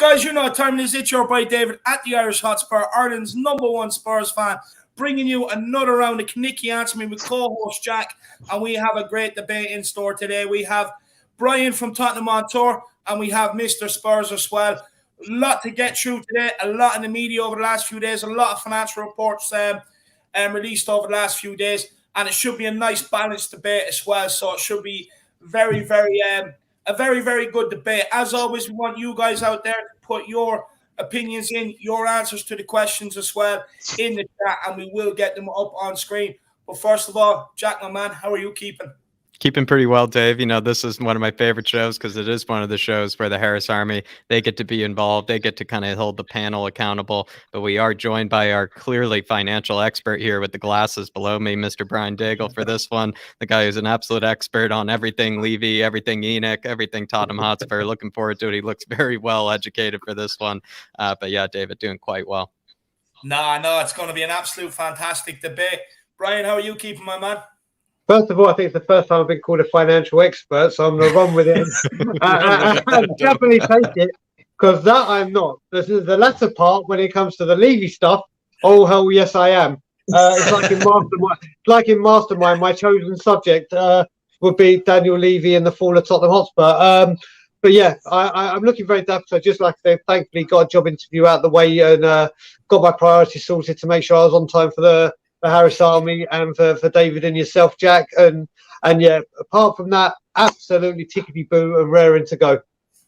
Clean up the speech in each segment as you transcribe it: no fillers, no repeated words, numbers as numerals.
guys, you know what time it is. It's your boy David at the Irish Hotspur, Ireland's #1 Spurs fan, bringing you another round of Knicky Answer Me with co-host Jack, and we have a great debate in store today. We have Brian from Tottenham on tour, and we have Mr. Spurs as well. A lot to get through today, a lot in the media over the last few days, a lot of financial reports released over the last few days, and it should be a nice balanced debate as well, so it should be very, very a very, very good debate. As always, we want you guys out there to put your opinions in, your answers to the questions as well in the chat, and we will get them up on screen. But first of all, Jack, my man, how are you keeping? Keeping pretty well, Dave. You know, this is one of my favorite shows because it is one of the shows where the Harris Army, they get to be involved. They get to kind of hold the panel accountable. But we are joined by our clearly financial expert here with the glasses below me, Mr. Brian Daigle, for this one. The guy who's an absolute expert on everything Levy, everything ENIC, everything Tottenham Hotspur. Looking forward to it. He looks very well educated for this one. But yeah, David, doing quite well. No, it's going to be an absolute fantastic debate. Brian, how are you keeping, my man? First of all, I think it's the first time I've been called a financial expert, so I'm going to run with it and definitely take it, because that I'm not. This is the latter part when it comes to the Levy stuff. Oh, hell yes, I am. It's like in Mastermind, my chosen subject would be Daniel Levy and the fall of Tottenham Hotspur. But yeah, I'm looking very dapper. So just like I say, thankfully got a job interview out of the way and got my priorities sorted to make sure I was on time for the Harris Army and for David and yourself, Jack. And yeah, apart from that, absolutely tickety-boo and raring to go.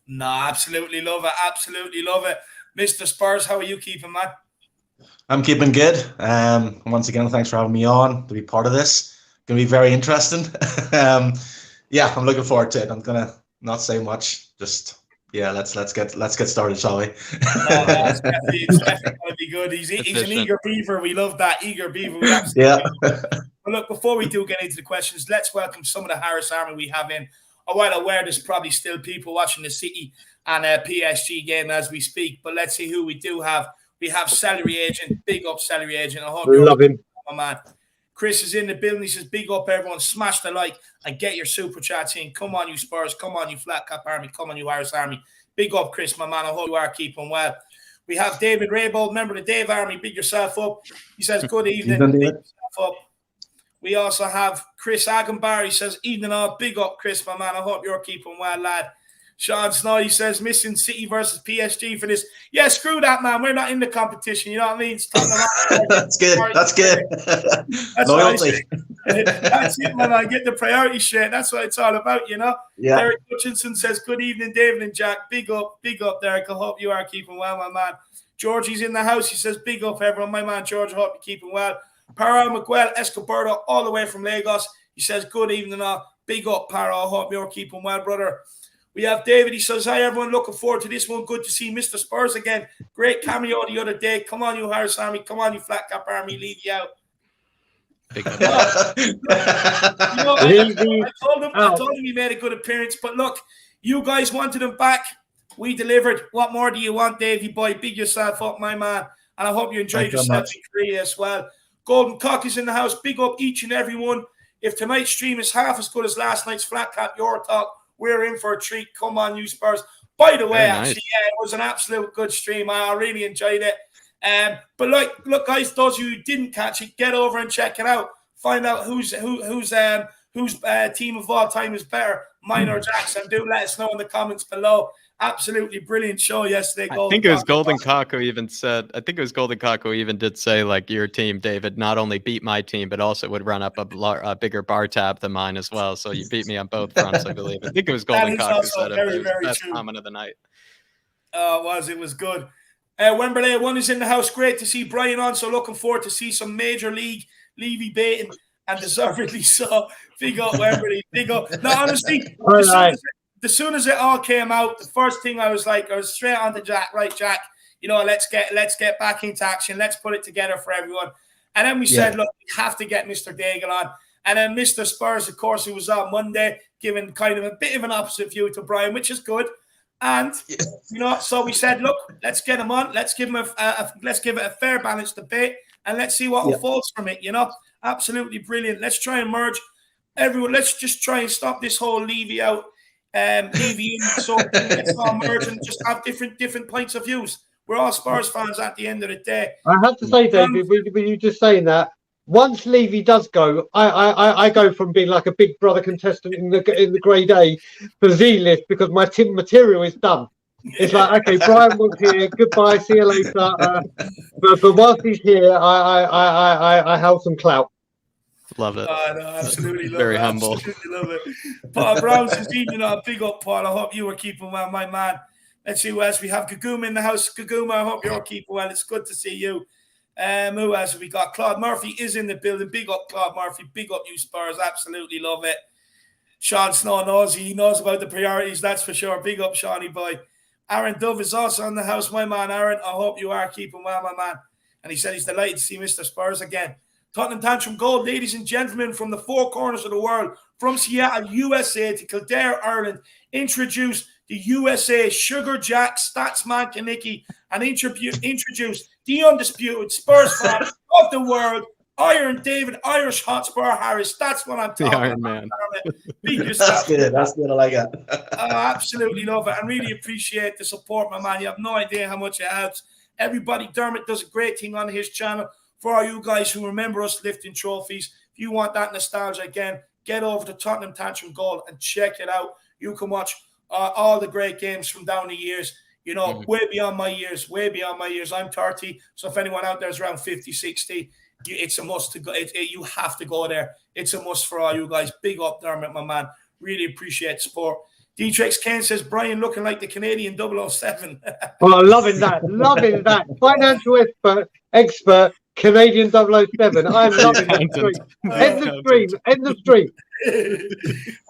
No, absolutely love it. Absolutely love it. Mr. Spurs, how are you keeping, man? I'm keeping good. Once again, thanks for having me on to be part of this. Going to be very interesting. Yeah, I'm looking forward to it. I'm going to not say much. Just, yeah, let's get started, shall we? It's definitely going to be good. He's an eager beaver. We love that eager beaver. Yeah. But look, before we do get into the questions, let's welcome some of the Harris Army we have in. While aware there's probably still people watching the City and PSG game as we speak, but let's see who we do have. We have Celery Agent, big up Celery Agent. I hope we love him, my man. Chris is in the building. He says, big up, everyone. Smash the like and get your super chats in. Come on, you Spurs. Come on, you Flat Cap Army. Come on, you Harris Army. Big up, Chris, my man. I hope you are keeping well. We have David Raybold, member of the Dave Army. Big yourself up. He says, good evening. Big yourself up. We also have Chris Agambar. He says, evening all. Big up, Chris, my man. I hope you're keeping well, lad. Sean Snow, he says, missing City versus PSG for this. Yeah, screw that, man. We're not in the competition. You know what I mean? That's good. That's good. That's loyalty. That's it, man. I get the priority shit. That's what it's all about, you know? Yeah. Derek Hutchinson says, good evening, David and Jack. Big up, Derek. I hope you are keeping well, my man. Georgie's in the house. He says, big up, everyone. My man, George, I hope you're keeping well. Para Miguel Escobardo, all the way from Lagos. He says, good evening, all. Big up, Para. I hope you're keeping well, brother. We have David. He says, hi, everyone. Looking forward to this one. Good to see Mr. Spurs again. Great cameo the other day. Come on, you Harris Army. Come on, you Flat Cap Army. Leave you out. I told him he made a good appearance. But look, you guys wanted him back. We delivered. What more do you want, Davey boy? Big yourself up, my man. And I hope you enjoyed yourself in Korea as well. Golden Cock is in the house. Big up each and every one. If tonight's stream is half as good as last night's flatcapeurotalk, we're in for a treat. Come on, you Spurs. By the way, actually, yeah, it was an absolute good stream. I really enjoyed it. But look, guys, those of you who didn't catch it, get over and check it out. Find out whose team of all time is better, mine or Jackson. Do let us know in the comments below. Absolutely brilliant show yesterday. I think it was Golden Cock who even did say, like, your team, David, not only beat my team, but also would run up a bigger bar tab than mine as well. So you beat me on both fronts, I believe. I think it was Golden Cock who said it. It was the best comment of the night. It was good. Wembley 1 is in the house. Great to see Brian on. So looking forward to see some Major League Levy baiting, and deservedly so. Big up, Wembley. Big up. No, honestly, as soon as it all came out, the first thing I was straight on to Jack. Right, Jack. You know, let's get back into action. Let's put it together for everyone. And then we said, look, we have to get Mr. Daigle on. And then Mr. Spurs, of course, who was on Monday, giving kind of a bit of an opposite view to Brian, which is good. And you know, so we said, look, let's get him on. Let's give him let's give it a fair, balanced debate, and let's see what unfolds from it. You know, absolutely brilliant. Let's try and merge everyone. Let's just try and stop this whole Levy out Levy in, so let's all merge and just have different points of views. We're all Spurs fans at the end of the day. I have to say, David, when you just saying that, once Levy does go, I go from being like a Big Brother contestant in the grade A to Z list because my team material is done. It's like, okay, Brian was here. Goodbye, see you later. But whilst he's here, I held some clout. Love it. No, absolutely love Very it. humble. Absolutely love it. Paul Brown says, "Evening, big up, Paul. I hope you are keeping well, my man." Let's see who else we have. Gaguma in the house. Gaguma, I hope you're keeping well. It's good to see you. Who else have we got? Claude Murphy is in the building. Big up, Claude Murphy. Big up, you Spurs. Absolutely love it. Sean Snow knows. He knows about the priorities, that's for sure. Big up, Shawnee boy. Aaron Dove is also in the house, my man. Aaron, I hope you are keeping well, my man. And he said he's delighted to see Mr. Spurs again. Tottenham Tantrum Gold, ladies and gentlemen, from the four corners of the world, from Seattle, USA to Kildare, Ireland, introduce the USA Sugar Jack Statsman Kaniki and introduce the undisputed Spurs fan of the world, Iron David Irish Hotspur Harris. That's what I'm talking about. Iron Man. That's good. That's good. I like it. I absolutely love it. I really appreciate the support, my man. You have no idea how much it helps. Everybody, Dermot does a great thing on his channel. For all you guys who remember us lifting trophies, if you want that nostalgia again, get over to Tottenham Tantrum Gold and check it out. You can watch all the great games from down the years, you know, way beyond my years, way beyond my years. I'm 30, so if anyone out there is around 50, 60, it's a must to go. You have to go there. It's a must for all you guys. Big up, Dermot, my man. Really appreciate the support. D-Trex Kane says, Brian looking like the Canadian 007. Well, loving that. Loving that. Financial expert, Canadian 007. I'm loving that. End the stream. End the stream.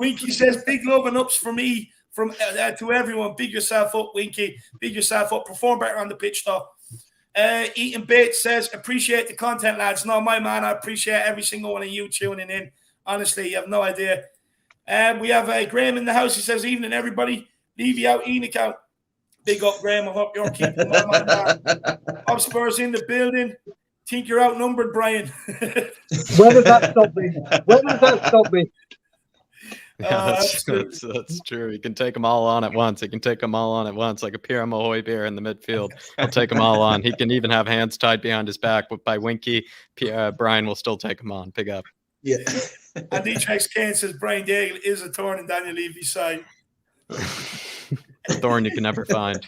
Winky says, big love and ups for me from to everyone. Big yourself up, Winky. Big yourself up. Perform better on the pitch, though. Eaton Bates says, appreciate the content, lads. No, my man, I appreciate every single one of you tuning in. Honestly, you have no idea. We have Graham in the house. He says, evening, everybody. Levy out, ENIC out. Big up, Graham. I hope you're keeping well, my man. Up Spurs in the building. Think you're outnumbered, Brian. Where does that stop me? Where does that stop me? Yeah, that's true. He can take them all on at once. He can take them all on at once, like a Pierre Mahoy bear in the midfield. He'll take them all on. He can even have hands tied behind his back. But by Winky, Brian will still take them on. Big up. Yeah. And D-Trex Kane says Brian Daigle is a thorn in Daniel Levy's side. A thorn you can never find.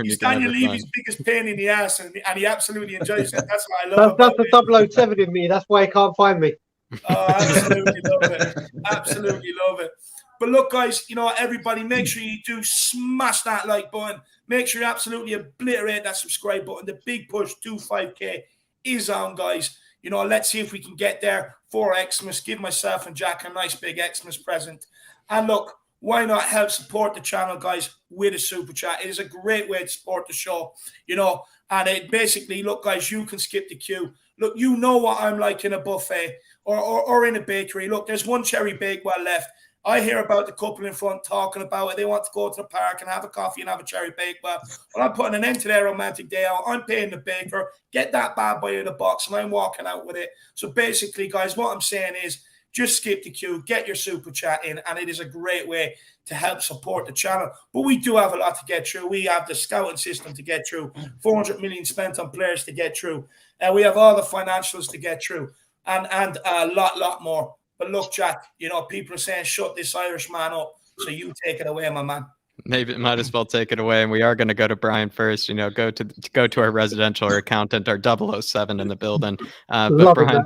He's Daniel Levy's biggest pain in the ass, and he absolutely enjoys it. That's what I love. That's the 007 in me. That's why he can't find me. Oh, absolutely love it. Absolutely love it. But look, guys, you know, everybody, make sure you do smash that like button. Make sure you absolutely obliterate that subscribe button. The big push to 5K is on, guys. You know, let's see if we can get there for Xmas. Give myself and Jack a nice big Xmas present. And look, why not help support the channel, guys, with a super chat? It is a great way to support the show, you know. And it basically, look, guys, you can skip the queue. Look, you know what I'm like in a buffet or in a bakery. Look, there's one cherry bakewell left. I hear about the couple in front talking about it. They want to go to the park and have a coffee and have a cherry bakewell. Well, I'm putting an end to their romantic day out. I'm paying the baker, get that bad boy in the box, and I'm walking out with it. So basically, guys, what I'm saying is just skip the queue, get your super chat in, and it is a great way to help support the channel. But we do have a lot to get through. We have the scouting system to get through, 400 million spent on players to get through. We have all the financials to get through, and a lot more. But look, Jack, you know, people are saying, shut this Irish man up. So you take it away, my man. Maybe might as well take it away. And we are going to go to Brian first, you know, go to our residential accountant, our 007 in the building. But Brian,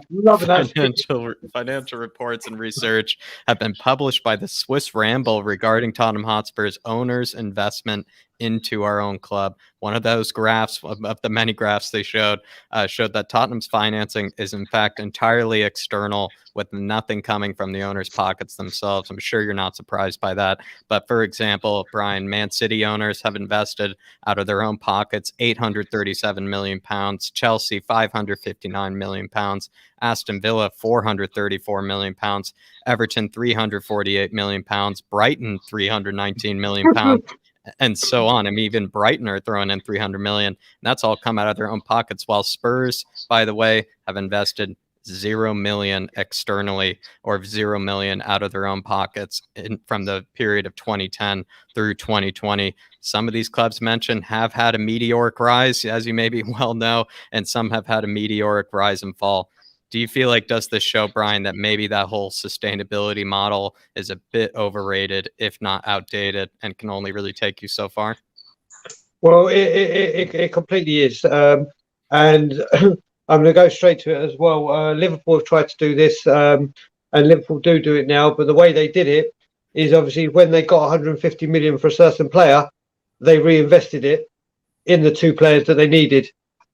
financial reports and research have been published by the Swiss Ramble regarding Tottenham Hotspur's owners' investment into our own club. One of those graphs of the many graphs they showed that Tottenham's financing is in fact entirely external, with nothing coming from the owners' pockets themselves. I'm sure you're not surprised by that. But for example, Brian, Man City owners have invested out of their own pockets £837 million, Chelsea £559 million, Aston Villa £434 million, Everton £348 million, Brighton £319 million. And so on. I mean, even Brighton are throwing in 300 million. And that's all come out of their own pockets. While Spurs, by the way, have invested 0 million externally or 0 million out of their own pockets from the period of 2010 through 2020. Some of these clubs mentioned have had a meteoric rise, as you maybe well know, and some have had a meteoric rise and fall. Do you feel like, does this show, Brian, that maybe that whole sustainability model is a bit overrated, if not outdated, and can only really take you so far? Well, it completely is. And I'm going to go straight to it as well. Liverpool have tried to do this, and Liverpool do it now. But the way they did it is obviously when they got 150 million for a certain player, they reinvested it in the 2 players that they needed.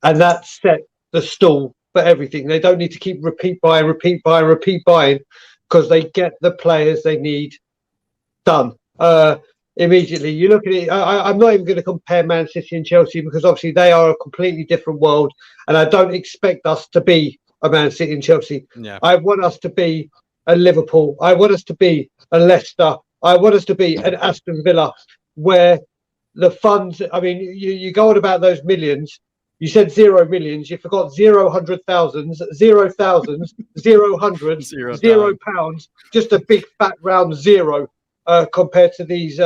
And that set the stall for everything. They don't need to keep repeat buying, because they get the players they need done immediately. You look at it, I'm not even going to compare Man City and Chelsea, because obviously they are a completely different world, and I don't expect us to be a Man City and Chelsea. Yeah. I want us to be a Liverpool. I want us to be a Leicester. I want us to be an Aston Villa, where the funds, I mean, you go on about those millions. You said 0 millions. You forgot 0 hundred thousands, 0 thousands, 0 hundreds, 0 pounds. Just a big fat round zero compared to these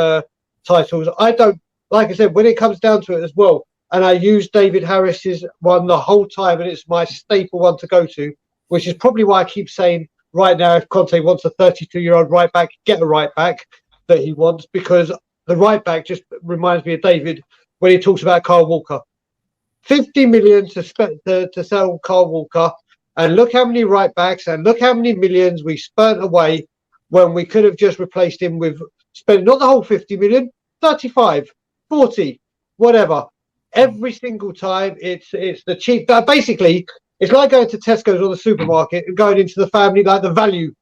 titles. I don't, like I said, when it comes down to it as well, and I use David Harris's one the whole time, and it's my staple one to go to, which is probably why I keep saying right now, if Conte wants a 32-year-old right back, get a right back that he wants, because the right back just reminds me of David when he talks about Kyle Walker. 50 million to sell Kyle Walker, and look how many right backs and look how many millions we spent away when we could have just replaced him with spending not the whole 50 million, 35, 40, whatever. Every single time it's the cheap. Basically, it's like going to Tesco's or the supermarket and going into the family, like the value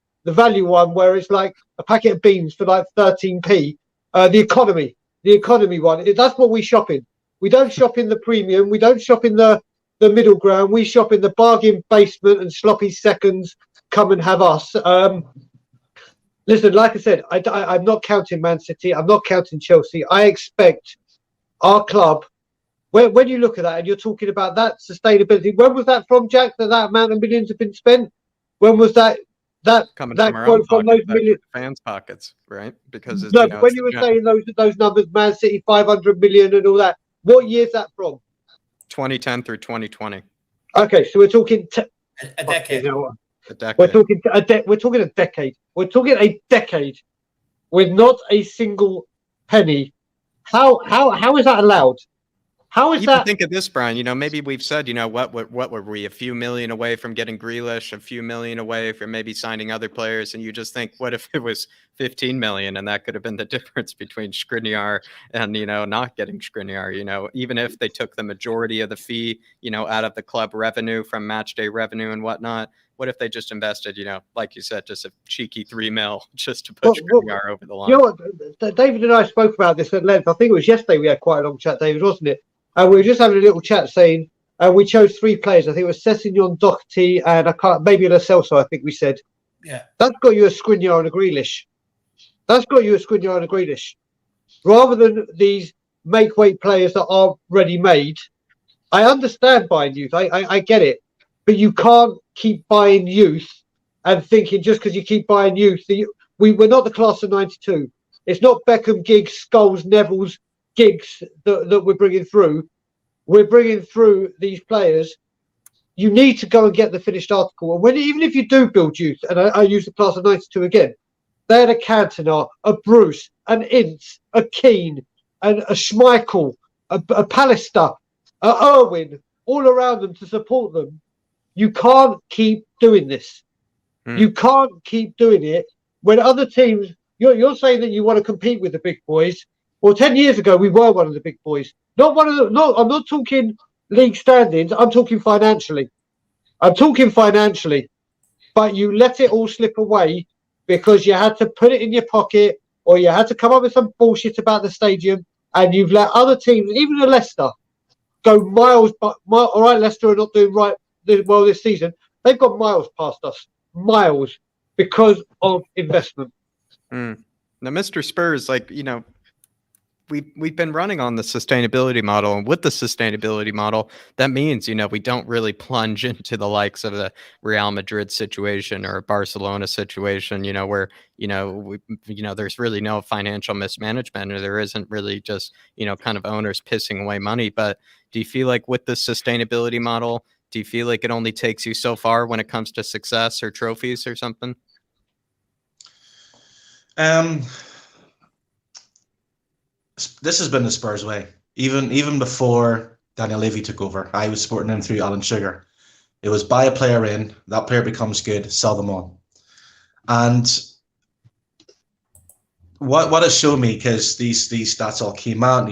one, where it's like a packet of beans for like 13p. The economy one. That's what we shop in. We don't shop in the premium. We don't shop in the middle ground. We shop in the bargain basement, and sloppy seconds come and have us. Listen, like I said, I'm not counting Man City. I'm not counting Chelsea. I expect our club, when you look at that and you're talking about that sustainability, when was that from, Jack, that amount of millions have been spent? When was that coming that from our quote own from pocket, those millions? fans' pockets, right? Because it's, No, but when you were saying those numbers, Man City 500 million and all that, what year is that from? 2010 through 2020. Okay, so we're talking a decade. A decade. We're talking a decade. We're talking a decade with not a single penny. How is that allowed? How is Even that? think of this, Brian. You know, maybe we've said, you know, what were we? A few million away from getting Grealish, a few million away from maybe signing other players, and you just think, what if it was 15 million, and that could have been the difference between Skriniar and, you know, not getting Skriniar. You know, even if they took the majority of the fee, you know, out of the club revenue from match day revenue and whatnot. What if they just invested, you know, like you said, just a cheeky 3 mil just to put Skriniar over the line? You know what? David and I spoke about this at length. I think it was yesterday we had quite a long chat, David, wasn't it? And we were just having a little chat saying, we chose 3 players. I think it was Sessegnon, Doherty, and maybe Lo Celso, I think we said. Yeah. That's got you a Skriniar and a Grealish. Rather than these make-weight players that are ready-made. I understand buying youth. I get it. But you can't keep buying youth and thinking just because you keep buying youth. We're not the class of 92. It's not Beckham, Giggs, Scholes, Neville's, Giggs that we're bringing through. We're bringing through these players. You need to go and get the finished article. And even if you do build youth, and I use the class of 92 again, they had a Cantona, a Bruce, an Ince, a Kane, and a Schmeichel, a Pallister, a Irwin, all around them to support them. You can't keep doing this. You can't keep doing it when other teams. You're saying that you want to compete with the big boys. Well, 10 years ago we were one of the big boys. Not one of the. No, I'm not talking league standings. I'm talking financially. But you let it all slip away because you had to put it in your pocket, or you had to come up with some bullshit about the stadium, and you've let other teams, even the Leicester, go miles. All right, Leicester are not doing well this season. They've got miles past us, because of investment. Now, Mr. Spurs, like, you know, we've been running on the sustainability model, and with the sustainability model, that means, we don't really plunge into the likes of the Real Madrid situation or Barcelona situation, where, there's really no financial mismanagement, or there isn't really just, kind of owners pissing away money. But do you feel like with the sustainability model, do you feel like it only takes you so far when it comes to success or trophies or something? This has been the Spurs way. Even before Daniel Levy took over, I was supporting him through Alan Sugar. It was buy a player in, that player becomes good, sell them on. And what has shown me, because these stats all came out,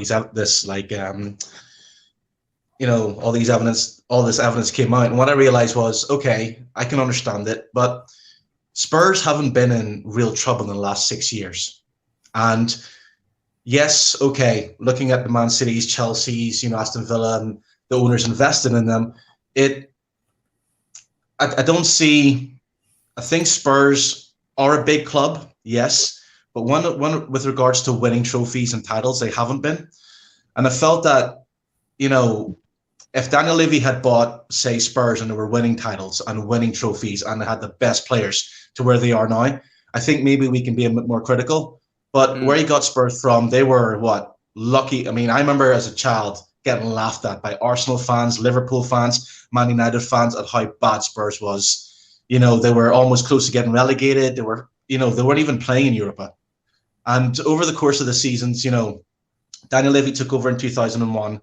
all this evidence came out, and what I realized was, okay, I can understand it, but Spurs haven't been in real trouble in the last 6 years. And yes, okay, looking at the Man Cities, Chelsea's, Aston Villa, and the owners invested in them, I think Spurs are a big club, yes, but one with regards to winning trophies and titles, they haven't been. And I felt that, if Daniel Levy had bought, say, Spurs, and they were winning titles and winning trophies and they had the best players to where they are now, I think maybe we can be a bit more critical. But where he got Spurs from, they were, lucky. I mean, I remember as a child getting laughed at by Arsenal fans, Liverpool fans, Man United fans at how bad Spurs was. They were almost close to getting relegated. They weren't even playing in Europa. And over the course of the seasons, Daniel Levy took over in 2001.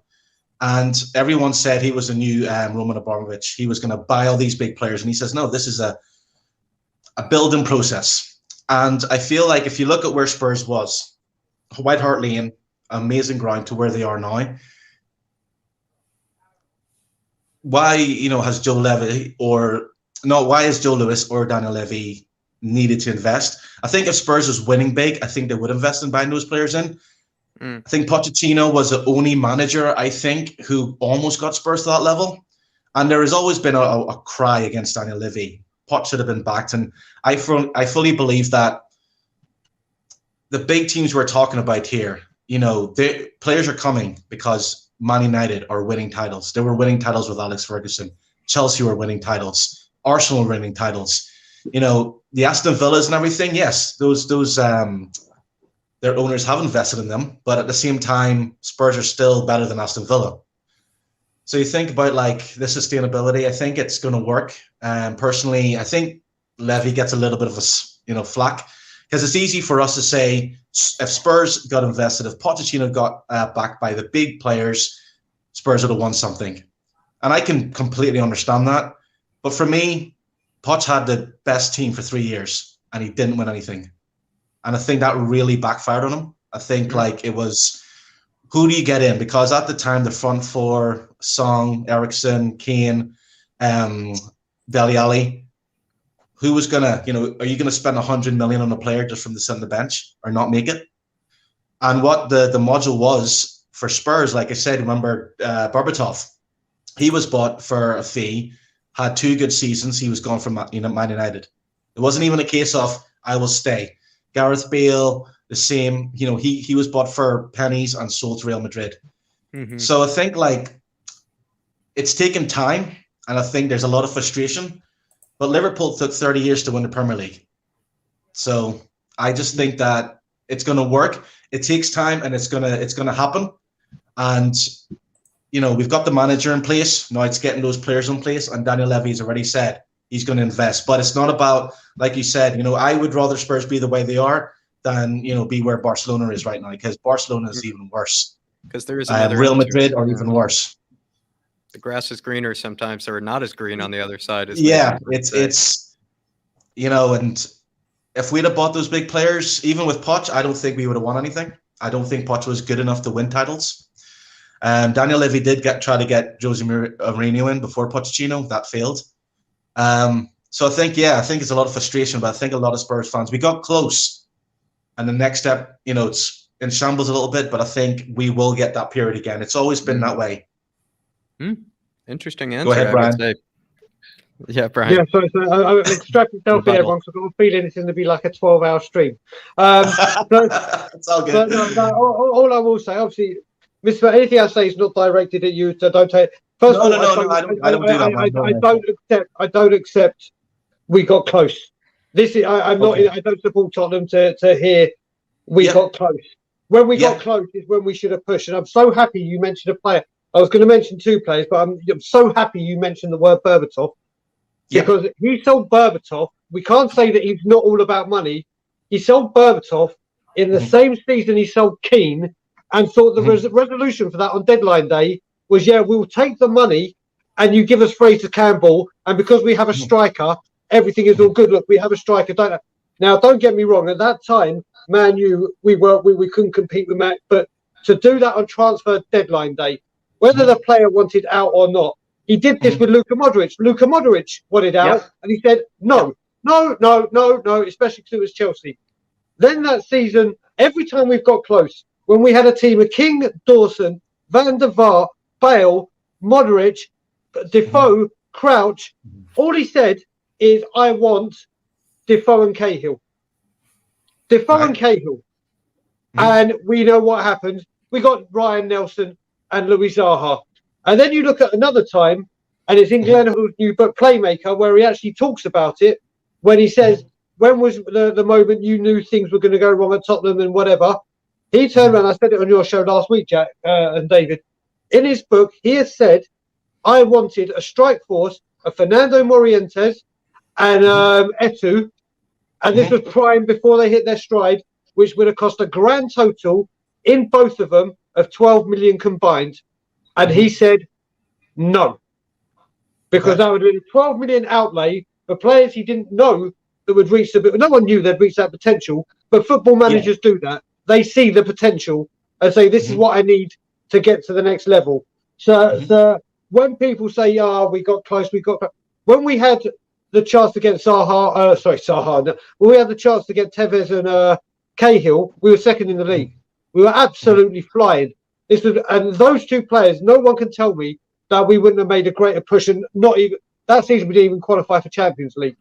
And everyone said he was a new Roman Abramovich. He was going to buy all these big players. And he says, no, this is a building process. And I feel like if you look at where Spurs was, White Hart Lane, amazing ground, to where they are now. Why, has Joe Levy why is Joe Lewis or Daniel Levy needed to invest? I think if Spurs was winning big, I think they would invest in buying those players in. I think Pochettino was the only manager, I think, who almost got Spurs to that level. And there has always been a cry against Daniel Levy. Poch should have been backed. And I fully believe that the big teams we're talking about here, the players are coming because Man United are winning titles. They were winning titles with Alex Ferguson. Chelsea were winning titles. Arsenal were winning titles. The Aston Villas and everything, yes, those their owners have invested in them, but at the same time, Spurs are still better than Aston Villa. So you think about the sustainability. I think it's going to work. Personally, I think Levy gets a little bit of flack, because it's easy for us to say if Spurs got invested, if Pochettino got backed by the big players, Spurs would have won something, and I can completely understand that. But for me, Poch had the best team for 3 years, and he didn't win anything. And I think that really backfired on him. I think it was, who do you get in? Because at the time, the front four, Song, Eriksson, Kane, Dele Alli, who was going to, are you going to spend 100 million on a player just from the center bench or not make it? And what the module was for Spurs, like I said, remember Berbatov, he was bought for a fee, had 2 good seasons. He was gone from Man United. It wasn't even a case of, I will stay. Gareth Bale, the same. He was bought for pennies and sold to Real Madrid. Mm-hmm. So I think it's taken time, and I think there's a lot of frustration. But Liverpool took 30 years to win the Premier League. So I just think that it's going to work. It takes time, and it's gonna happen. And we've got the manager in place. Now it's getting those players in place, and Daniel Levy has already said he's going to invest. But it's not about, like you said, I would rather Spurs be the way they are than, be where Barcelona is right now, because Barcelona is even worse. Because there is Real Madrid are even worse. The grass is greener sometimes, or not as green on the other side. It's and if we'd have bought those big players, even with Poch, I don't think we would have won anything. I don't think Poch was good enough to win titles. Daniel Levy did try to get Jose Mourinho in before Pochettino. That failed. So I think it's a lot of frustration, but I think a lot of Spurs fans, we got close. And the next step, it's in shambles a little bit, but I think we will get that period again. It's always been that way. Interesting answer. Go ahead, Brian. Yeah, Brian. Yeah, sorry, I extract myself in everyone, so I've got a feeling it's going to be like a 12-hour stream. It's all good. No, all I will say, obviously, Mr. Anything I say is not directed at you, so don't take. First of all, I don't do that. I don't accept. We got close. I'm not. I don't support Tottenham to hear we got close. When we got close is when we should have pushed. And I'm so happy you mentioned a player. I was going to mention two players, but I'm so happy you mentioned the word Berbatov. Because he sold Berbatov. We can't say that he's not all about money. He sold Berbatov in the same season he sold Kane, and thought the resolution for that on deadline day was, we'll take the money and you give us Fraser Campbell, and because we have a striker, everything is all good. Look, we have a striker. Now, don't get me wrong. At that time, Man U, we couldn't compete with Mac, but to do that on transfer deadline day, whether the player wanted out or not, he did this with Luka Modric. Luka Modric wanted out, and he said, no, especially because it was Chelsea. Then that season, every time we've got close, when we had a team of King, Dawson, Van der Vaart, Bale, Modric, Defoe, Crouch, all he said is, I want Defoe and Cahill. And we know what happened. We got Ryan Nelson and Louis Zaha. And then you look at another time, and it's in Glenn Hill's new book, Playmaker, where he actually talks about it, when he says, when was the moment you knew things were going to go wrong at Tottenham and whatever? He turned around, I said it on your show last week, Jack and David. In his book, he has said, I wanted a strike force of Fernando Morientes and Etu, and this was prime before they hit their stride, which would have cost a grand total in both of them of 12 million combined. And he said, no, because that would have been a 12 million outlay for players he didn't know that would reach no one knew they'd reach that potential, but football managers do that. They see the potential and say, this is what I need to get to the next level. So when people say, we got close, when we had the chance to get when we had the chance to get Tevez and Cahill, we were second in the league. We were absolutely flying. And those two players, no one can tell me that we wouldn't have made a greater push, and not even that season we didn't even qualify for Champions League.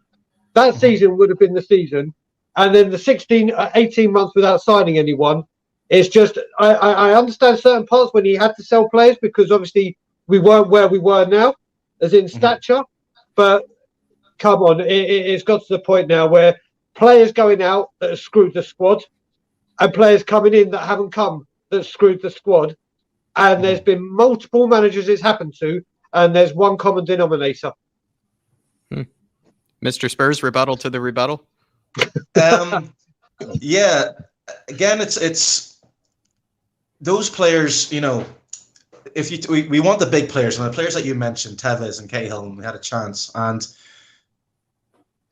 That season would have been the season. And then the 18 months without signing anyone, it's just, I understand certain parts when he had to sell players, because obviously we weren't where we were now, as in stature. But come on, it's got to the point now where players going out that have screwed the squad, and players coming in that haven't come that screwed the squad. And there's been multiple managers it's happened to, and there's one common denominator. Mr. Spurs, rebuttal to the rebuttal? Yeah, again, it's those players, if we want the big players, and the players that you mentioned, Tevez and Cahill, and we had a chance, and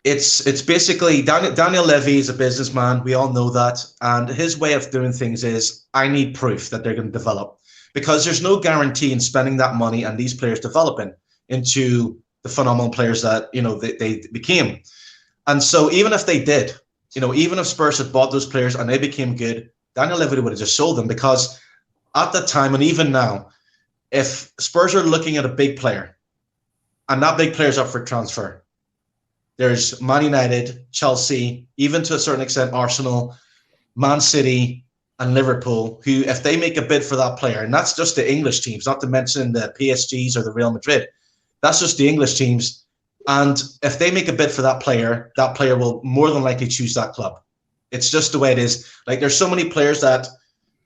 it's basically Daniel Levy is a businessman. We all know that, and his way of doing things is, I need proof that they're going to develop, because there's no guarantee in spending that money and these players developing into the phenomenal players that they became. And so even if they did, even if Spurs had bought those players and they became good, Daniel Levy would have just sold them, because at that time, and even now, if Spurs are looking at a big player and that big player's up for transfer, there's Man United, Chelsea, even to a certain extent Arsenal, Man City and Liverpool, who, if they make a bid for that player, and that's just the English teams, not to mention the PSGs or the Real Madrid, that's just the English teams. And if they make a bid for that player will more than likely choose that club. It's just the way it is. Like, there's so many players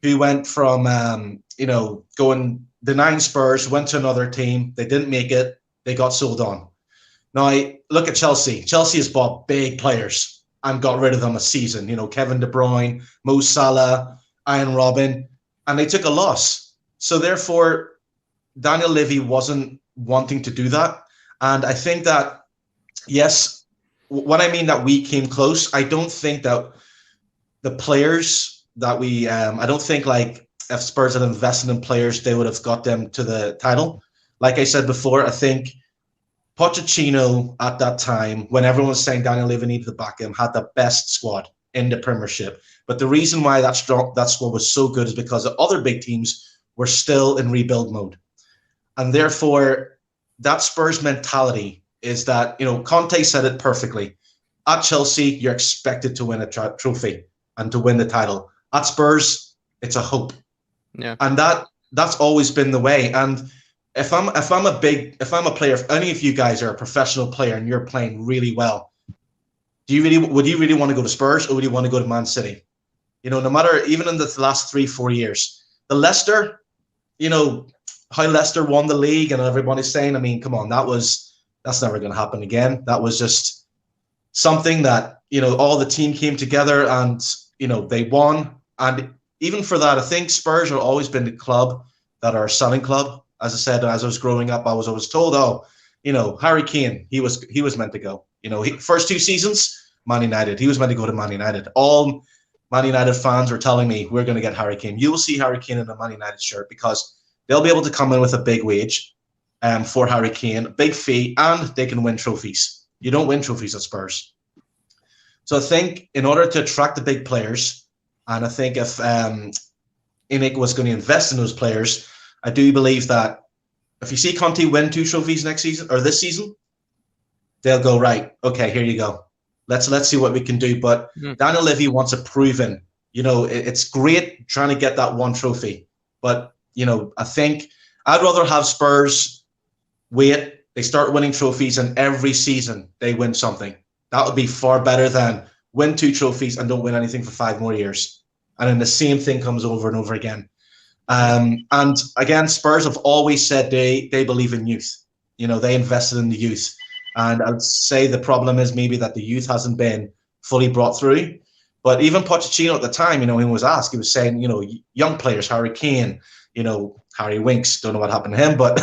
who went from, going denying Spurs, went to another team. They didn't make it. They got sold on. Now, look at Chelsea. Chelsea has bought big players and got rid of them a season. Kevin De Bruyne, Mo Salah, Ian Robin, and they took a loss. So therefore, Daniel Levy wasn't wanting to do that. And I think that, yes, when I mean that we came close, I don't think that the players that we, I don't think like if Spurs had invested in players, they would have got them to the title. Like I said before, I think Pochettino at that time, when everyone was saying Daniel Levy needed to back him, had the best squad in the Premiership. But the reason why that squad was so good is because the other big teams were still in rebuild mode. And therefore, that Spurs mentality is that, Conte said it perfectly. At Chelsea, you're expected to win a trophy and to win the title. At Spurs, it's a hope. Yeah. And that's always been the way. And if I'm a player, if any of you guys are a professional player and you're playing really well, would you really want to go to Spurs, or would you want to go to Man City? No matter, even in the last 3-4 years, the Leicester, how Leicester won the league and everybody's saying, I mean, come on, that's never going to happen again. That was just something that, all the team came together and, they won. And even for that, I think Spurs have always been the club that are a selling club. As I said, as I was growing up, I was always told, Harry Kane, he was meant to go. First 2 seasons, Man United. He was meant to go to Man United. All Man United fans were telling me, we're going to get Harry Kane. You will see Harry Kane in a Man United shirt because they'll be able to come in with a big wage for Harry Kane, big fee, and they can win trophies. You don't win trophies at Spurs. So I think in order to attract the big players, and I think if ENIC was going to invest in those players, I do believe that if you see Conte win 2 trophies next season or this season, they'll go, right, okay, here you go. Let's see what we can do. But Daniel Levy wants a proven. It's great trying to get that 1 trophy, but I think I'd rather have Spurs wait. They start winning trophies, and every season they win something. That would be far better than win 2 trophies and don't win anything for 5 more years. And then the same thing comes over and over again. And again, Spurs have always said they believe in youth. They invested in the youth. And I'd say the problem is maybe that the youth hasn't been fully brought through. But even Pochettino at the time, when he was asked, he was saying, young players, Harry Kane, Harry Winks, don't know what happened to him, but,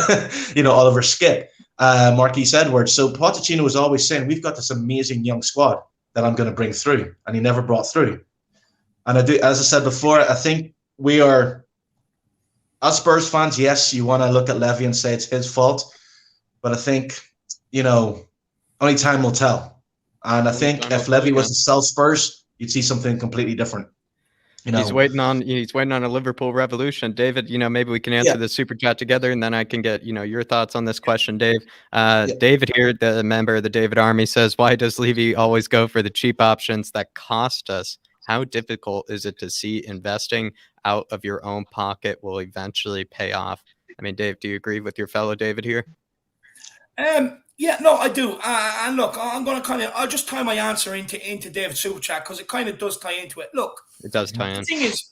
Oliver Skipp, Marquise Edwards. So Pochettino was always saying, we've got this amazing young squad that I'm going to bring through. And he never brought through. And I do, as I said before, I think we are, as Spurs fans, yes, you want to look at Levy and say it's his fault. But I think, only time will tell. And I think if Levy was to sell Spurs, you'd see something completely different. He's waiting on a Liverpool revolution. David, maybe we can answer the super chat together, and then I can get, your thoughts on this question, Dave. David here, the member of the David Army, says, why does Levy always go for the cheap options that cost us? How difficult is it to see investing out of your own pocket will eventually pay off? I mean, Dave, do you agree with your fellow David here? Yeah, no, I do. And look, I'm going to I'll just tie my answer into David's super chat because it kind of does tie into it. Look, it does tie in. The thing is,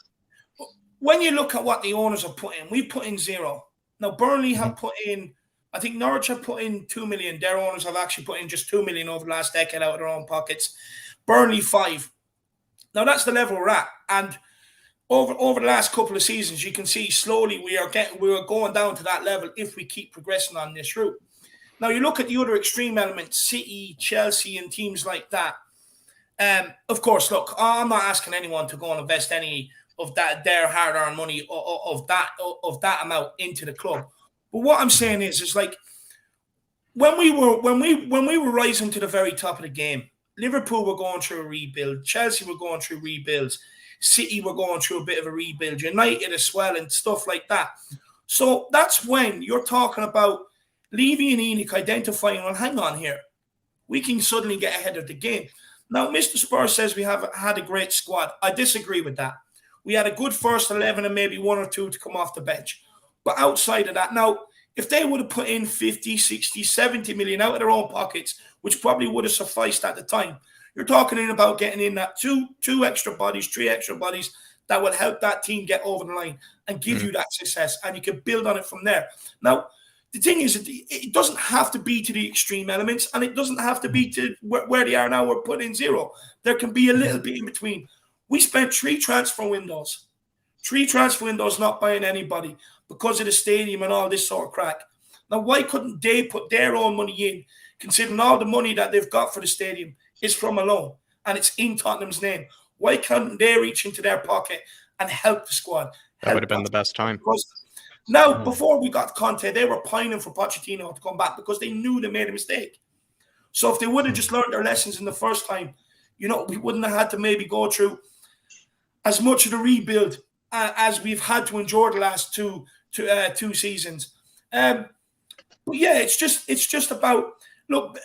when you look at what the owners have put in, we put in 0. Now, Burnley have put in, I think Norwich have put in 2 million. Their owners have actually put in just 2 million over the last decade out of their own pockets. Burnley 5. Now, that's the level we're at. And over the last couple of seasons, you can see slowly we are going down to that level if we keep progressing on this route. Now, you look at the other extreme elements, City, Chelsea, and teams like that. Of course, look, I'm not asking anyone to go and invest any of that their hard-earned money of that amount into the club. But what I'm saying is like when we were rising to the very top of the game, Liverpool were going through a rebuild, Chelsea were going through rebuilds, City were going through a bit of a rebuild, United as well, and stuff like that. So that's when you're talking about Levy and ENIC identifying, well, hang on here. We can suddenly get ahead of the game. Now, Mr. Spurs says we have had a great squad. I disagree with that. We had a good first 11 and maybe 1 or 2 to come off the bench. But outside of that, now, if they would have put in 50, 60, 70 million out of their own pockets, which probably would have sufficed at the time, you're talking about getting in that two extra bodies, 3 extra bodies that will help that team get over the line and give you that success. And you can build on it from there. Now, the thing is, it doesn't have to be to the extreme elements, and it doesn't have to be to where they are now. We're put in 0. There can be a little bit in between. We spent 3 transfer windows not buying anybody because of the stadium and all this sort of crack. Now, why couldn't they put their own money in, considering all the money that they've got for the stadium is from a loan and it's in Tottenham's name? Why can't they reach into their pocket and help the squad? That would have been the best time. Now, before we got Conte, they were pining for Pochettino to come back because they knew they made a mistake. So if they would have just learned their lessons in the first time, we wouldn't have had to maybe go through as much of the rebuild as we've had to endure the last two seasons. But yeah, it's just about look,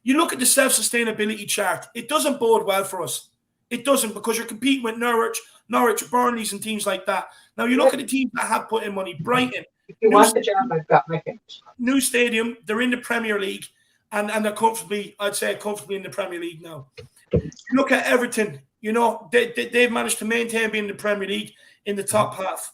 you look at the self-sustainability chart, it doesn't bode well for us. It doesn't, because you're competing with Norwich, Burnleys and teams like that. Now, you look at the teams that have put in money. Brighton, new stadium, they're in the Premier League, and they're comfortably, I'd say, comfortably in the Premier League now. You look at Everton, they've managed to maintain being in the Premier League in the top half.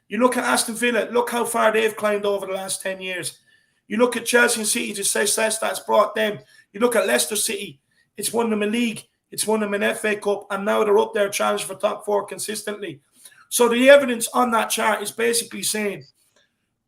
You look at Aston Villa, look how far they've climbed over the last 10 years. You look at Chelsea and City, the success that's brought them. You look at Leicester City, it's won them a league, it's won them an FA Cup, and now they're up there challenging for top 4 consistently. So the evidence on that chart is basically saying,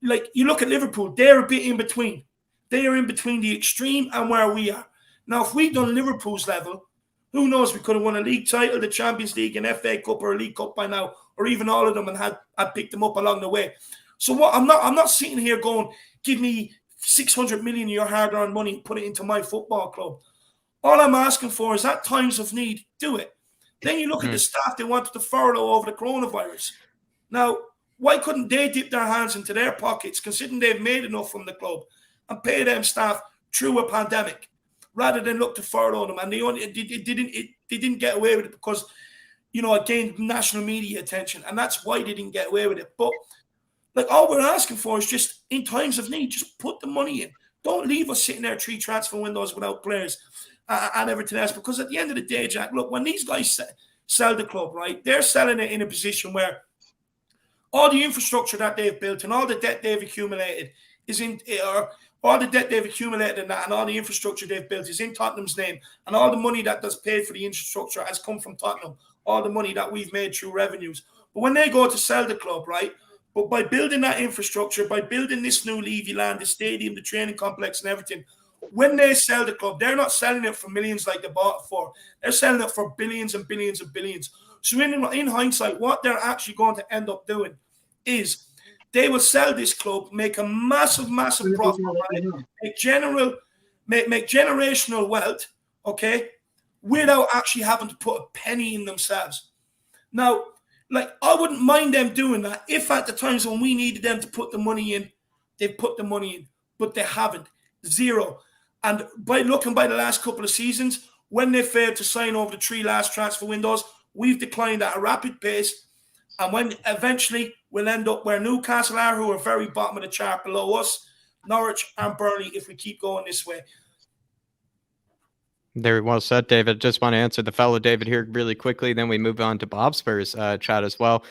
like, you look at Liverpool, they're a bit in between. They are in between the extreme and where we are. Now, if we'd done Liverpool's level, who knows, we could have won a league title, the Champions League, an FA Cup or a League Cup by now, or even all of them, and had picked them up along the way. So what I'm not sitting here going, give me 600 million of your hard-earned money, put it into my football club. All I'm asking for is, at times of need, do it. Then you look at the staff they wanted to furlough over the coronavirus. Now, why couldn't they dip their hands into their pockets, considering they've made enough from the club, and pay them staff through a pandemic, rather than look to furlough them? And they didn't get away with it because, it gained national media attention, and that's why they didn't get away with it. But like, all we're asking for is just, in times of need, just put the money in. Don't leave us sitting there 3 transfer windows without players and everything else. Because at the end of the day, Jack, look, when these guys sell the club, right, they're selling it in a position where all the infrastructure that they've built and all the debt they've accumulated and all the infrastructure they've built is in Tottenham's name, and all the money that does paid for the infrastructure has come from Tottenham, all the money that we've made through revenues. But when they go to sell the club, right, but by building that infrastructure, by building this new Levy land, the stadium, the training complex and everything, when they sell the club, they're not selling it for millions like they bought it for. They're selling it for billions and billions and billions. So in hindsight, what they're actually going to end up doing is they will sell this club, make a massive, massive profit, right? make generational wealth, okay, without actually having to put a penny in themselves. Now, like, I wouldn't mind them doing that if at the times when we needed them to put the money in, they put the money in, but they haven't. Zero. And by looking by the last couple of seasons, when they failed to sign over the 3 last transfer windows, we've declined at a rapid pace. And when eventually we'll end up where Newcastle are, who are very bottom of the chart below us, Norwich and Burnley, if we keep going this way. Very well said, David. Just want to answer the fellow David here really quickly. Then we move on to Bob Spurs chat as well.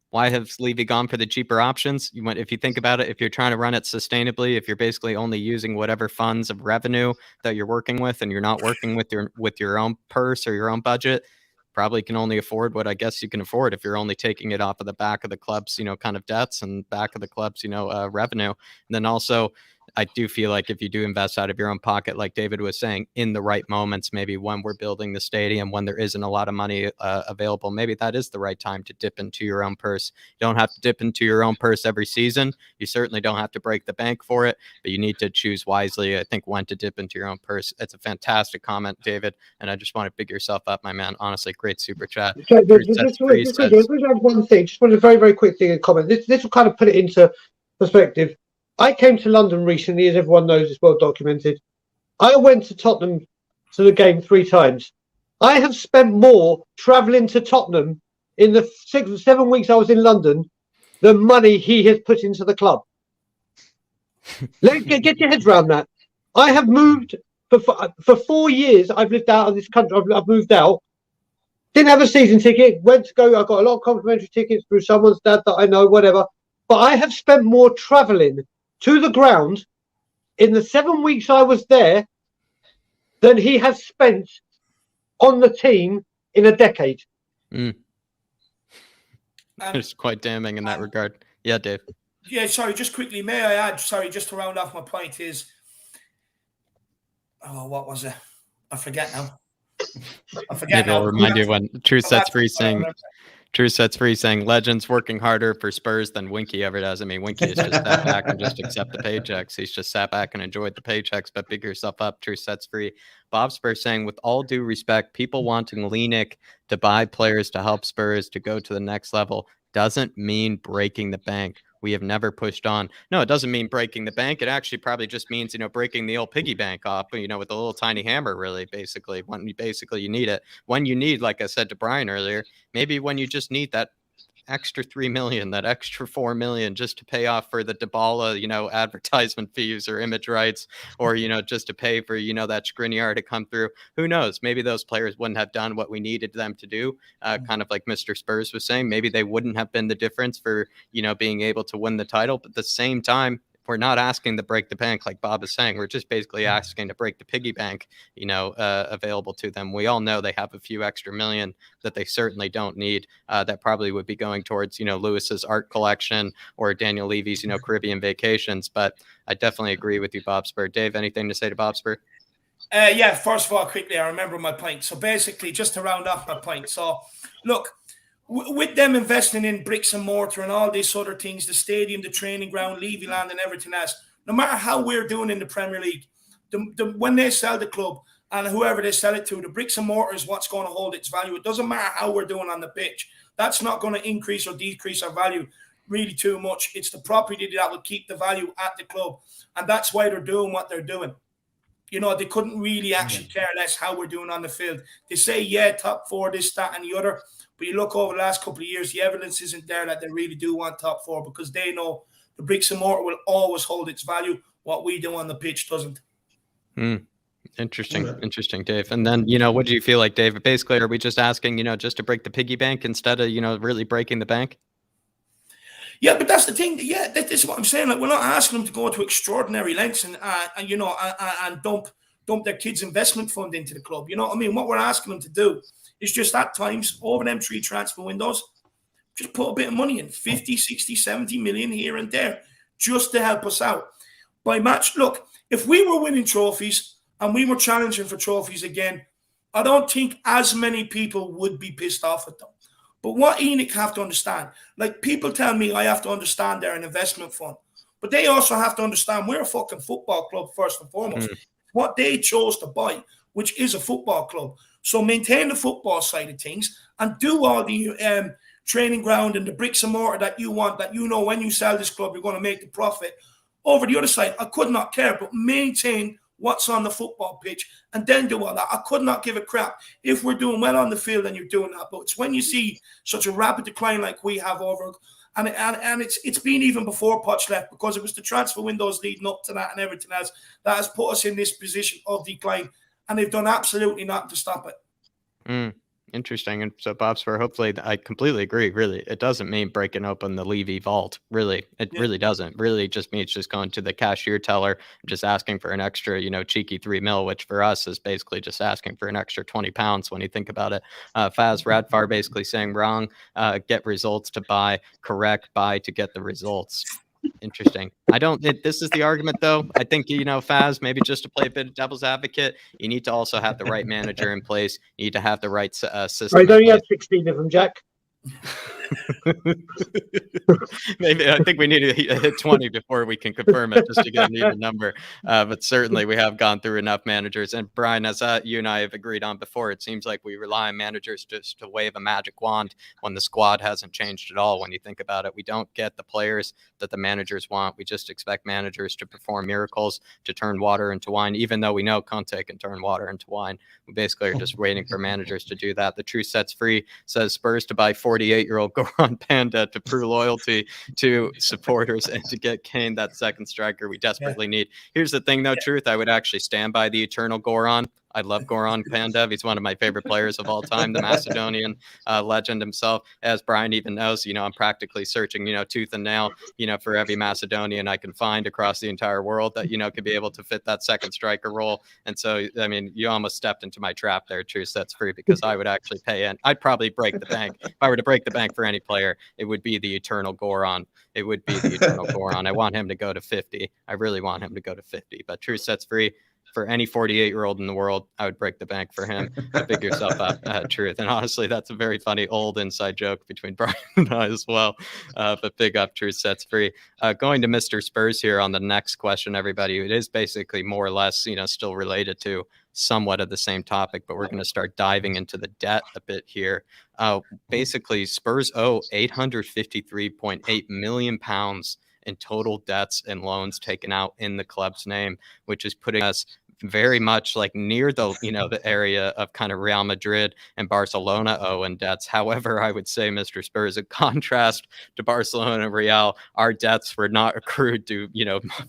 Why have Levy gone for the cheaper options? If you think about it, if you're trying to run it sustainably, if you're basically only using whatever funds of revenue that you're working with, and you're not working with your own purse or your own budget, probably can only afford what I guess you can afford if you're only taking it off of the back of the club's, kind of debts and back of the club's, revenue. And then also, I do feel like if you do invest out of your own pocket, like David was saying, in the right moments, maybe when we're building the stadium, when there isn't a lot of money available, maybe that is the right time to dip into your own purse. You don't have to dip into your own purse every season. You certainly don't have to break the bank for it, but you need to choose wisely, I think, when to dip into your own purse. It's a fantastic comment, David, and I just want to big yourself up, my man. Honestly, great super chat. So just one thing, just want a very, very quick thing in comment. This will kind of put it into perspective. I came to London recently, as everyone knows, it's well documented. I went to Tottenham to the game 3 times. I have spent more travelling to Tottenham in the 6 or 7 weeks I was in London than money he has put into the club. Get your heads around that. I have moved for 4 years. I've lived out of this country. I've moved out. Didn't have a season ticket. Went to go. I got a lot of complimentary tickets through someone's dad that I know, whatever. But I have spent more travelling to the ground in the 7 weeks I was there than he has spent on the team in a decade. It's quite damning in that regard. Yeah, Dave. Yeah, sorry, just quickly, may I add, just to round off my point is, what was it? I forget now. Maybe I'll remind you when True Sets Free saying legends working harder for Spurs than Winky ever does. I mean, Winky has just sat back and just accept the paychecks. He's just sat back and enjoyed the paychecks, but big yourself up. True Sets Free. Bob Spurs saying, with all due respect, people wanting ENIC to buy players to help Spurs to go to the next level doesn't mean breaking the bank. we have never pushed on. No, it doesn't mean breaking the bank. It actually probably just means, breaking the old piggy bank off, with a little tiny hammer, really, basically, when you need it. When you need, like I said to Brian earlier, maybe when you just need that extra 3 million, that extra 4 million just to pay off for the Dybala, advertisement fees or image rights, or, just to pay for, that Skriniar to come through. Who knows? Maybe those players wouldn't have done what we needed them to do. Kind of like Mr. Spurs was saying, maybe they wouldn't have been the difference for, being able to win the title. But at the same time, we're not asking to break the bank like Bob is saying. We're just basically asking to break the piggy bank, available to them. We all know they have a few extra million that they certainly don't need. That probably would be going towards, Lewis's art collection or Daniel Levy's, Caribbean vacations. But I definitely agree with you, Bob Spur. Dave, anything to say to Bob Spur? Yeah, first of all, quickly, I remember my point. So basically, just to round off my point. So, look, with them investing in bricks and mortar and all these other things, the stadium, the training ground, Levy Land and everything else, no matter how we're doing in the Premier League, when they sell the club and whoever they sell it to, the bricks and mortar is what's going to hold its value. It doesn't matter how we're doing on the pitch. That's not going to increase or decrease our value really too much. It's the property that will keep the value at the club. And that's why they're doing what they're doing. They couldn't really actually care less how we're doing on the field. They say, yeah, top four, this, that, and the other. But you look over the last couple of years, the evidence isn't there that they really do want top four, because they know the bricks and mortar will always hold its value. What we do on the pitch doesn't. Interesting, Dave. And then, what do you feel like, Dave? Basically, are we just asking, just to break the piggy bank instead of, really breaking the bank? Yeah, but that's the thing. Yeah, that is what I'm saying. Like, we're not asking them to go to extraordinary lengths and dump their kids' investment fund into the club. You know what I mean? What we're asking them to do is just at times over them 3 transfer windows, just put a bit of money in, 50, 60, 70 million here and there, just to help us out. By match, look, if we were winning trophies and we were challenging for trophies again, I don't think as many people would be pissed off at them. But what ENIC have to understand, like, people tell me I have to understand they're an investment fund, but they also have to understand we're a fucking football club first and foremost. What they chose to buy, which is a football club. So maintain the football side of things and do all the training ground and the bricks and mortar that you want, that when you sell this club, you're going to make the profit. Over the other side, I could not care, but maintain what's on the football pitch and then do all that. I could not give a crap if we're doing well on the field and you're doing that. But it's when you see such a rapid decline like we have over, and it's been even before Poch left, because it was the transfer windows leading up to that and everything else that has put us in this position of decline, and they've done absolutely nothing to stop it. Interesting. And so, Bob Spur, hopefully, I completely agree. Really, it doesn't mean breaking open the Levy vault. Really, it really doesn't. Really, just means just going to the cashier teller, just asking for an extra, cheeky 3 mil, which for us is basically just asking for an extra 20 pounds when you think about it. Faz Radfar basically saying wrong, get results to buy, correct, buy to get the results. Interesting. This is the argument, though. I think, Faz, maybe just to play a bit of devil's advocate, you need to also have the right manager in place. You need to have the right system. I don't have 16 of them, Jack. Maybe I think we need to hit 20 before we can confirm it, just to get an even number. But certainly we have gone through enough managers. And Brian, as you and I have agreed on before, it seems like we rely on managers just to wave a magic wand when the squad hasn't changed at all. When you think about it, we don't get the players that the managers want. We just expect managers to perform miracles, to turn water into wine, even though we know Conte can turn water into wine. We basically are just waiting for managers to do that. The truth sets free says Spurs to buy 48-year-old Goran Panda to prove loyalty to supporters and to get Kane, that second striker we desperately need. Here's the thing, though, Truth. I would actually stand by the eternal Goran. I love Goran Pandev. He's one of my favorite players of all time, the Macedonian legend himself. As Brian even knows, I'm practically searching, tooth and nail, for every Macedonian I can find across the entire world that, could be able to fit that second striker role. And so, I mean, you almost stepped into my trap there, Truth. That's free, because I would actually pay in. I'd probably break the bank. If I were to break the bank for any player, it would be the eternal Goran. It would be the eternal Goran. I want him to go to 50. I really want him to go to 50. But Truth sets free. for any 48-year-old in the world, I would break the bank for him. But big yourself up, Truth. And honestly, that's a very funny old inside joke between Brian and I as well. But big up, Truth sets free. Going to Mr. Spurs here on the next question, everybody. It is basically more or less, still related to somewhat of the same topic, but we're going to start diving into the debt a bit here. Basically, Spurs owe £853.8 million in total debts and loans taken out in the club's name, which is putting us very much like near the the area of kind of Real Madrid and Barcelona owe in debts. However, I would say, Mr. Spurs, in contrast to Barcelona and Real, our debts were not accrued to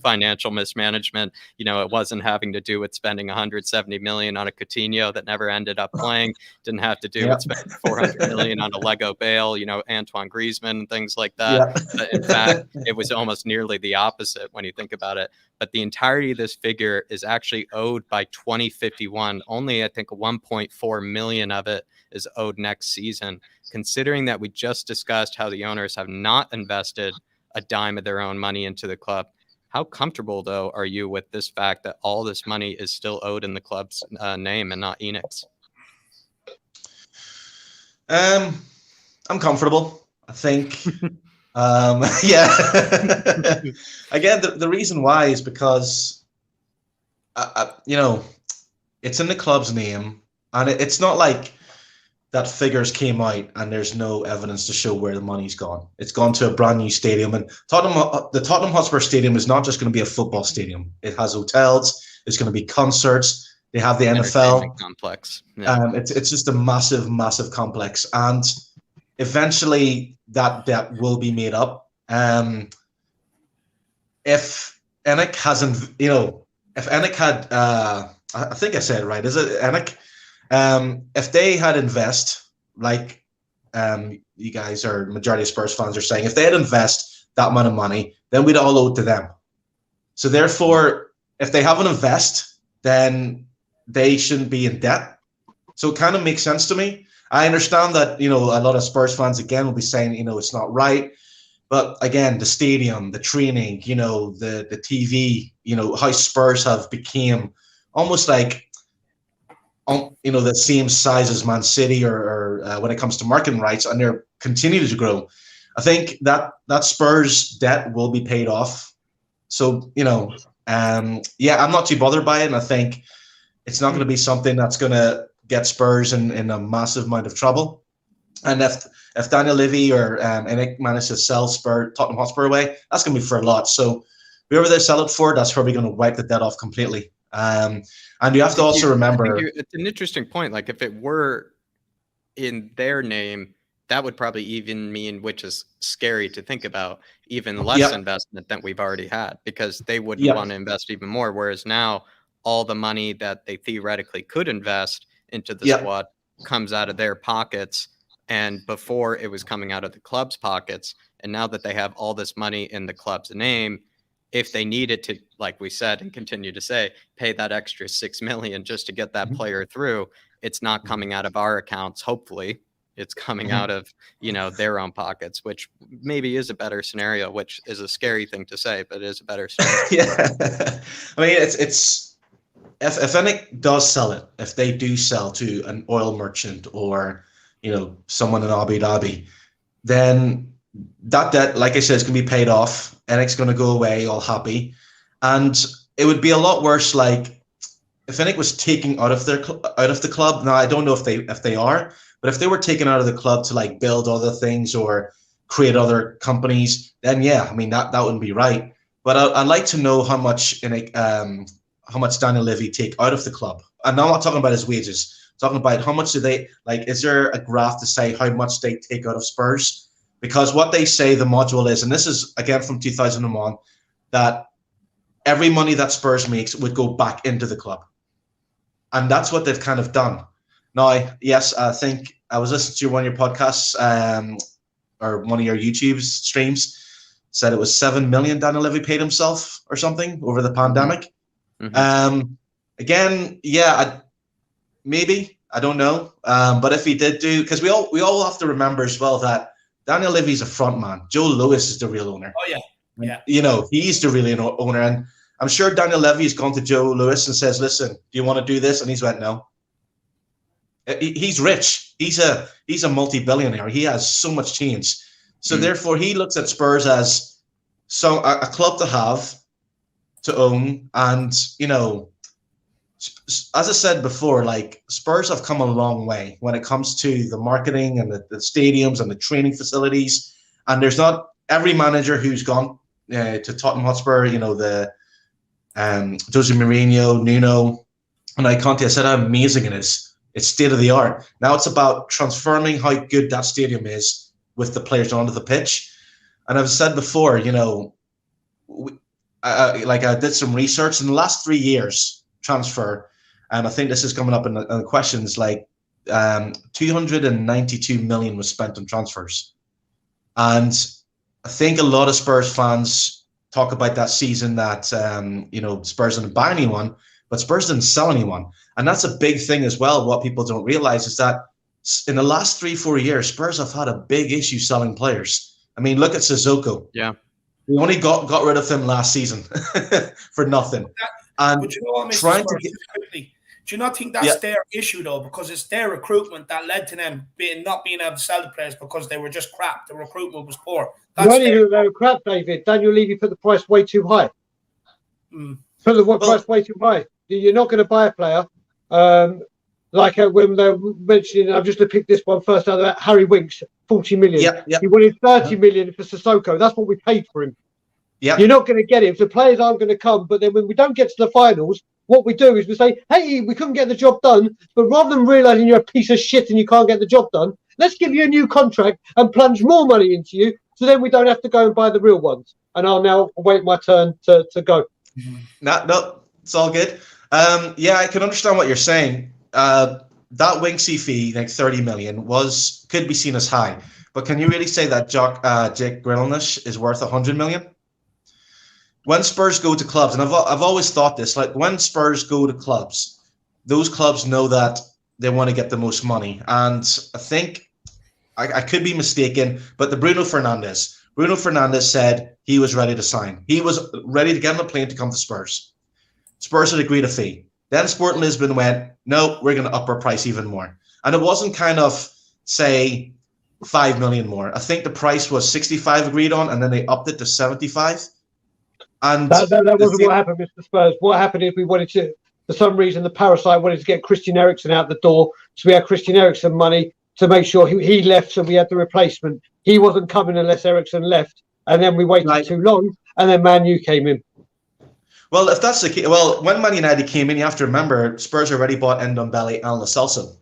financial mismanagement. It wasn't having to do with spending 170 million on a Coutinho that never ended up playing. Didn't have to do with spending 400 million on a Lego Bale, Antoine Griezmann and things like that. But in fact, it was almost nearly the opposite when you think about it. But the entirety of this figure is actually owed by 2051. Only, I think, 1.4 million of it is owed next season. Considering that we just discussed how the owners have not invested a dime of their own money into the club, how comfortable, though, are you with this fact that all this money is still owed in the club's name and not ENIC's? I'm comfortable, I think. Yeah. Again, the reason why is because, it's in the club's name, and it's not like that figures came out and there's no evidence to show where the money's gone. It's gone to a brand new stadium, and the Tottenham Hotspur Stadium is not just going to be a football stadium. It has hotels. It's going to be concerts. They have the NFL complex. Yeah. It's just a massive, massive complex, and eventually that debt will be made up. If ENIC hasn't, if ENIC had, I think I said it right, is it ENIC? If they had invest, like you guys or majority of Spurs fans are saying, if they had invest that amount of money, then we'd all owe it to them. So therefore, if they haven't invest, then they shouldn't be in debt. So it kind of makes sense to me. I understand that, a lot of Spurs fans, again, will be saying, it's not right. But again, the stadium, the training, the TV, how Spurs have became almost like, the same size as Man City or when it comes to marketing rights, and they're continuing to grow. I think that Spurs debt will be paid off. So, I'm not too bothered by it. And I think it's not going to be something that's going to get Spurs in a massive amount of trouble. And if Daniel Levy or ENIC manage to sell Tottenham Hotspur away, that's going to be for a lot. So whoever they sell it for, that's probably going to wipe the debt off completely. And you have to also remember, it's an interesting point. Like if it were in their name, that would probably even mean, which is scary to think about, even less investment than we've already had, because they would want to invest even more. Whereas now all the money that they theoretically could invest into the squad comes out of their pockets. And before it was coming out of the club's pockets. And now that they have all this money in the club's name, if they needed to, like we said and continue to say, pay that extra $6 million just to get that player through, it's not coming out of our accounts. Hopefully it's coming out of, their own pockets, which maybe is a better scenario, which is a scary thing to say, but it is a better scenario. Yeah. I mean, it's if ENIC does sell it, if they do sell to an oil merchant or, someone in Abu Dhabi, then that debt, like I said, is going to be paid off. ENIC's going to go away all happy. And it would be a lot worse, like, if ENIC was taking out of the club. Now, I don't know if they are, but if they were taken out of the club to, like, build other things or create other companies, then, yeah, I mean, that wouldn't be right. But I'd like to know how much ENIC, how much Daniel Levy take out of the club. And now I'm not talking about his wages. I'm talking about how much do they, like, is there a graph to say how much they take out of Spurs? Because what they say the module is, and this is, again, from 2001, that every money that Spurs makes would go back into the club. And that's what they've kind of done. Now, yes, I think I was listening to one of your podcasts or one of your YouTube streams, said it was $7 million Daniel Levy paid himself or something over the pandemic. Again, maybe, I don't know. But if he did do, because we all have to remember as well that Daniel Levy's a front man. Joe Lewis is the real owner. Oh, yeah. He's the real owner. I'm sure Daniel Levy has gone to Joe Lewis and says, listen, do you want to do this? And he's went, no. He's rich. He's a multi-billionaire. He has so much change. So therefore, he looks at Spurs as a club to have, to own. And, as I said before, like, Spurs have come a long way when it comes to the marketing and the stadiums and the training facilities. And there's not every manager who's gone to Tottenham Hotspur, the Jose Mourinho, Nuno, and Conte said how amazing it is. It's state of the art. Now it's about transforming how good that stadium is with the players onto the pitch. And I've said before, I did some research in the last 3 years transfer, and I think this is coming up in the questions. Like 292 million was spent on transfers, and I think a lot of Spurs fans talk about that season that Spurs didn't buy anyone, but Spurs didn't sell anyone. And that's a big thing as well. What people don't realize is that in the last 3-4 years, Spurs have had a big issue selling players. I mean, look at Sissoko. Yeah. We only got rid of him last season for nothing. But you know what, Mr. Spurs, quickly, do you not think that's their issue, though? Because it's their recruitment that led to them not being able to sell the players because they were just crap. The recruitment was poor. They were crap, David. Daniel Levy put the price way too high. Put the price way too high. You're not going to buy a player. When they're mentioning, I'm just going to pick this one first out of that, Harry Winks, 40 million. He wanted 30 million for Sissoko. That's what we paid for him. You're not going to get him. The players aren't going to come. But then when we don't get to the finals, what we do is we say, hey, we couldn't get the job done. But rather than realizing you're a piece of shit and you can't get the job done, let's give you a new contract and plunge more money into you. So then we don't have to go and buy the real ones. And I'll now wait my turn to go. No, it's all good. I can understand what you're saying. That Winksy fee, like 30 million, could be seen as high. But can you really say that Jake Grealish is worth 100 million? When Spurs go to clubs, and I've always thought this, like when Spurs go to clubs, those clubs know that they want to get the most money. And I think, I could be mistaken, but the Bruno Fernandes said he was ready to sign. He was ready to get on a plane to come to Spurs. Spurs had agreed a fee. Then Sporting Lisbon went, no, we're going to up our price even more. And it wasn't kind of, say, 5 million more. I think the price was 65 agreed on, and then they upped it to 75. And that wasn't what happened, Mr. Spurs. What happened is we wanted to, for some reason, the parasite wanted to get Christian Eriksen out the door. So we had Christian Eriksen money to make sure he left, so we had the replacement. He wasn't coming unless Eriksen left. And then we waited too long, and then Man U came in. Well, if that's the case, when Man United came in, you have to remember, Spurs already bought Ndombele and Lo Celso.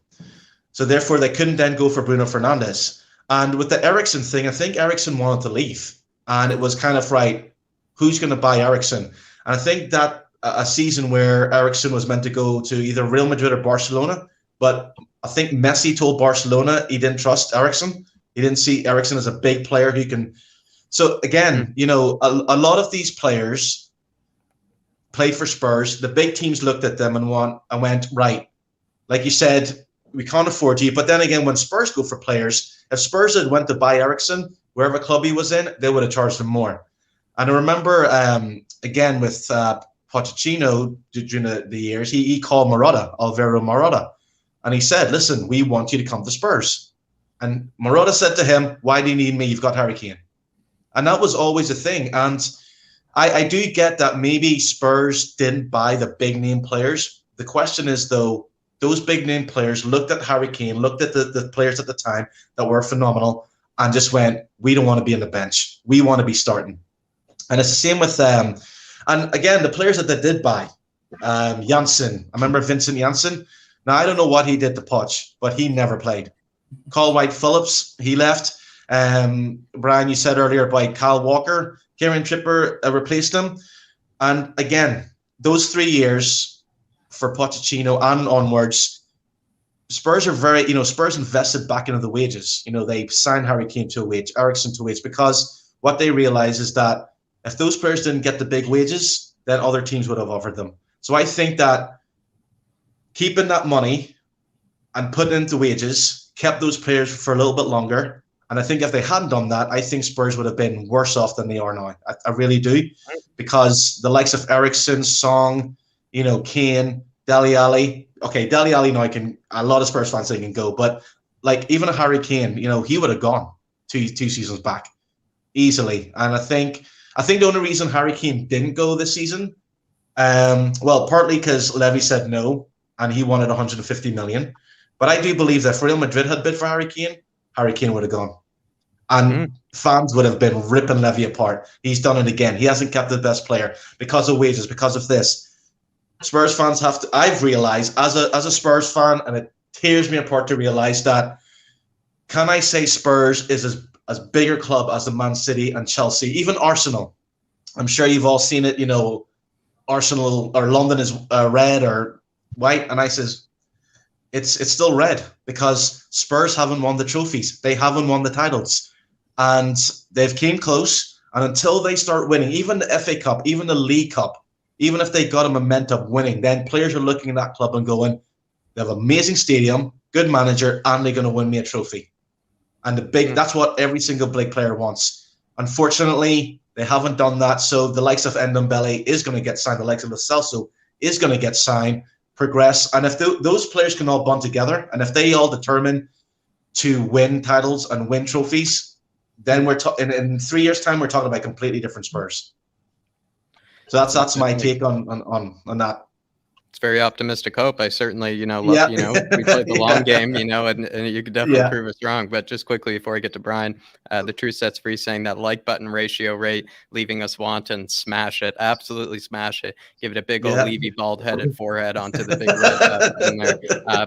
So therefore, they couldn't then go for Bruno Fernandes. And with the Eriksen thing, I think Eriksen wanted to leave. And it was kind of, right, who's going to buy Eriksen? And I think that a season where Eriksen was meant to go to either Real Madrid or Barcelona, but I think Messi told Barcelona he didn't trust Eriksen. He didn't see Eriksen as a big player who can... So again, a lot of these players played for Spurs. The big teams looked at them and went, right, like you said, we can't afford you. But then again, when Spurs go for players, if Spurs had went to buy Eriksen, wherever club he was in, they would have charged him more. And I remember, again, with Pochettino during the years, he called Alvaro Morata, and he said, listen, we want you to come to Spurs. And Morata said to him, why do you need me? You've got Harry Kane. And that was always a thing. And I do get that maybe Spurs didn't buy the big-name players. The question is, though, those big-name players looked at Harry Kane, looked at the players at the time that were phenomenal, and just went, we don't want to be on the bench. We want to be starting. And it's the same with and again, the players that they did buy, Janssen. I remember Vincent Janssen. Now, I don't know what he did to Poch, but he never played. Carl White-Phillips, he left. Brian, you said earlier about Kyle Walker. Kieran Trippier replaced him. And again, those 3 years for Pochettino and onwards, Spurs are very, Spurs invested back into the wages. They signed Harry Kane to a wage, Eriksen to a wage, because what they realize is that if those players didn't get the big wages, then other teams would have offered them. So I think that keeping that money and putting it into wages kept those players for a little bit longer. And I think if they hadn't done that, I think Spurs would have been worse off than they are now. I really do. because the likes of Ericsson, Song, you know, Kane, Dele Alli. Okay, Dele Alli now a lot of Spurs fans say he can go, but like even a Harry Kane, you know, he would have gone two seasons back easily. And I think the only reason Harry Kane didn't go this season, well, partly because Levy said no and he wanted 150 million. But I do believe that if Real Madrid had bid for Harry Kane would have gone. And fans would have been ripping Levy apart. He's done it again. He hasn't kept the best player because of wages, because of this. Spurs fans have to, I've realized as a Spurs fan, and it tears me apart to realize that, can I say Spurs is as big a club as the Man City and Chelsea, even Arsenal? I'm sure you've all seen it, you know, Arsenal or London is red or white. And I says, it's still red because Spurs haven't won the trophies. They haven't won the titles. And they've came close. And until they start winning, even the FA Cup, even the League Cup, even if they got a momentum winning, then players are looking at that club and going, they have an amazing stadium, good manager, and they're going to win me a trophy. And that's what every single big player wants. Unfortunately, they haven't done that. So the likes of Ndombele is going to get signed. The likes of Lo Celso is going to get signed, progress. And if those players can all bond together, and if they all determine to win titles and win trophies, then in 3 years' time, we're talking about completely different Spurs. So that's my take on that. It's very optimistic hope. I certainly, we played the long game, and you could definitely prove us wrong. But just quickly before I get to Brian, the Truth Sets Free saying that like button ratio rate, leaving us wanting, smash it, absolutely smash it. Give it a big old Levy bald-headed forehead onto the big red button there.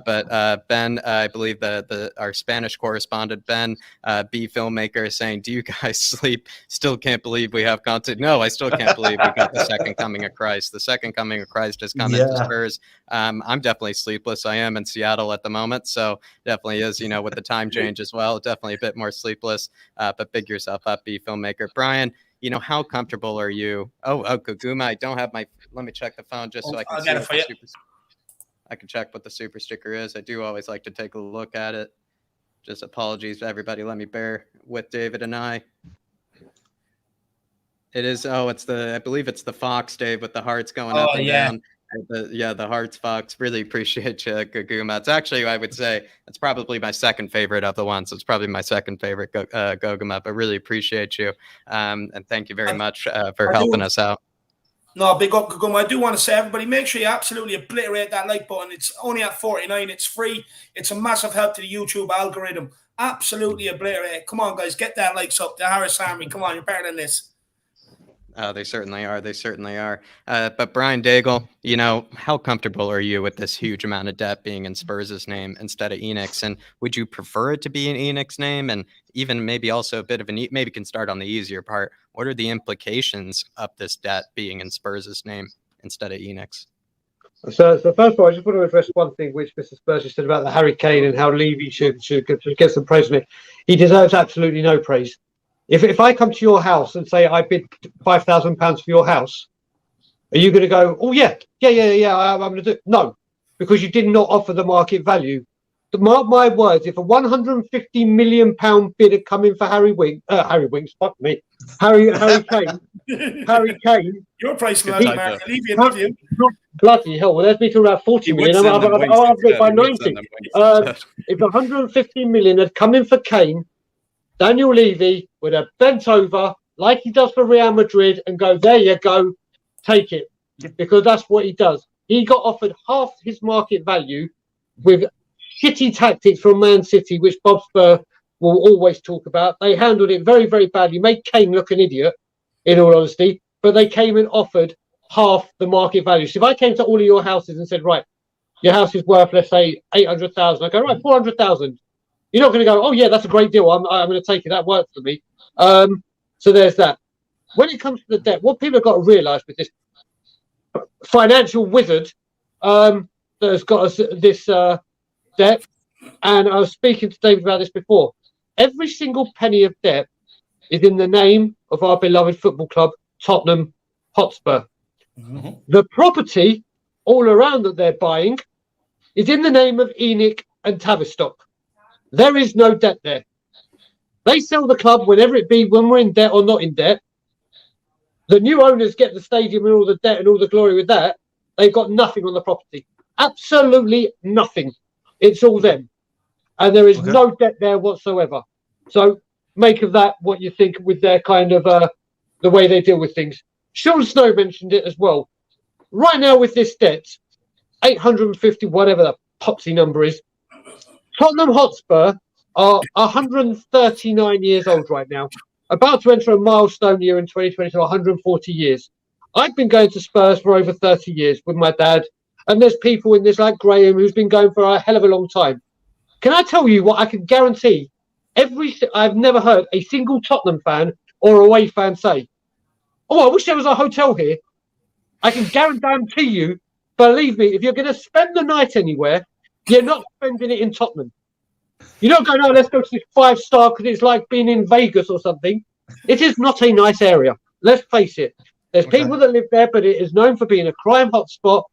But Ben, I believe our Spanish correspondent, Ben, B filmmaker, is saying, do you guys sleep? Still can't believe we have Conte. No, I still can't believe we got the second coming of Christ. The second coming of Christ has come into Spurs. I'm definitely sleepless. I am in Seattle at the moment, so definitely is, with the time change as well, definitely a bit more sleepless, but big yourself up, be filmmaker. Brian, how comfortable are you? Oh, Guguma, I don't have let me check the phone just so I can see I can check what the super sticker is. I do always like to take a look at it. Just apologies to everybody. Let me bear with David and I. It is, I believe it's the Fox, Dave, with the hearts going up and down. The Hearts Fox. Really appreciate you, Guguma. It's actually, I would say, it's probably my second favorite of the ones. It's probably my second favorite, Guguma, but really appreciate you. And thank you very much for helping us out. No, big up, Guguma. I do want to say, everybody, make sure you absolutely obliterate that like button. It's only at 49. It's free. It's a massive help to the YouTube algorithm. Absolutely obliterate it. Come on, guys. Get that likes up. The Harris Army. Come on, you're better than this. They certainly are. They certainly are. But Brian Daigle, how comfortable are you with this huge amount of debt being in Spurs' name instead of ENIC's? And would you prefer it to be in ENIC's name? And even maybe also a bit of maybe can start on the easier part. What are the implications of this debt being in Spurs' name instead of ENIC's? So first of all, I just want to address one thing which Mr. Spurs just said about the Harry Kane and how Levy should get some praise from it. He deserves absolutely no praise. If I come to your house and say I bid £5,000 for your house, are you going to go, oh yeah, I'm going to do it? No, because you did not offer the market value. Mark my words, if a £150 million bid had come in for Harry Kane, your price, bloody hell, well, there's me to around 40 million. I'll bid by 90. If 150 million had come in for Kane, Daniel Levy would have bent over like he does for Real Madrid and go, there you go, take it. Because that's what he does. He got offered half his market value with shitty tactics from Man City, which Bob Spur will always talk about. They handled it very, very badly, made Kane look an idiot, in all honesty, but they came and offered half the market value. So if I came to all of your houses and said, right, your house is worth, let's say, 800,000, I go, right, 400,000. You're not going to go, oh, yeah, that's a great deal. I'm going to take it. That works for me. So there's that. When it comes to the debt, what people have got to realise with this financial wizard that has got us this debt, and I was speaking to David about this before, every single penny of debt is in the name of our beloved football club, Tottenham Hotspur. Mm-hmm. The property all around that they're buying is in the name of ENIC and Tavistock. There is no debt there. They sell the club whenever it be, when we're in debt or not in debt. The new owners get the stadium and all the debt and all the glory with that. They've got nothing on the property. Absolutely nothing. It's all them. And there is no debt there whatsoever. So make of that what you think with their kind of the way they deal with things. Sean Snow mentioned it as well. Right now with this debt, 850, whatever the popsy number is, Tottenham Hotspur are 139 years old right now, about to enter a milestone year in 2022, 140 years. I've been going to Spurs for over 30 years with my dad, and there's people in this like Graham who's been going for a hell of a long time. Can I tell you what I can guarantee? I've never heard a single Tottenham fan or away fan say, "Oh, I wish there was a hotel here." I can guarantee you, believe me, if you're going to spend the night anywhere, you're not spending it in Tottenham. You're not going, "Oh, let's go to this 5-star because it's like being in Vegas or something." It is not a nice area. Let's face it. There's people that live there, but it is known for being a crime hotspot,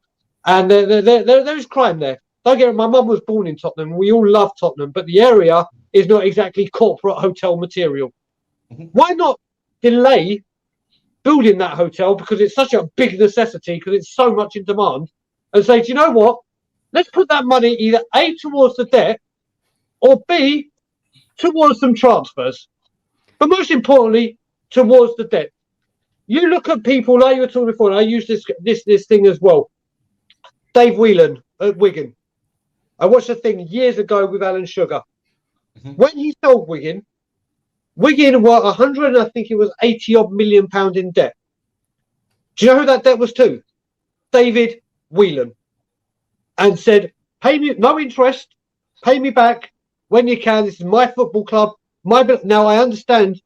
and there is crime there. Don't get it. My mum was born in Tottenham. We all love Tottenham, but the area is not exactly corporate hotel material. Why not delay building that hotel because it's such a big necessity, because it's so much in demand, and say, do you know what? Let's put that money either A, towards the debt, or B, towards some transfers. But most importantly, towards the debt. You look at people like you were talking before, and I use this thing as well. Dave Whelan at Wigan. I watched a thing years ago with Alan Sugar. When he sold Wigan were 100, I think it was 80-odd million pound in debt. Do you know who that debt was to? David Whelan. And said, pay me, no interest, pay me back when you can. This is my football club. Now I understand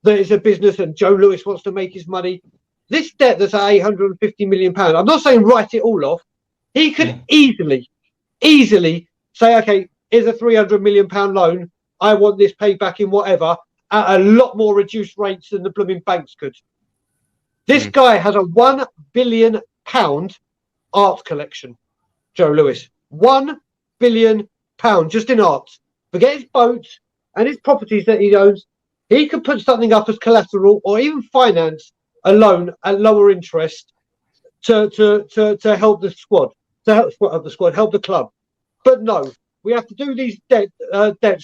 that it's a business and Joe Lewis wants to make his money. This debt that's at 850 million pounds, I'm not saying write it all off. He could easily say, okay, here's a 300 million pound loan. I want this paid back in whatever, at a lot more reduced rates than the blooming banks could. This guy has a £1 billion art collection, Joe Lewis. £1 billion just in art. Forget his boats and his properties that he owns. He could put something up as collateral or even finance a loan at lower interest to help the squad, help the club. But no, we have to do these debts.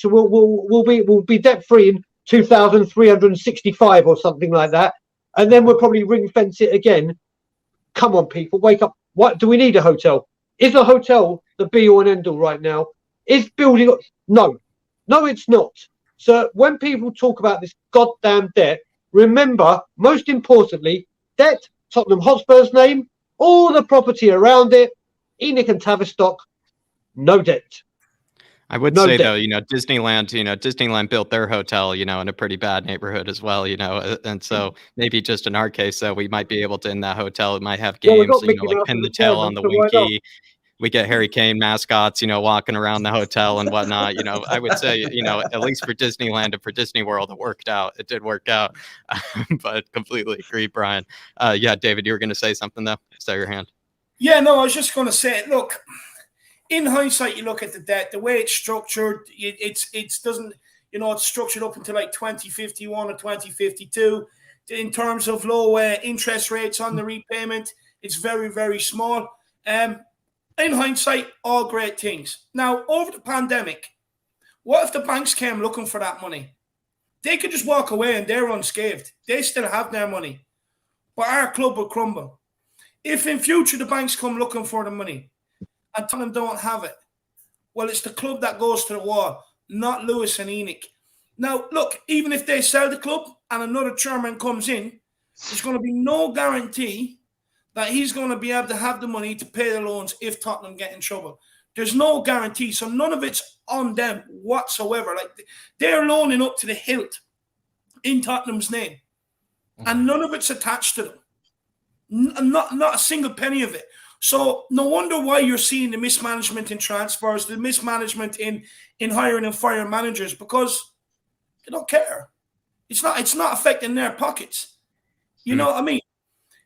So we'll be debt free in 2,365 or something like that, and then we'll probably ring fence it again. Come on, people, wake up! What do we need a hotel? Is a hotel the be all and end all right now? Is building? No, it's not. So when people talk about this goddamn debt, remember, most importantly, debt, Tottenham Hotspur's name, all the property around it, ENIC and Tavistock, no debt. I would say, though, Disneyland built their hotel, in a pretty bad neighborhood as well, and so maybe just in our case, though, we might be able to, in that hotel, it might have games, like Pin the Tail on the Winky. We get Harry Kane mascots, walking around the hotel and whatnot. I would say, at least for Disneyland and for Disney World, it worked out. It did work out, but completely agree, Brian. Yeah, David, you were going to say something, though? Saw your hand. Yeah, no, I was just going to say, look, in hindsight, you look at the debt, the way it's structured, it's structured up until like 2051 or 2052. In terms of low interest rates on the repayment, it's very, very small. In hindsight, all great things. Now, over the pandemic, what if the banks came looking for that money? They could just walk away and they're unscathed. They still have their money. But our club will crumble. If in future the banks come looking for the money and Tottenham don't have it, well, it's the club that goes to the wall, not Lewis and ENIC. Now, look, even if they sell the club and another chairman comes in, there's going to be no guarantee that he's going to be able to have the money to pay the loans if Tottenham get in trouble. There's no guarantee. So none of it's on them whatsoever. Like, they're loaning up to the hilt in Tottenham's name. And none of it's attached to them. Not a single penny of it. So no wonder why you're seeing the mismanagement in transfers, the mismanagement in hiring and firing managers, because they don't care. It's not affecting their pockets. You know what I mean?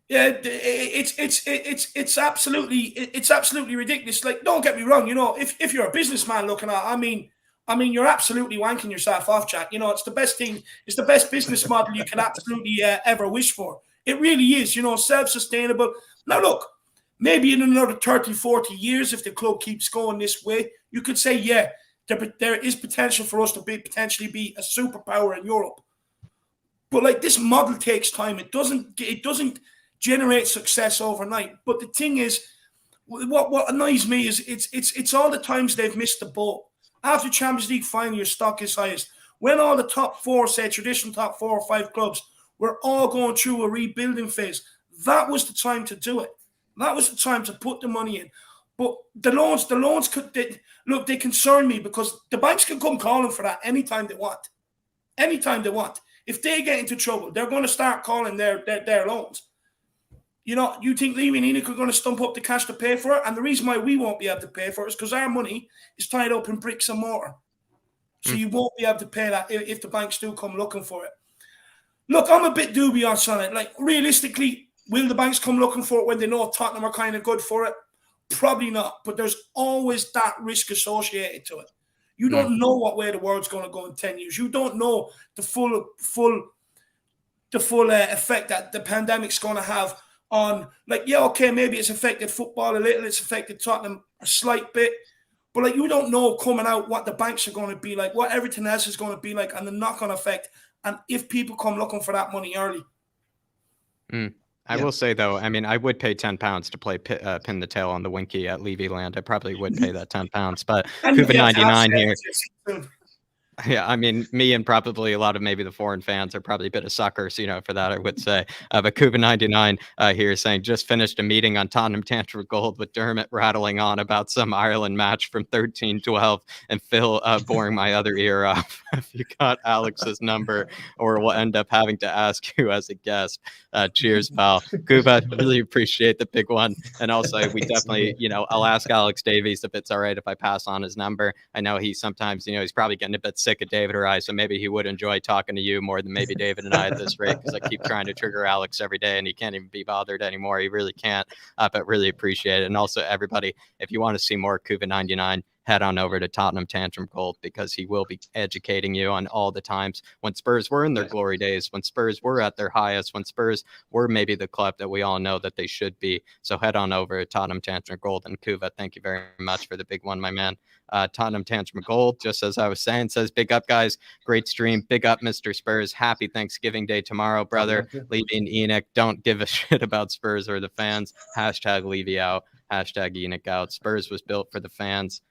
Yeah, it's absolutely ridiculous. Like, don't get me wrong. If you're a businessman looking at, I mean, you're absolutely wanking yourself off, Jack. It's the best thing. It's the best business model you can absolutely ever wish for. It really is, you know, self-sustainable. Now, look, maybe in another 30, 40 years, if the club keeps going this way, you could say, yeah, there is potential for us to potentially be a superpower in Europe. But like, this model takes time. It doesn't generate success overnight. But the thing is, what annoys me is it's all the times they've missed the boat. After Champions League final, your stock is highest. When all the top four, say traditional top 4 or 5 clubs, were all going through a rebuilding phase, that was the time to do it. That was the time to put the money in. But the loans they concern me, because the banks can come calling for that anytime they want. Anytime they want. If they get into trouble, they're going to start calling their loans. You know, you think Levy and ENIC are going to stump up the cash to pay for it? And the reason why we won't be able to pay for it is because our money is tied up in bricks and mortar. So you won't be able to pay that if the banks do come looking for it. Look, I'm a bit dubious on it. Like, realistically, will the banks come looking for it when they know Tottenham are kind of good for it? Probably not. But there's always that risk associated to it. You don't know what way the world's going to go in 10 years. You don't know the full effect that the pandemic's going to have on, like, yeah, okay, maybe it's affected football a little, it's affected Tottenham a slight bit, but like, you don't know coming out what the banks are going to be like, what everything else is going to be like, and the knock-on effect, and if people come looking for that money early. I will say, though, I mean, I would pay £10 to play pin the tail on the Winky at Levy Land. I probably would pay that £10, but Cuba99 here. Yeah, I mean, me and probably a lot of maybe the foreign fans are probably a bit of suckers, you know, for that, I would say. But Cuba99 here is saying, just finished a meeting on Tottenham Tantrum Gold with Dermot rattling on about some Ireland match from 13-12 and Phil boring my other ear off. If you got Alex's number, or we'll end up having to ask you as a guest. Cheers, pal. Cuba, really appreciate the big one. And also, we definitely, you know, I'll ask Alex Davies if it's all right if I pass on his number. I know he sometimes, you know, he's probably getting a bit sick of David or I, so maybe he would enjoy talking to you more than maybe David and I at this rate, because I keep trying to trigger Alex every day and he can't even be bothered anymore. He really can't, but really appreciate it. And also, everybody, if you want to see more Cuba99, head on over to Tottenham Tantrum Gold, because he will be educating you on all the times when Spurs were in their glory days, when Spurs were at their highest, when Spurs were maybe the club that we all know that they should be. So head on over to Tottenham Tantrum Gold. And Kuva, thank you very much for the big one, my man. Tottenham Tantrum Gold, just as I was saying, says, big up, guys. Great stream. Big up, Mr. Spurs. Happy Thanksgiving Day tomorrow, brother. Levy and ENIC, don't give a shit about Spurs or the fans. Hashtag Levy out. Hashtag ENIC out. Spurs was built for the fans.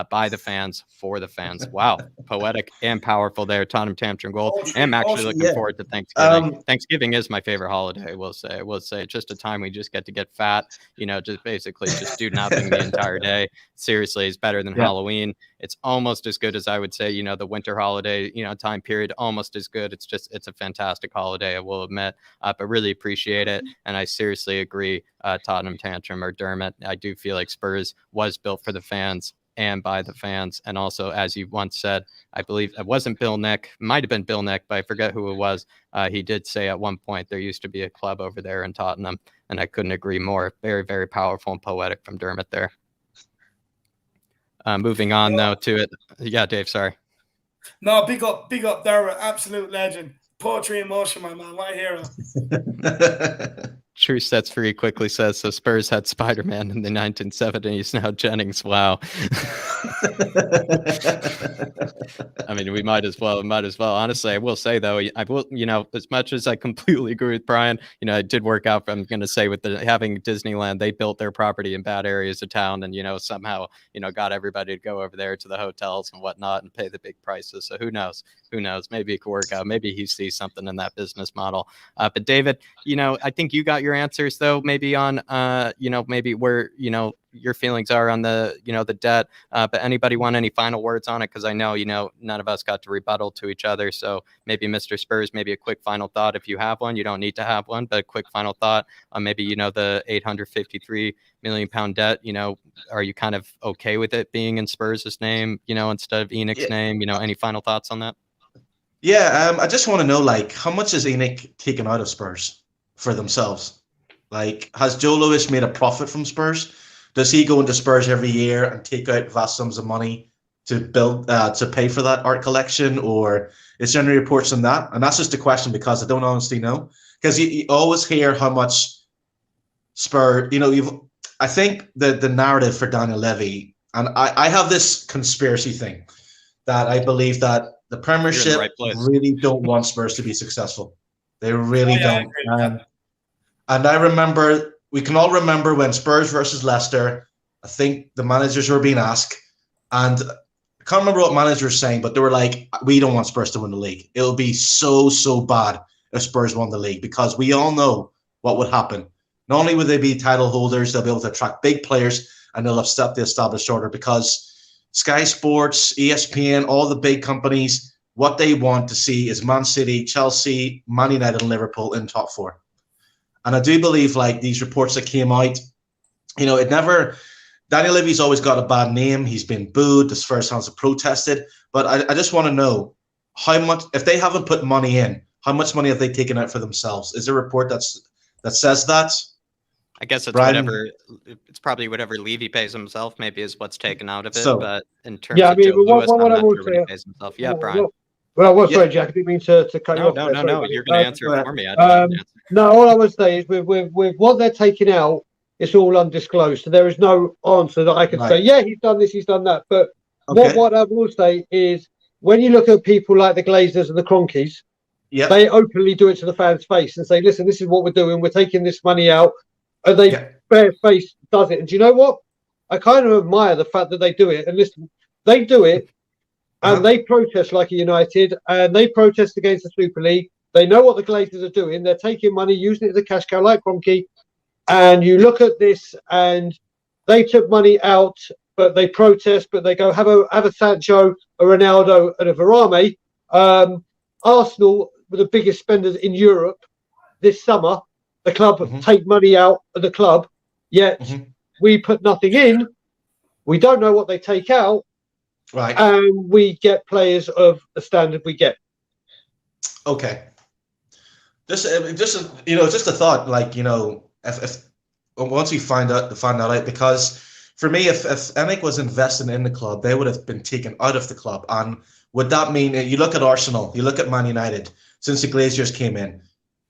By the fans, for the fans. Wow, poetic and powerful there. Tottenham Tantrum Gold. I'm actually looking forward to Thanksgiving. Thanksgiving is my favorite holiday. I will say it's just a time we just get fat. You know, just basically just do nothing the entire day. Seriously, it's better than Halloween. It's almost as good as, I would say, you know, the winter holiday, you know, time period. Almost as good. It's a fantastic holiday, I will admit. But really appreciate it, and I seriously agree. Tottenham Tantrum or Dermot, I do feel like Spurs was built for the fans and by the fans. And also, as you once said, I believe it wasn't Bill Nick, might have been Bill Nick, but I forget who it was. He did say at one point there used to be a club over there in Tottenham, and I couldn't agree more. Very, very powerful and poetic from Dermot there. Moving on though to it. Yeah, Dave, sorry. No, big up Dermot, absolute legend. Poetry in motion, my man, my hero. True Sets Free quickly says, so Spurs had Spider-Man in the 1970s, now Jennings. Wow. I mean, we might as well. Honestly, I will say, though, I will, you know, as much as I completely agree with Brian, you know, it did work out. I'm going to say with having Disneyland, they built their property in bad areas of town and, you know, somehow, you know, got everybody to go over there to the hotels and whatnot and pay the big prices. So who knows? Maybe it could work out. Maybe he sees something in that business model. But David, you know, I think you got your answers though, maybe on, you know, maybe where, you know, your feelings are on the, you know, the debt. But anybody want any final words on it? Because I know, you know, none of us got to rebuttal to each other. So maybe Mr. Spurs, maybe a quick final thought if you have one. You don't need to have one, but a quick final thought on maybe, you know, the £853 million debt. You know, are you kind of okay with it being in Spurs' name, you know, instead of ENIC's name? You know, any final thoughts on that? Yeah, I just want to know, like, how much is ENIC taken out of Spurs for themselves? Like, has Joe Lewis made a profit from Spurs? Does he go into Spurs every year and take out vast sums of money to build to pay for that art collection, or is there any reports on that? And that's just a question because I don't honestly know. Because you always hear how much Spurs, I think the narrative for Daniel Levy, and I have this conspiracy thing that I believe that the Premiership really don't want Spurs to be successful. They really don't. And I remember, we can all remember when Spurs versus Leicester, I think the managers were being asked, and I can't remember what managers were saying, but they were like, we don't want Spurs to win the league. It'll be so, so bad if Spurs won the league, because we all know what would happen. Not only would they be title holders, they'll be able to attract big players, and they'll upset the established order, because Sky Sports, ESPN, all the big companies, what they want to see is Man City, Chelsea, Man United, and Liverpool in top four. And I do believe, like, these reports that came out, Daniel Levy's always got a bad name. He's been booed. The Spurs fans have protested. But I just want to know how much, if they haven't put money in, how much money have they taken out for themselves? Is there a report that says that? I guess it's whatever. It's probably whatever Levy pays himself. Maybe is what's taken out of it. But in terms of Joe Lewis, I'm not sure what he pays himself. Yeah, Brian. Sorry, Jack. I didn't mean to cut you off. No. You're going to answer it for me. I don't answer. No, all I would say is with what they're taking out, it's all undisclosed. So there is no answer that I can say, yeah, he's done this, he's done that. But what I will say is, when you look at people like the Glazers and the Cronkies, they openly do it to the fans' face and say, listen, this is what we're doing. We're taking this money out. And they bare face does it. And do you know what? I kind of admire the fact that they do it. And listen, they do it and they protest like a United, and they protest against the Super League. They know what the Glazers are doing. They're taking money, using it as a cash cow like Cronky. And you look at this, and they took money out, but they protest, but they go have a Sancho, a Ronaldo, and a Varane. Arsenal were the biggest spenders in Europe this summer. The club take money out of the club, yet we put nothing in. We don't know what they take out, and we get players of the standard we get. Okay. Just a thought, like, if once we find that out, because for me, if ENIC was investing in the club, they would have been taken out of the club. And would that mean, you look at Arsenal, you look at Man United, since the Glaziers came in,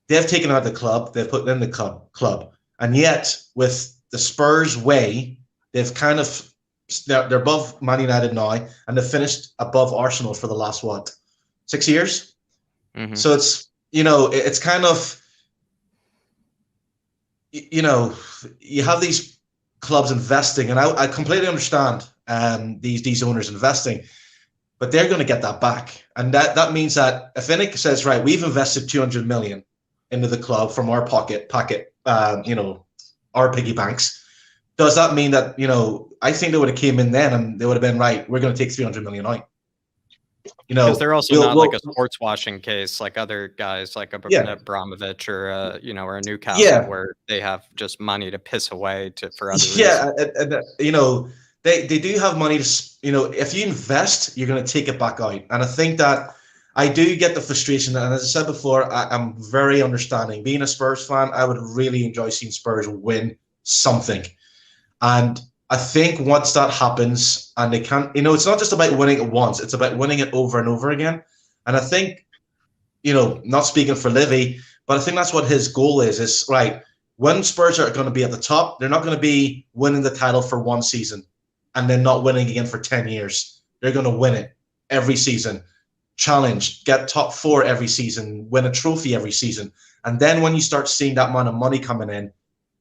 they've taken out the club, they've put in the club. And yet, with the Spurs way, they've they're above Man United now, and they've finished above Arsenal for the last, 6 years? So it's, it's kind of, you have these clubs investing, and I completely understand these owners investing, but they're going to get that back. And that means that if ENIC says, right, we've invested 200 million into the club from our pocket, our piggy banks, does that mean that, I think they would have came in then and they would have been, right, we're going to take 300 million out. Because they're also not like a sports washing case like other guys like a Abramovich or or a Newcastle where they have just money to piss away for other reasons. They do have money to, if you invest, you're going to take it back out. And I think that I do get the frustration. And as I said before, I'm very understanding. Being a Spurs fan, I would really enjoy seeing Spurs win something. And I think once that happens, and they can't, it's not just about winning it once, it's about winning it over and over again. And I think, not speaking for Livy, but I think that's what his goal is right, when Spurs are going to be at the top, they're not going to be winning the title for one season and then not winning again for 10 years. They're going to win it every season, challenge, get top four every season, win a trophy every season. And then when you start seeing that amount of money coming in,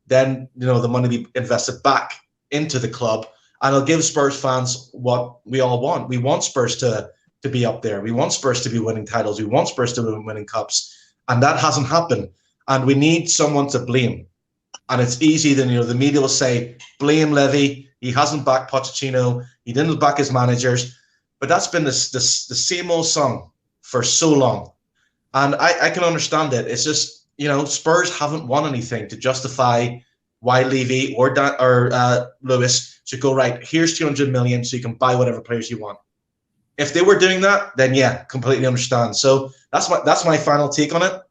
then, the money be invested back into the club, and it'll give Spurs fans what we all want. We want Spurs to be up there. We want Spurs to be winning titles. We want Spurs to be winning cups, and that hasn't happened. And we need someone to blame. And it's easy. Then the media will say, blame Levy. He hasn't backed Pochettino. He didn't back his managers. But that's been the same old song for so long. And I can understand it. It's just Spurs haven't won anything to justify why Levy or Lewis should go, right, here's 200 million so you can buy whatever players you want. If they were doing that, then yeah, completely understand. So that's my final take on it.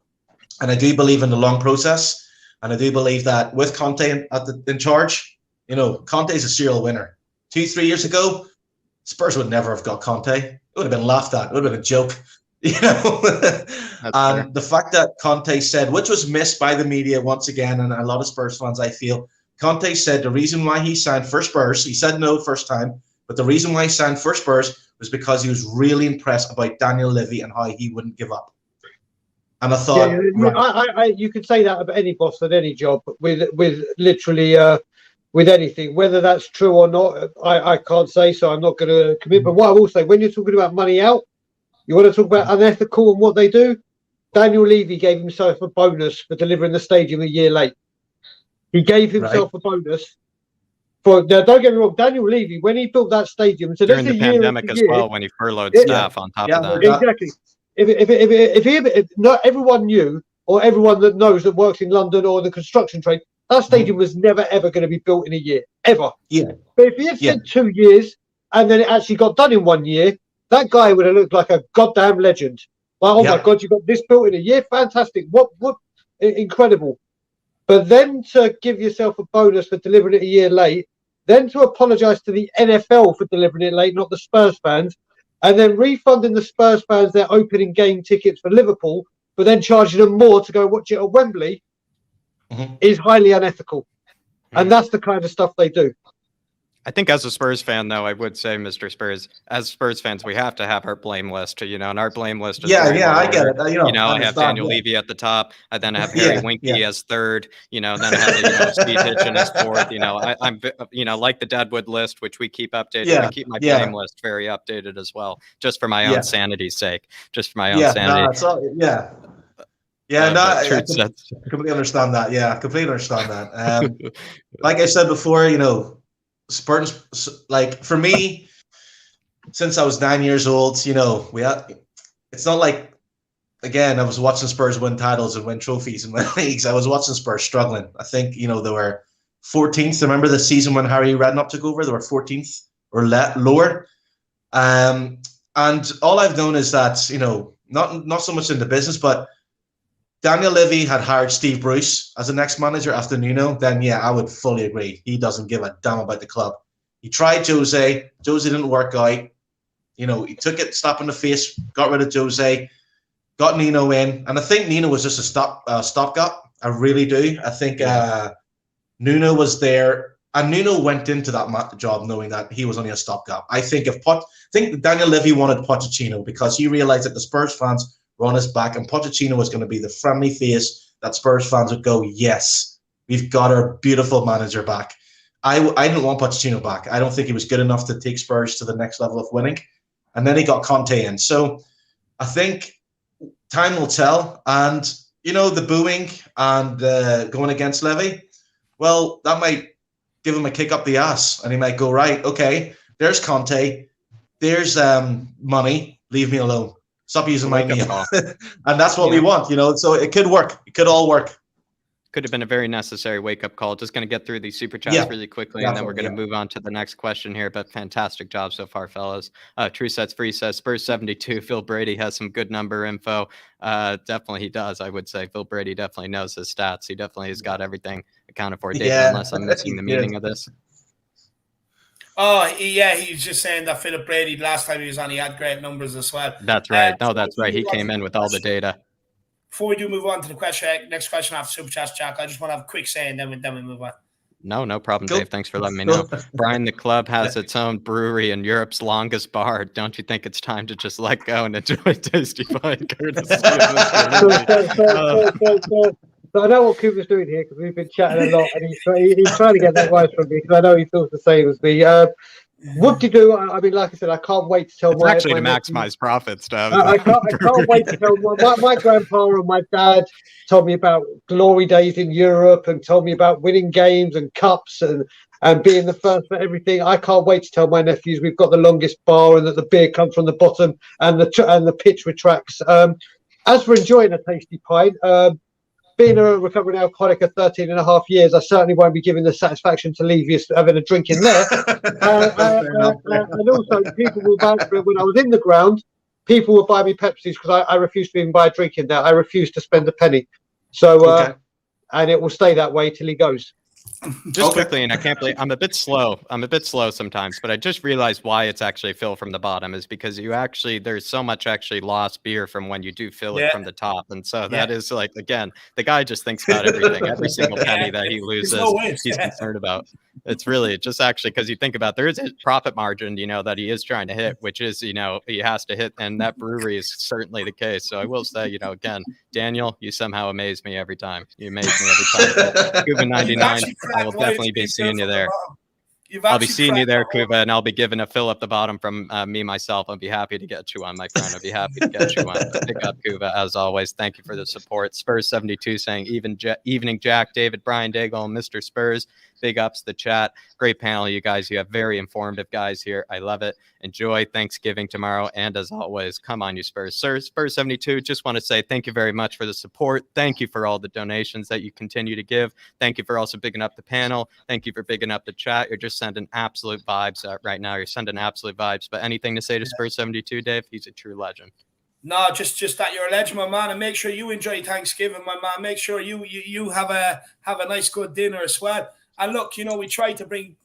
And I do believe in the long process. And I do believe that with Conte in charge, Conte is a serial winner. 2-3 years ago, Spurs would never have got Conte. It would have been laughed at. It would have been a joke. And the fact that Conte said, which was missed by the media once again, and a lot of Spurs fans, I feel, Conte said the reason why he signed for Spurs, he said no first time, but the reason why he signed for Spurs was because he was really impressed about Daniel Levy and how he wouldn't give up. And I thought, you could say that about any boss at any job, with literally with anything. Whether that's true or not, I can't say, so I'm not going to commit. But what I will say, when you're talking about money out, you want to talk about unethical and what they do. Daniel Levy gave himself a bonus for delivering the stadium a year late. He gave himself a bonus. Now, don't get me wrong, Daniel Levy, when he built that stadium, so during the pandemic as well, when he furloughed staff on top of that. Exactly. If not everyone knew, or everyone that knows that works in London or the construction trade, that stadium was never ever going to be built in a year, ever. Yeah. But if he had said 2 years and then it actually got done in 1 year, that guy would have looked like a goddamn legend. Like, oh my God, you got this built in a year, fantastic! What incredible! But then to give yourself a bonus for delivering it a year late, then to apologise to the NFL for delivering it late, not the Spurs fans. And then refunding the Spurs fans their opening game tickets for Liverpool, but then charging them more to go watch it at Wembley is highly unethical. And that's the kind of stuff they do. I think as a Spurs fan, though, I would say, Mr. Spurs, as Spurs fans, we have to have our blame list, and our blame list is I get it. I have Daniel Levy at the top, and then I have Harry Winkie as third, then I have Steve Hitchen as fourth. I'm like the Deadwood list, which we keep updated. I keep my blame list very updated as well, just for my own sanity's sake, just for my own sanity. I completely understand that. Yeah, I completely understand that. Like I said before, Spurs, like for me, since I was 9 years old, it's not like, again, I was watching Spurs win titles and win trophies and win leagues. I was watching Spurs struggling. I think, they were 14th. Remember the season when Harry Redknapp took over? They were 14th or lower. And all I've known is that, not so much in the business, but Daniel Levy had hired Steve Bruce as the next manager after Nuno, then I would fully agree. He doesn't give a damn about the club. He tried Jose. Jose didn't work out. He took it, slap in the face, got rid of Jose, got Nuno in. And I think Nuno was just a stopgap. I really do. I think Nuno was there. And Nuno went into that job knowing that he was only a stopgap. I think Daniel Levy wanted Pochettino because he realized that the Spurs fans were on his back, and Pochettino was going to be the friendly face that Spurs fans would go, yes, we've got our beautiful manager back. I didn't want Pochettino back. I don't think he was good enough to take Spurs to the next level of winning. And then he got Conte in. So I think time will tell. And, the booing and going against Levy, well, that might give him a kick up the ass. And he might go, right, okay, there's Conte. There's money. Leave me alone. Stop using my name. And that's what we want, so it could work. It could all work. Could have been a very necessary wake-up call. Just going to get through these super chats really quickly, and then we're going to move on to the next question here. But fantastic job so far, fellas. True Sets Free says, Spurs 72. Phil Brady has some good number info. Definitely he does, I would say. Phil Brady definitely knows his stats. He definitely has got everything accounted for, David, unless I'm missing the meaning of this. Oh, yeah, he was just saying that Philip Brady, last time he was on, he had great numbers as well. That's right. That's right. He came in with all the data. Before we do move on to the next question after Super Chats, Jack, I just want to have a quick say and then we move on. No problem, Dave. Thanks for letting me know. Brian, the club has its own brewery in Europe's longest bar. Don't you think it's time to just let go and enjoy tasty fine courtesy of this So I know what Cooper's doing here because we've been chatting a lot, and he's trying to get that advice from me because I know he feels the same as me. What do you do? I mean, like I said, I can't wait to tell it's actually to maximize profits. I can't wait to tell my grandpa and my dad told me about glory days in Europe and told me about winning games and cups and being the first for everything. I can't wait to tell my nephews we've got the longest bar and that the beer comes from the bottom and the pitch retracts. As for enjoying a tasty pint, being a recovering alcoholic of 13 and a half years, I certainly won't be giving the satisfaction to leave you having a drink in there. And also, people will vouch for it. When I was in the ground, people would buy me Pepsis because I refused to even buy a drink in there. I refused to spend a penny. So, and it will stay that way till he goes. Just quickly, and I can't believe I'm a bit slow. I'm a bit slow sometimes, but I just realized why it's actually fill from the bottom is because there's so much actually lost beer from when you do fill it from the top. And so that is like, again, the guy just thinks about everything. Every single penny that he loses, he's concerned about. It's really just actually because you think about there is a profit margin, that he is trying to hit, which is, he has to hit. And that brewery is certainly the case. So I will say, again, Daniel, you somehow amaze me every time. You amaze me every time. Cuba 99, I will definitely be seeing you there. I'll be seeing you there, Kuba, and I'll be giving a fill up the bottom from me myself. I'll be happy to get you on, my friend. I'll be happy to get you on. But pick up, Kuba, as always. Thank you for the support. Spurs 72 saying evening, Jack, David, Brian Daigle, Mr. Spurs. Big ups the chat. Great panel, you guys. You have very informative guys here. I love it. Enjoy Thanksgiving tomorrow. And as always, come on, you Spurs. Sir, Spurs 72, just want to say thank you very much for the support. Thank you for all the donations that you continue to give. Thank you for also bigging up the panel. Thank you for bigging up the chat. You're just sending absolute vibes right now. You're sending absolute vibes. But anything to say to Spurs 72, Dave? He's a true legend. No, just that you're a legend, my man, and make sure you enjoy Thanksgiving, my man. Make sure you have a nice, good dinner as well. And look, we try to bring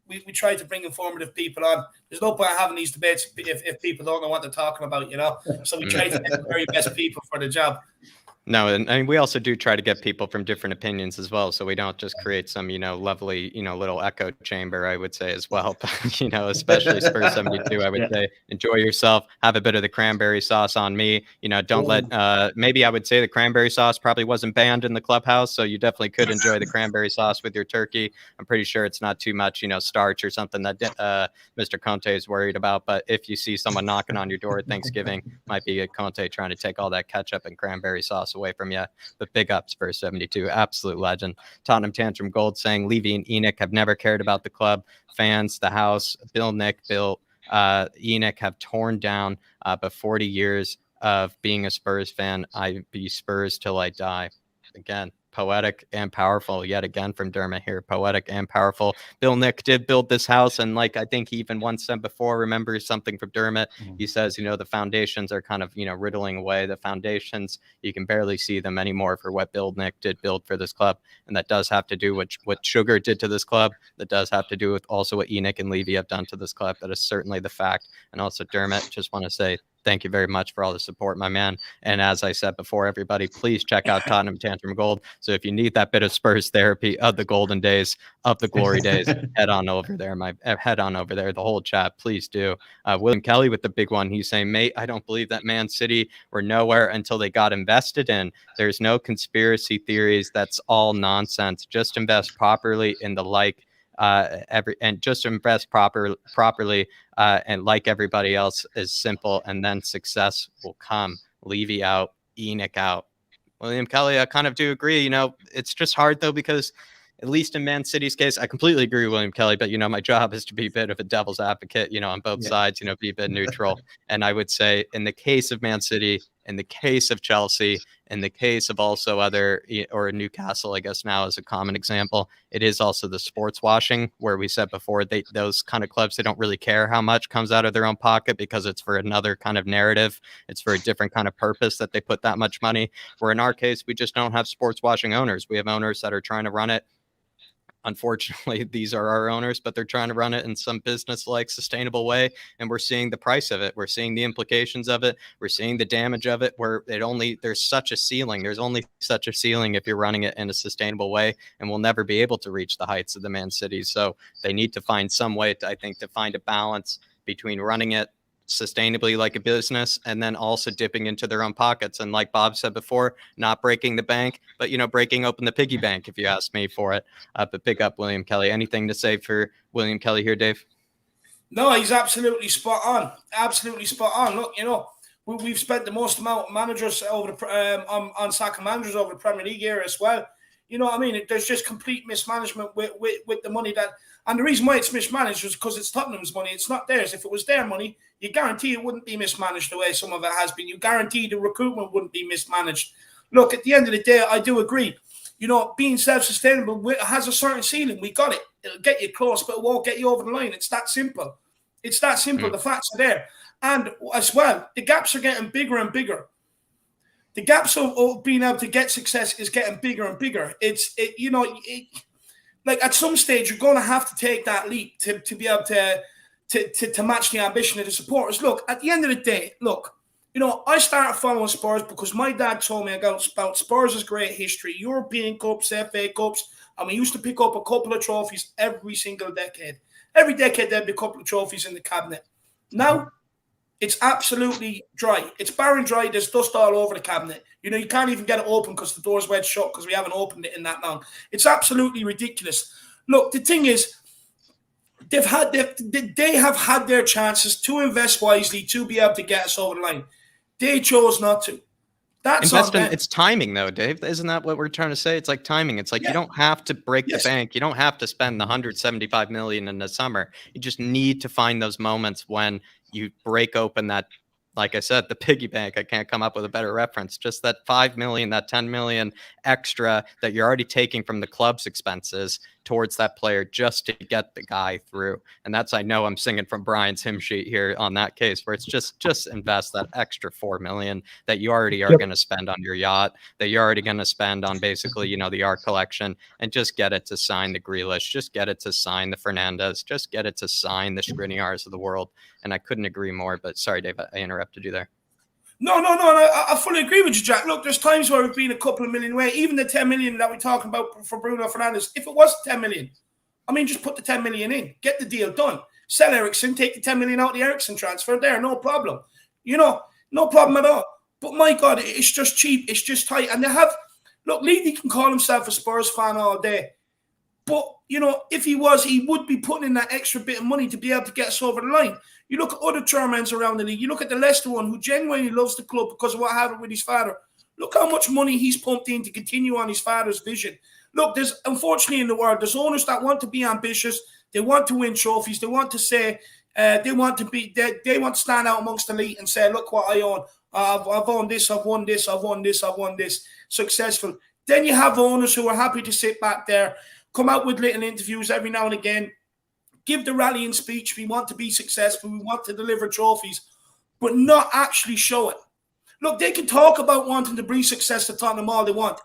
informative people on. There's no point having these debates if people don't know what they're talking about, So we try to get the very best people for the job. No, and we also do try to get people from different opinions as well, so we don't just create some, lovely, little echo chamber, I would say as well. But, especially Spurs 72, I would say enjoy yourself, have a bit of the cranberry sauce on me. Don't let, maybe I would say the cranberry sauce probably wasn't banned in the clubhouse, so you definitely could enjoy the cranberry sauce with your turkey. I'm pretty sure it's not too much, starch or something that Mr. Conte is worried about. But if you see someone knocking on your door at Thanksgiving, might be a Conte trying to take all that ketchup and cranberry sauce away from you. But big ups for 72, absolute legend. Tottenham Tantrum Gold saying Levy and ENIC have never cared about the club. Fans, the house, Bill, ENIC have torn down. But 40 years of being a Spurs fan, I be Spurs till I die. Again, poetic and powerful yet again from Dermot here. Poetic and powerful. Bill Nick did build this house, and I think he even once said before, remember something from Dermot. He says, the foundations are kind of, riddling away. The foundations, you can barely see them anymore for what Bill Nick did build for this club. And that does have to do with what Sugar did to this club. That does have to do with also what ENIC and Levy have done to this club. That is certainly the fact. And also Dermot, just want to say thank you very much for all the support, my man. And as I said before, everybody, please check out Tottenham Tantrum Gold. So if you need that bit of Spurs therapy of the golden days, of the glory days, head on over there. The whole chat, please do. William Kelly with the big one. He's saying, mate, I don't believe that Man City were nowhere until they got invested in. There's no conspiracy theories. That's all nonsense. Just invest properly in the just invest properly and like everybody else is simple, and then success will come. Levy out, ENIC out. William Kelly, I kind of do agree. It's just hard though, because at least in Man City's case, I completely agree with William Kelly, but my job is to be a bit of a devil's advocate, on both sides, be a bit neutral. And I would say in the case of Man City, in the case of Chelsea, in the case of also or Newcastle, I guess now is a common example, it is also the sports washing, where we said before, those kind of clubs, they don't really care how much comes out of their own pocket because it's for another kind of narrative. It's for a different kind of purpose that they put that much money. Where in our case, we just don't have sports washing owners. We have owners that are trying to run it. Unfortunately, these are our owners, but they're trying to run it in some business-like, sustainable way, and we're seeing the price of it. We're seeing the implications of it. We're seeing the damage of it, where there's such a ceiling. There's only such a ceiling if you're running it in a sustainable way, and we'll never be able to reach the heights of the Man City. So they need to find some way, to find a balance between running it sustainably like a business and then also dipping into their own pockets. And like Bob said before, not breaking the bank, but breaking open the piggy bank, if you ask me for it. But pick up William Kelly. Anything to say for William Kelly here, Dave? No, he's absolutely spot on. Look, we've spent the most amount of managers over on soccer managers over the Premier League era as well. There's just complete mismanagement with the money and the reason why it's mismanaged is because it's Tottenham's money. It's not theirs. If it was their money, you guarantee it wouldn't be mismanaged the way some of it has been. You guarantee the recruitment wouldn't be mismanaged. Look, at the end of the day, I do agree. Being self-sustainable has a certain ceiling. We got it. It'll get you close, but it won't get you over the line. It's that simple. The facts are there. And as well, the gaps are getting bigger and bigger. The gaps of being able to get success is getting bigger and bigger. like at some stage, you're going to have to take that leap to be able to match the ambition of the supporters. Look, at the end of the day, look, you know, I started following Spurs because my dad told me about Spurs' great history, European Cups, FA Cups, and we used to pick up a couple of trophies every single decade. Every decade, there'd be a couple of trophies in the cabinet. Now, it's absolutely dry. It's barren dry. There's dust all over the cabinet. You know, you can't even get it open because the door's wedged shut because we haven't opened it in that long. It's absolutely ridiculous. Look, the thing is, they have had their chances to invest wisely to be able to get us over the line. They chose not to. That's investment. It's timing, though, Dave. Isn't that what we're trying to say? It's like timing. It's like you don't have to break the bank. You don't have to spend the $175 million in the summer. You just need to find those moments when you break open that, like I said, the piggy bank. I can't come up with a better reference. Just that 5 million, that 10 million extra that you're already taking from the club's expenses towards that player just to get the guy through. And that's, I know I'm singing from Brian's hymn sheet here on that case, where it's just invest that extra 4 million that you already are going to spend on your yacht, that you're already going to spend on basically, you know, the art collection, and just get it to sign the Grealish, just get it to sign the Fernandez, just get it to sign the Skriniars of the world. And I couldn't agree more, but sorry, Dave, I interrupted you there. No, I fully agree with you, Jack. Look, there's times where we've been a couple of million away. Even the 10 million that we're talking about for Bruno Fernandes, if it was 10 million, I mean, just put the 10 million in, get the deal done. Sell Eriksen, take the 10 million out of the Eriksen transfer there, no problem. You know, no problem at all. But my God, it's just cheap, it's just tight. And they have, look, Levy can call himself a Spurs fan all day. But, you know, if he was, he would be putting in that extra bit of money to be able to get us over the line. You look at other chairmen around the league. You look at the Leicester one, who genuinely loves the club because of what happened with his father. Look how much money he's pumped in to continue on his father's vision. Look, there's, unfortunately in the world, there's owners that want to be ambitious. They want to win trophies. They want to say, they want to stand out amongst the elite and say, look what I own. I've owned this, I've won this, I've won this, I've won this. Successful. Then you have owners who are happy to sit back there, come out with little interviews every now and again, give the rallying speech. We want to be successful. We want to deliver trophies, but not actually show it. Look, they can talk about wanting to bring success to Tottenham all they want.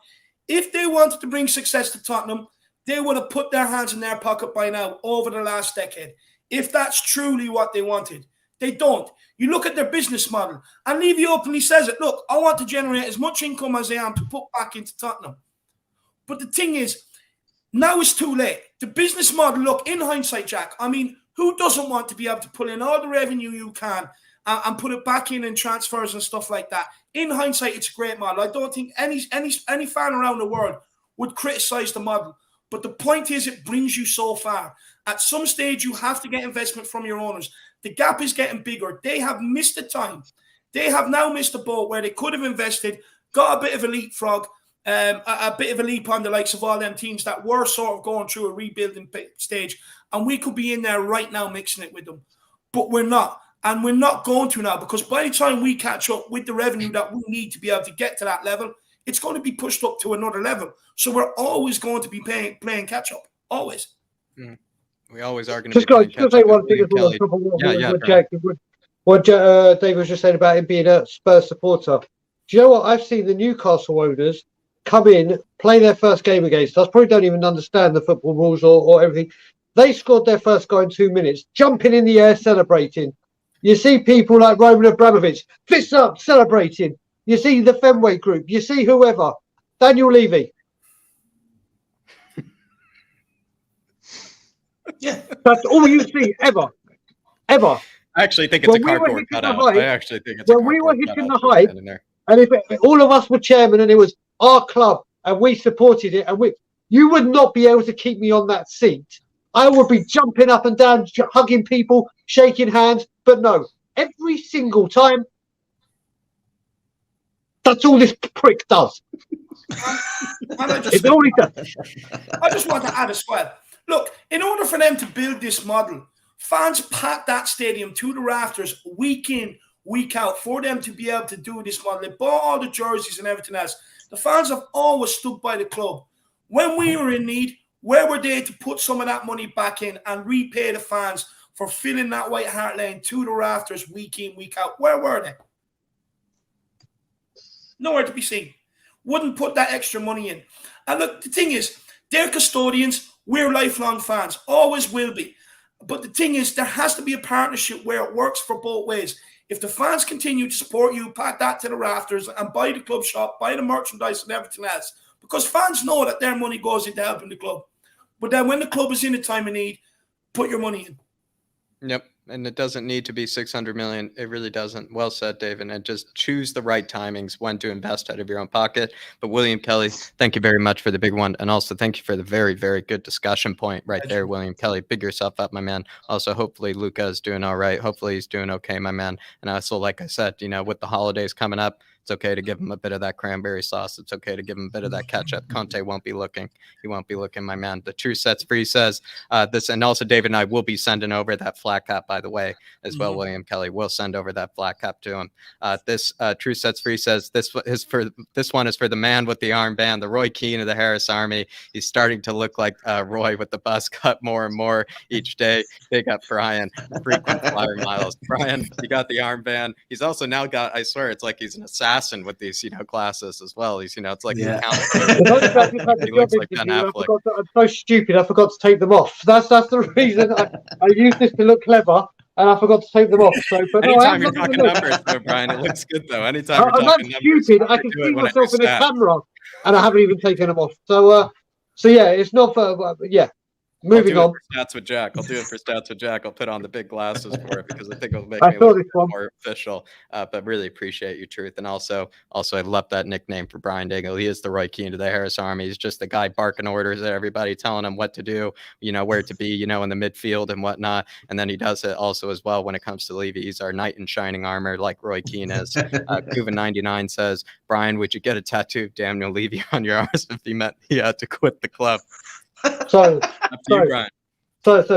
If they wanted to bring success to Tottenham, they would have put their hands in their pocket by now over the last decade. If that's truly what they wanted, they don't. You look at their business model, and Levy openly says it. Look, I want to generate as much income as I am to put back into Tottenham. But the thing is, now it's too late. The business model, look, in hindsight, Jack, I mean, who doesn't want to be able to pull in all the revenue you can and put it back in transfers and stuff like that? In hindsight, it's a great model. I don't think any fan around the world would criticize the model. But the point is, it brings you so far. At some stage, you have to get investment from your owners. The gap is getting bigger. They have missed the time. They have now missed a boat where they could have invested, got a bit of a leapfrog, a bit of a leap on the likes of all them teams that were sort of going through a rebuilding stage, and we could be in there right now mixing it with them. But we're not, and we're not going to now, because by the time we catch up with the revenue that we need to be able to get to that level, it's going to be pushed up to another level. So we're always going to be playing catch up, always. We always are going to be playing catch up. Just say one thing as well. What Dave was just saying about him being a Spurs supporter. Do you know what? I've seen the Newcastle owners come in, play their first game against us, probably don't even understand the football rules or everything. They scored their first goal in 2 minutes, jumping in the air, celebrating. You see people like Roman Abramovich, fists up, celebrating. You see the Fenway group. You see whoever. Daniel Levy. Yeah. That's all you see, ever. Ever. I actually think it's a cardboard cutout. I actually think it's a cardboard cutout. When we were hitting the height, and if all of us were chairman and it was our club and we supported it, and you would not be able to keep me on that seat. I would be jumping up and down, hugging people, shaking hands. But no, every single time, that's all this prick does. It's all he does. I just want to add as well. Look, in order for them to build this model, fans packed that stadium to the rafters week in, week out for them to be able to do this model. They bought all the jerseys and everything else. The fans have always stood by the club. When we were in need, where were they to put some of that money back in and repay the fans for filling that White Hart Lane to the rafters week in, week out? Where were they? Nowhere to be seen. Wouldn't put that extra money in. And look, the thing is, they're custodians. We're lifelong fans, always will be. But the thing is, there has to be a partnership where it works for both ways. If the fans continue to support you, pat that to the rafters and buy the club shop, buy the merchandise and everything else, because fans know that their money goes into helping the club. But then when the club is in a time of need, put your money in. Yep. And it doesn't need to be 600 million. It really doesn't. Well said, David. And just choose the right timings when to invest out of your own pocket. But William Kelly, thank you very much for the big one. And also thank you for the very, very good discussion point right there, William Kelly. Big yourself up, my man. Also, hopefully Luca is doing all right. Hopefully he's doing okay, my man. And also, like I said, with the holidays coming up, it's okay to give him a bit of that cranberry sauce. It's okay to give him a bit of that ketchup. Conte won't be looking. He won't be looking, my man. The True Sets Free says this, and also David and I will be sending over that flat cap, by the way, as well. William Kelly will send over that flat cap to him. This True Sets Free says this one is for the man with the armband, the Roy Keane of the Harris Army. He's starting to look like Roy with the buzz cut more and more each day. Big up, Brian. Frequent flyer miles. Brian, you got the armband. He's also now got, I swear, it's like he's an assassin with these, glasses as well. He's, it's like he looks like Ben Affleck. I'm so stupid. I forgot to take them off. That's the reason I use this to look clever, and I forgot to take them off. So, but anytime you're talking numbers, though, Brian, it looks good though. Anytime you're talking numbers, stupid. I can see myself in the camera, and I haven't even taken them off. So yeah, it's not for Moving on. Stats with Jack. I'll do it for Stats with Jack. I'll put on the big glasses for it because I think it'll make me look more official. But really appreciate your truth. And also I love that nickname for Brian Daigle. He is the Roy Keane to the Harris Army. He's just the guy barking orders at everybody, telling him what to do, where to be, in the midfield and whatnot. And then he does it also as well when it comes to Levy. He's our knight in shining armor like Roy Keane is. Cuban99 says, Brian, would you get a tattoo of Daniel Levy on your arms if he meant he had to quit the club? So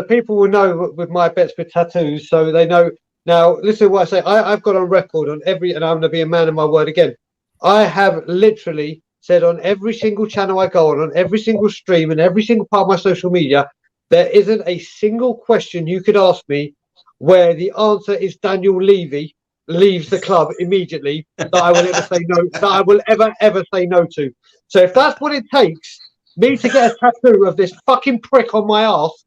people will know with my bets with tattoos, so they know. Now, listen to what I say. I've got on record on every, and I'm going to be a man of my word again. I have literally said on every single channel I go on every single stream and every single part of my social media, there isn't a single question you could ask me where the answer is Daniel Levy leaves the club immediately that I will ever say no, that I will ever say no to. So if that's what it takes me to get a tattoo of this fucking prick on my ass,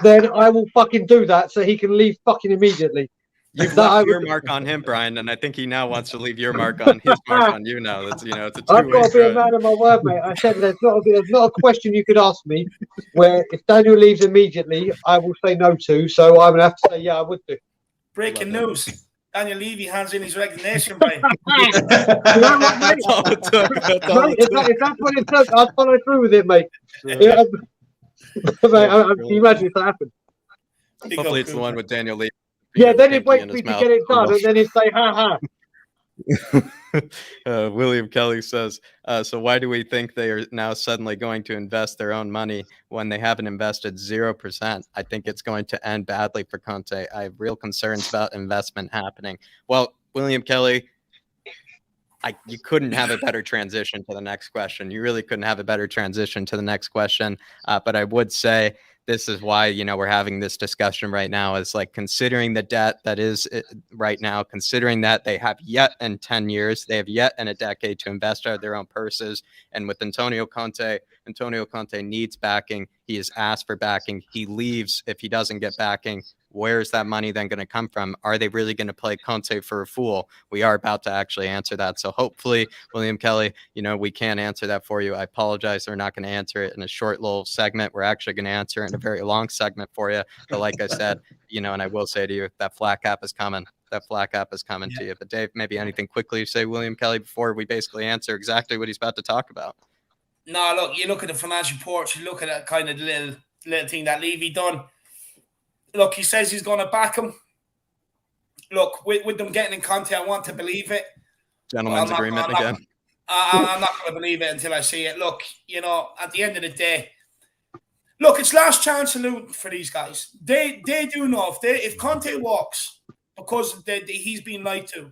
then I will fucking do that so he can leave fucking immediately. You've left your mark on him, Brian, and I think he now wants to leave your mark on his mark on you now. That's it's a two-way I've got to be a man of my word, mate. I said there's not a question you could ask me where if Daniel leaves immediately, I will say no to. So I'm gonna have to say yeah, I would do. Breaking news. Daniel Levy hands in his resignation, mate. If that's what it took, I'll follow through with it, mate. Yeah. Mate, can you imagine if that happened? Hopefully it's the one with Daniel Levy. Yeah, then it waits me to get it done, and then it say, ha ha. William Kelly says, so why do we think they are now suddenly going to invest their own money when they haven't invested 0%? I think it's going to end badly for Conte. I have real concerns about investment happening. Well, William Kelly, you couldn't have a better transition to the next question. You really couldn't have a better transition to the next question. But I would say this is why, we're having this discussion right now, is like considering the debt that is right now, considering that they have yet in 10 years, they have yet in a decade to invest out of their own purses. And with Antonio Conte needs backing. He has asked for backing. He leaves if he doesn't get backing. Where's that money then going to come from? Are they really going to play Conte for a fool? We are about to actually answer that. So hopefully, William Kelly, we can answer that for you. I apologize. We're not going to answer it in a short little segment. We're actually going to answer it in a very long segment for you. But like I said, and I will say to you, that flat cap is coming. That flat cap is coming to you. But Dave, maybe anything quickly to say, William Kelly, before we basically answer exactly what he's about to talk about. No, look, you look at the financial reports, you look at that kind of little thing that Levy done. Look, he says he's going to back him. Look, with them getting in Conte, I want to believe it. Gentleman's agreement again. I'm not going to believe it until I see it. Look, at the end of the day, look, it's last chance salute for these guys. They do know if Conte walks because he's been lied to,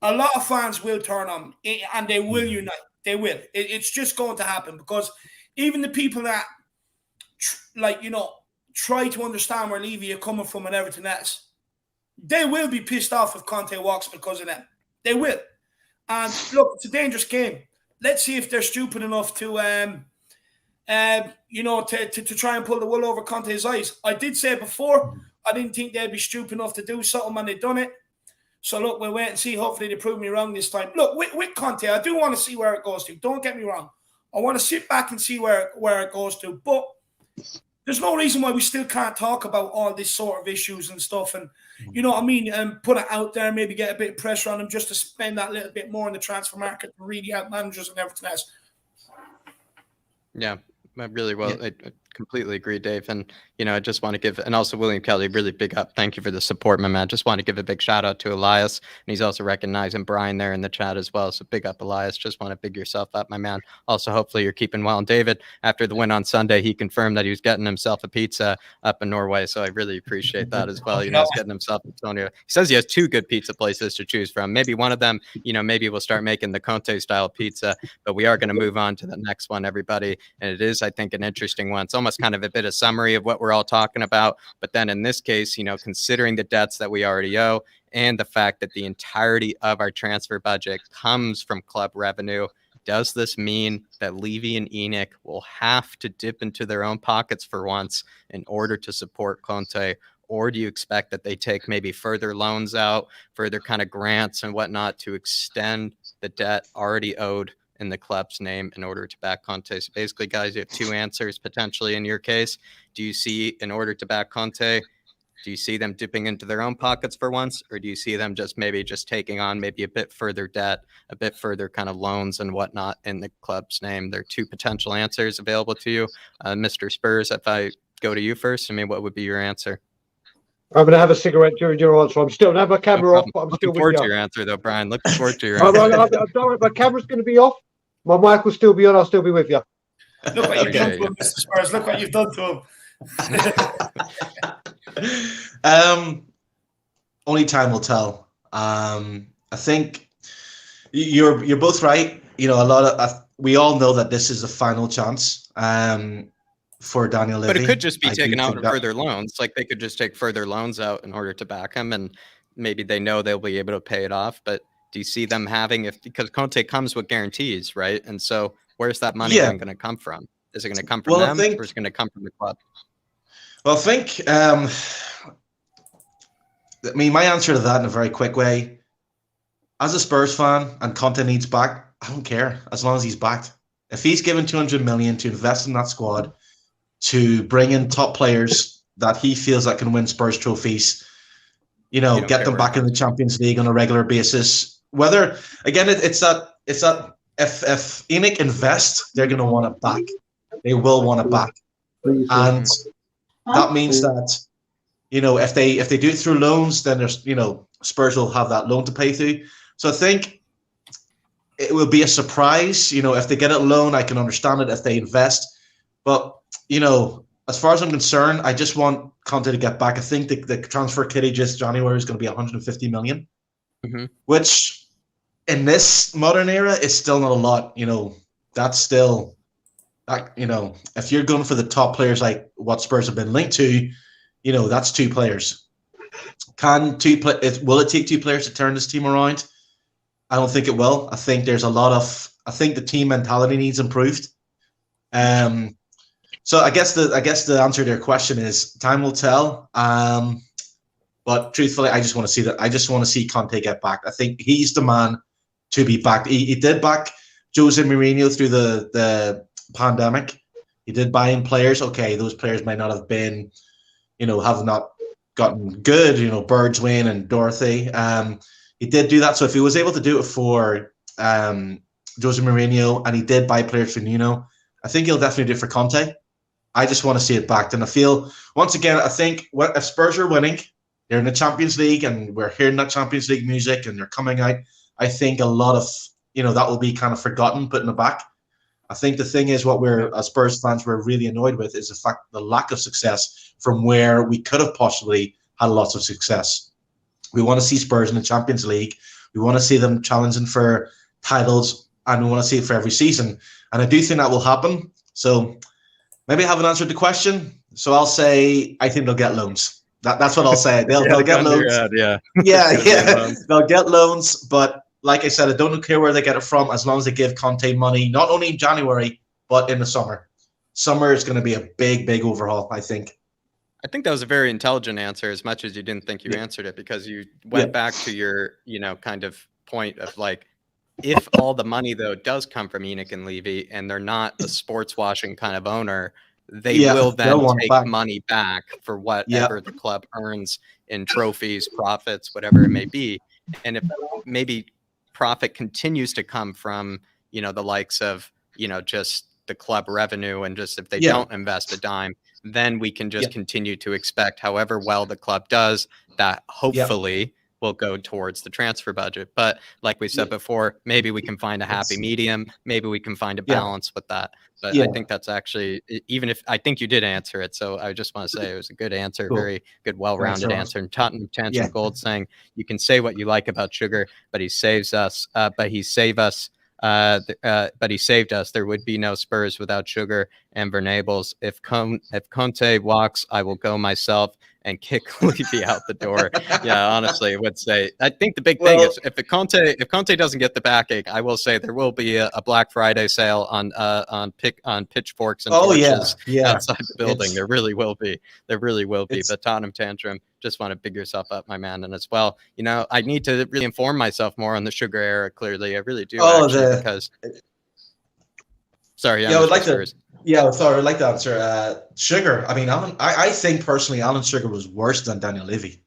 a lot of fans will turn on and they will unite. They will. It's just going to happen because even the people that, try to understand where Levy are coming from and everything else, they will be pissed off if Conte walks because of them. They will. And look, it's a dangerous game. Let's see if they're stupid enough to you know, to try and pull the wool over Conte's eyes. I did say before, I didn't think they'd be stupid enough to do something, and they've done it. So, look, we'll wait and see. Hopefully they prove me wrong this time. Look, with Conte, I do want to see where it goes to. Don't get me wrong. I want to sit back and see where it goes to. But there's no reason why we still can't talk about all this sort of issues and stuff. And, you know what I mean? And put it out there, maybe get a bit of pressure on them just to spend that little bit more in the transfer market to really help managers and everything else. Yeah, really well. I completely agree, Dave. And, you know, I just want to give, and also William Kelly, really big up. Thank you for the support, my man. Just want to give a big shout out to Elias. And he's also recognizing Brian there in the chat as well. So big up, Elias. Just want to big yourself up, my man. Also, hopefully you're keeping well. And David, after the win on Sunday, he confirmed that he was getting himself a pizza up in Norway. So I really appreciate that as well. You know, he's getting himself Antonio. He says he has 2 good pizza places to choose from. Maybe one of them, you know, maybe we'll start making the Conte style pizza, but we are going to move on to the next one, everybody. And it is, I think, an interesting one. It's almost kind of a bit of summary of what we're all talking about. But then in this case, you know, considering the debts that we already owe and the fact that the entirety of our transfer budget comes from club revenue, does this mean that Levy and ENIC will have to dip into their own pockets for once in order to support Conte? Or do you expect that they take maybe further loans out, further kind of grants and whatnot to extend the debt already owed in the club's name in order to back Conte? So basically, guys, you have 2 answers potentially in your case. Do you see, in order to back Conte, do you see them dipping into their own pockets for once, or do you see them just taking on maybe a bit further debt, a bit further kind of loans and whatnot in the club's name? There are 2 potential answers available to you. Mr. Spurs, if I go to you first, I mean, what would be your answer? I'm going to have a cigarette during your answer. I'm still going to have my camera off, but I'm still looking forward to your answer, though, Brian. Looking forward to your answer. answer. My camera's going to be off. My mic will still be on. I'll still be with you. Look what you've done to him, Mr. Spurs. Look what you've done to him. Only time will tell. I think you're both right. You know, we all know that this is a final chance for Daniel Levy. But it could just be taken out in further loans. Like, they could just take further loans out in order to back him, and maybe they know they'll be able to pay it off. But do you see them having, because Conte comes with guarantees, right? And so where's that money then going to come from? Is it going to come from them, or is it going to come from the club? Well, I think, I mean, my answer to that in a very quick way, as a Spurs fan and Conte needs back, I don't care as long as he's backed. If he's given 200 million to invest in that squad, to bring in top players that he feels that can win Spurs trophies, you know, get them back in the Champions League on a regular basis. Whether, again, it's that if ENIC invest, they're going to want it back. They will want it back. And that means that, you know, if they do it through loans, then there's, you know, Spurs will have that loan to pay through. So I think it will be a surprise. You know, if they get a loan, I can understand it if they invest. But, you know, as far as I'm concerned, I just want Conte to get back. I think the transfer kitty just January is going to be 150 million, which in this modern era is still not a lot. You know, that's still, you know, if you're going for the top players like what Spurs have been linked to, you know, that's 2 players. Will it take 2 players to turn this team around? I don't think it will. I think there's I think the team mentality needs improved. So I guess the answer to your question is time will tell. But truthfully, I just want to see that. I just want to see Conte get back. I think he's the man to be backed. He did back Jose Mourinho through the pandemic. He did buy in players. Okay, those players might not have been, you know, have not gotten good. You know, Birdswain and Dorothy. He did do that. So if he was able to do it for Jose Mourinho, and he did buy players for Nuno, I think he'll definitely do it for Conte. I just want to see it backed. And I feel, once again, I think if Spurs are winning, they're in the Champions League, and we're hearing that Champions League music, and they're coming out, I think a lot of, you know, that will be kind of forgotten, put in the back. I think the thing is, what we're, as Spurs fans, we're really annoyed with is the lack of success from where we could have possibly had lots of success. We want to see Spurs in the Champions League. We want to see them challenging for titles, and we want to see it for every season. And I do think that will happen. So maybe I haven't answered the question. So I'll say I think they'll get loans. That's what I'll say. They'll get loans. Yeah. They'll get loans. But like I said, I don't care where they get it from, as long as they give Conte money, not only in January, but in the summer. summer is going to be a big overhaul, I think. I think that was a very intelligent answer, as much as you didn't think you answered it, because you went back to your, kind of point of like, if all the money though does come from ENIC and Levy, and they're not a sports washing kind of owner, they will then take money back for whatever the club earns in trophies, profits, whatever it may be. And if maybe profit continues to come from, the likes of, just the club revenue, and just if they don't invest a dime, then we can just continue to expect, however well the club does, that hopefully will go towards the transfer budget. But like we said before, maybe we can find a happy medium. Maybe we can find a balance with that. But I think that's actually, even if I think you did answer it, so I just want to say it was a good answer, very good, well-rounded answer. And Tottenham Tantrum Gold saying, you can say what you like about Sugar, but he saves us. But he saved us. But he saved us. There would be no Spurs without Sugar and Vernables. If Conte walks, I will go myself and kick Levy out the door. Yeah, honestly, I would say. I think the big thing is if Conte doesn't get the backache, I will say there will be a Black Friday sale on pitchforks and torches outside the building. There really will be. But Tottenham Tantrum, just want to big yourself up, my man. And as well, I need to really inform myself more on the Sugar era. Clearly, I really do. Because sorry, I would like to. Yeah, sorry, I'd like to answer. Sugar. I mean, I think personally, Alan Sugar was worse than Daniel Levy.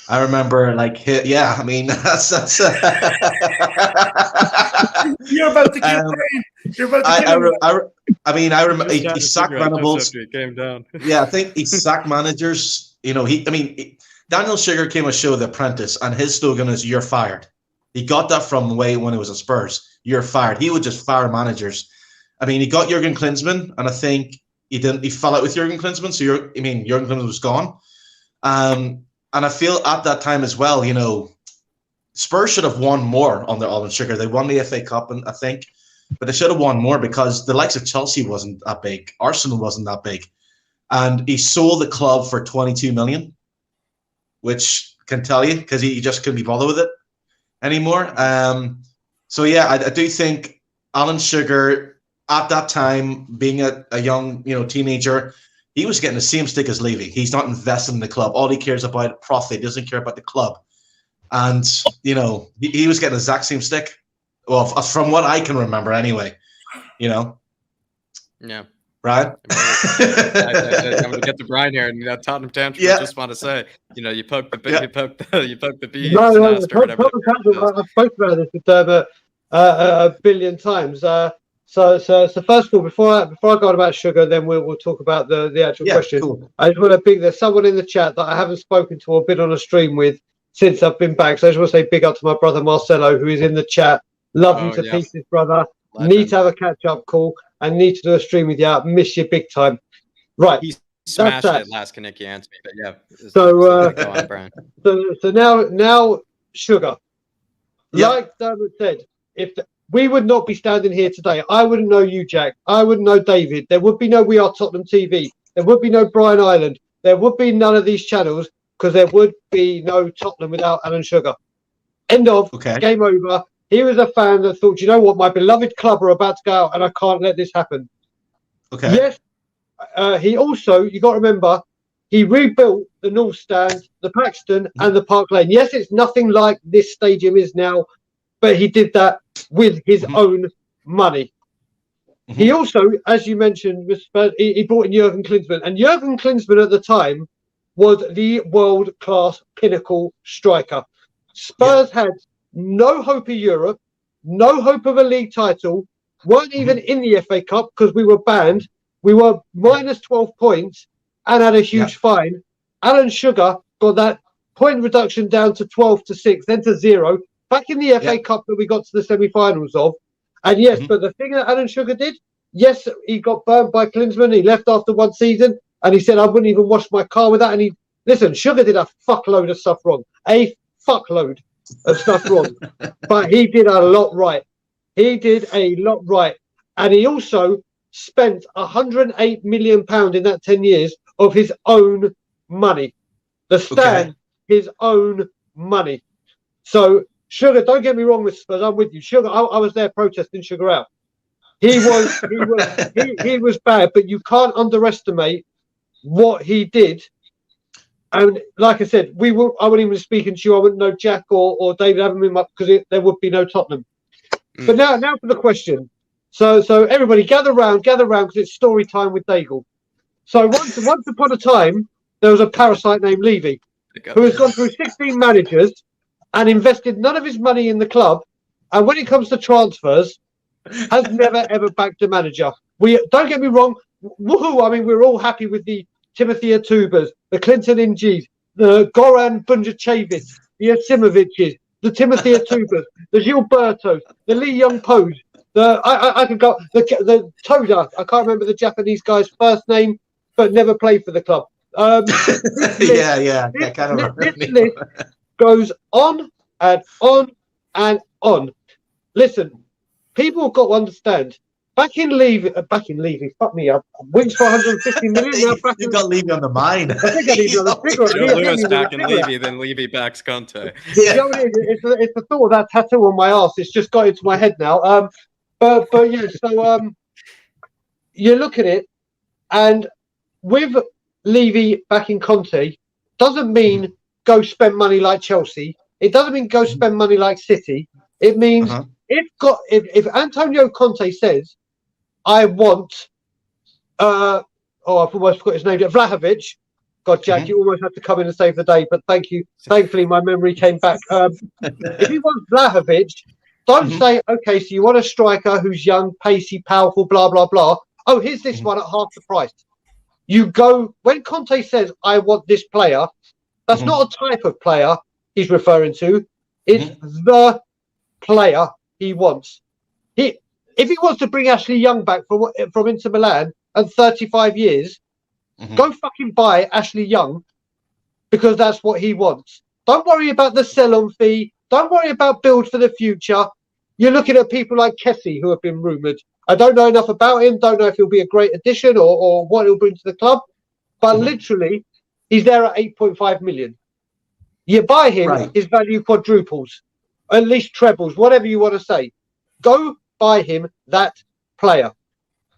I remember, I mean, that's. You're about to get brain. You're about to I remember he sacked Venables. Came down. Yeah, I think he sacked managers. Daniel Sugar came to show The Apprentice, and his slogan is "You're fired." He got that from way when he was at Spurs. You're fired. He would just fire managers. I mean, he got Jurgen Klinsmann, and I think he fell out with Jurgen Klinsmann. So Jurgen Klinsmann was gone. And I feel at that time as well, Spurs should have won more under Alan Sugar. They won the FA Cup, I think, but they should have won more because the likes of Chelsea wasn't that big. Arsenal wasn't that big. And he sold the club for 22 million, which can tell you, because he just couldn't be bothered with it anymore. So yeah, I do think Alan Sugar, at that time, being a young teenager, he was getting the same stick as Levy. He's not invested in the club. All he cares about profit. He doesn't care about the club. And he was getting the exact same stick. Well, from what I can remember, anyway. Yeah. Brian? I'm going to get to Brian here, and Tottenham Tantrum. I just want to say, you poked the bee. No, Tottenham Tantrum. I've spoken about this with a billion times. So first of all, before I go on about Sugar, then we'll talk about the actual question. Cool. I just want to there's someone in the chat that I haven't spoken to or been on a stream with since I've been back. So I just want to say big up to my brother Marcelo, who is in the chat. Love you to pieces, brother. Legend. Need to have a catch-up call and need to do a stream with you. Miss you big time. Right. He smashed it last Kaneki answer me, but yeah. So go on, Brian. So now Sugar. Like Dermot said, we would not be standing here today. I wouldn't know you, Jack. I wouldn't know David. There would be no We Are Tottenham TV. There would be no Brian Island. There would be none of these channels because there would be no Tottenham without Alan Sugar. End of. Okay. Game over. Here is a fan that thought, you know what, my beloved club are about to go out and I can't let this happen. Okay. Yes. He also, you got to remember, he rebuilt the North Stand, the Paxton and the Park Lane. Yes, it's nothing like this stadium is now, but he did that with his own money. He also, as you mentioned, he brought in Jurgen Klinsmann. And Jurgen Klinsmann at the time was the world-class pinnacle striker. Spurs had no hope of Europe, no hope of a league title, weren't even in the FA Cup because we were banned. We were minus 12 points and had a huge fine. Alan Sugar got that point reduction down to 12 to 6, then to 0. Back in the FA Cup that we got to the semi-finals of. And yes, but the thing that Alan Sugar did, yes, he got burnt by Klinsmann. He left after one season and he said, I wouldn't even wash my car with that. And listen, Sugar did a fuckload of stuff wrong. A fuckload of stuff wrong. But he did a lot right. He did a lot right. And he also spent £108 million in that 10 years of his own money. The Stand, his own money. So, Sugar, don't get me wrong with Spurs. I'm with you. Sugar, I was there protesting Sugar out. He was bad, but you can't underestimate what he did. And like I said, I wouldn't even be speaking to you. I wouldn't know Jack or David having him up because there would be no Tottenham. But now for the question. So everybody gather round because it's story time with Daigle. So once upon a time, there was a parasite named Levy who has gone through 16 managers and invested none of his money in the club. And when it comes to transfers, has never ever backed a manager. Don't get me wrong. Woohoo! I mean, we're all happy with the Timothy Atubas, the Clinton Ingis, the Goran Bunjacevic, the Asimovics, the Timothy Atubas, the Gilbertos, the Lee Young Pos. I could go the Toda. I can't remember the Japanese guy's first name, but never played for the club. This list goes on and on and on. Listen, people have got to understand. Back in Levy, fuck me up. Wins for 150 million. Now You got Levy on the mind. I think I need another figure. Joe Lewis back in Levy, then Levy backs Conte. Yeah. You know what it is? It's the thought of that tattoo on my arse. It's just got into my head now. But yeah. So you look at it, and with Levy backing Conte, doesn't mean go spend money like Chelsea. It doesn't mean go spend money like City. It means if Antonio Conte says, I want I've almost forgot his name, Vlahovic. God, Jack, you almost had to come in and save the day, but thank you. Thankfully, my memory came back. If he wants Vlahovic, don't say, okay, so you want a striker who's young, pacey, powerful, blah, blah, blah. Oh, here's this one at half the price. You go, when Conte says, I want this player, that's not a type of player he's referring to. It's the player he wants. If he wants to bring Ashley Young back from Inter Milan and 35 years, go fucking buy Ashley Young because that's what he wants. Don't worry about the sell-on fee. Don't worry about build for the future. You're looking at people like Kessie who have been rumoured. I don't know enough about him. Don't know if he'll be a great addition or what he'll bring to the club. But literally, he's there at 8.5 million. You buy him, his value quadruples, at least trebles, whatever you want to say. Go buy him that player.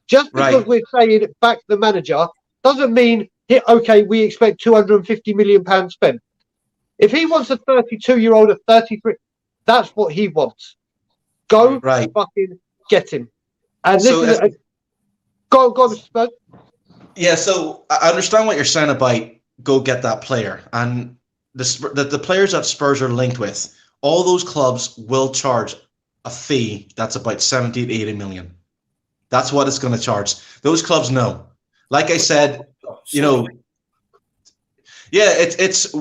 Just because we're saying back the manager doesn't mean, okay, we expect £250 million spent. If he wants a 32-year-old at 33, that's what he wants. Go fucking get him. And this is go on, Spurs. Yeah, so I understand what you're saying about go get that player. And the players that Spurs are linked with, all those clubs will charge a fee that's about 70 to 80 million. That's what it's going to charge. Those clubs know. Like I said, you know, it's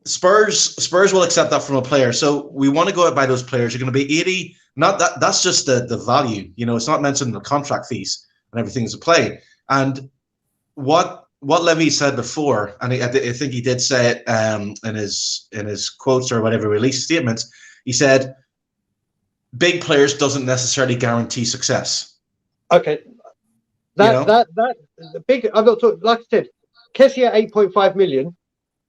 Spurs will accept that from a player. So we want to go out by those players. You're going to be 80. Not that. That's just the value. You know, it's not mentioned in the contract fees and everything's a play. And what Levy said before, and I think he did say it in his quotes or whatever release statements. He said, "Big players doesn't necessarily guarantee success." Okay, that the big. I'm not talking. Like I said, Kessie at 8.5 million.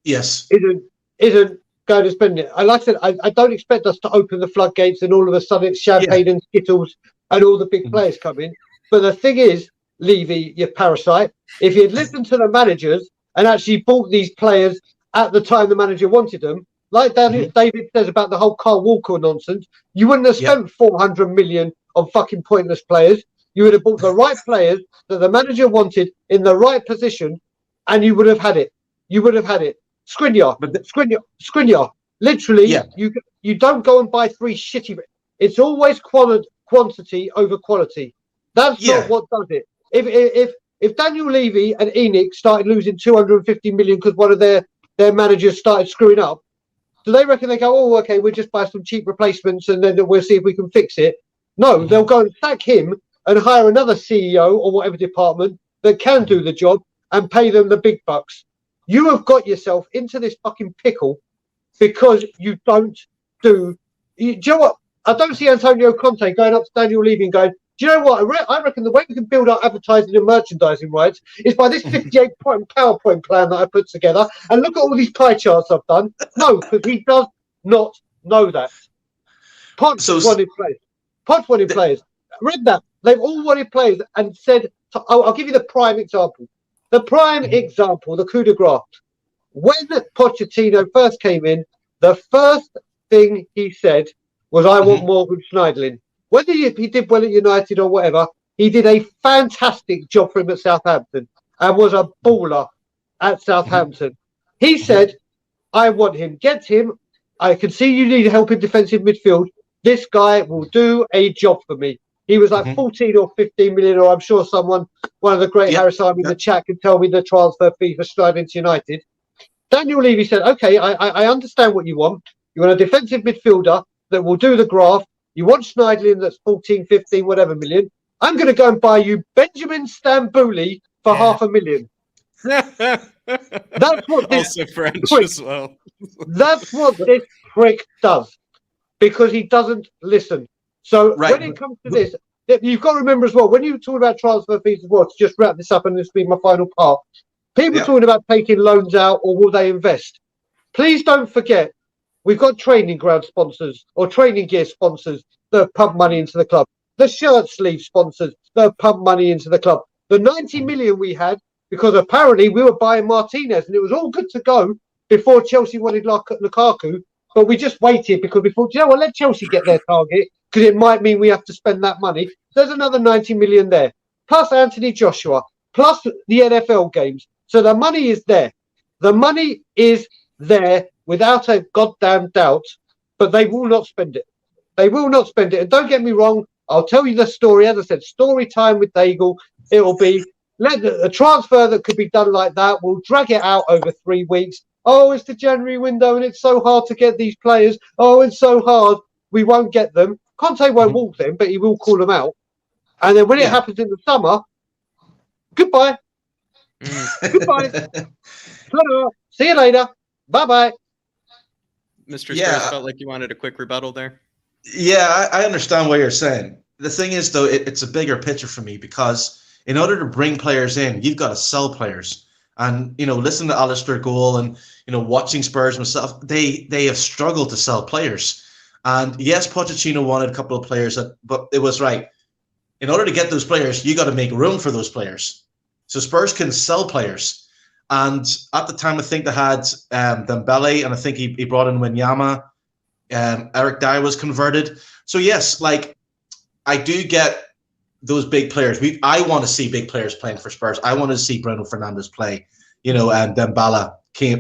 Yes, isn't going to spend it. Like I said, I don't expect us to open the floodgates and all of a sudden it's champagne and Skittles and all the big players come in. But the thing is, Levy, you parasite, if you'd listened to the managers and actually bought these players at the time the manager wanted them, like David says about the whole Carl Walker nonsense, you wouldn't have spent 400 million on fucking pointless players. You would have bought the right players that the manager wanted in the right position, and you would have had it. You would have had it. Skriniar. Literally, you don't go and buy three shitty. It's always quantity over quality. That's not what does it. If Daniel Levy and ENIC started losing 250 million because one of their managers started screwing up, do they reckon they go, oh, okay, we'll just buy some cheap replacements and then we'll see if we can fix it? No, they'll go and sack him and hire another CEO or whatever department that can do the job and pay them the big bucks. You have got yourself into this fucking pickle because you don't do. Do you know what? I don't see Antonio Conte going up to Daniel Levy and going, do you know what? I reckon the way we can build our advertising and merchandising rights is by this 58-point PowerPoint plan that I put together. And look at all these pie charts I've done. No, because he does not know that. Pod wanted players. read that. They've all wanted players and said, I'll give you the prime example. The prime example, the coup de grace. When Pochettino first came in, the first thing he said was, I want Morgan Schneiderlin. Whether he did well at United or whatever, he did a fantastic job for him at Southampton and was a baller at Southampton. He said, I want him. Get him. I can see you need help in defensive midfield. This guy will do a job for me. He was like 14 or 15 million, or I'm sure one of the great Harris Army in the chat can tell me the transfer fee for Schneiderlin to United. Daniel Levy said, okay, I understand what you want. You want a defensive midfielder that will do the graft. You want Schneiderlin that's 14, 15, whatever million. I'm going to go and buy you Benjamin Stambouli for $500,000. That's what this also French prick, as well. That's what this prick does, because he doesn't listen. So when it comes to this, you've got to remember as well, when you talk about transfer fees as well, to just wrap this up and this will be my final part, people talking about taking loans out or will they invest? Please don't forget, we've got training ground sponsors or training gear sponsors that pump money into the club. The shirt sleeve sponsors that pump money into the club. The 90 million we had, because apparently we were buying Martinez and it was all good to go before Chelsea wanted Lukaku, but we just waited because we thought, you know what, let Chelsea get their target because it might mean we have to spend that money. There's another 90 million there, plus Anthony Joshua, plus the NFL games. So the money is there. The money is there without a goddamn doubt, but they will not spend it. They will not spend it. And don't get me wrong, I'll tell you the story. As I said, story time with Daigle. It will be a transfer that could be done like that. We'll drag it out over 3 weeks. Oh, it's the January window and it's so hard to get these players. Oh, it's so hard. We won't get them. Conte won't walk them, but he will call them out. And then when it happens in the summer, goodbye. Goodbye. See you later. Bye-bye. Mr. Spurs felt like you wanted a quick rebuttal there. Yeah, I understand what you're saying. The thing is, though, it's a bigger picture for me because in order to bring players in, you've got to sell players. And, listen to Alistair Gould and, watching Spurs myself, they have struggled to sell players. And yes, Pochettino wanted a couple of players, but it was right. In order to get those players, you got to make room for those players. So Spurs can sell players. And at the time, I think they had Dembele, and I think he brought in Wanyama. Eric Dyer was converted. So yes, I do get those big players. I want to see big players playing for Spurs. I want to see Bruno Fernandes play, and Dembele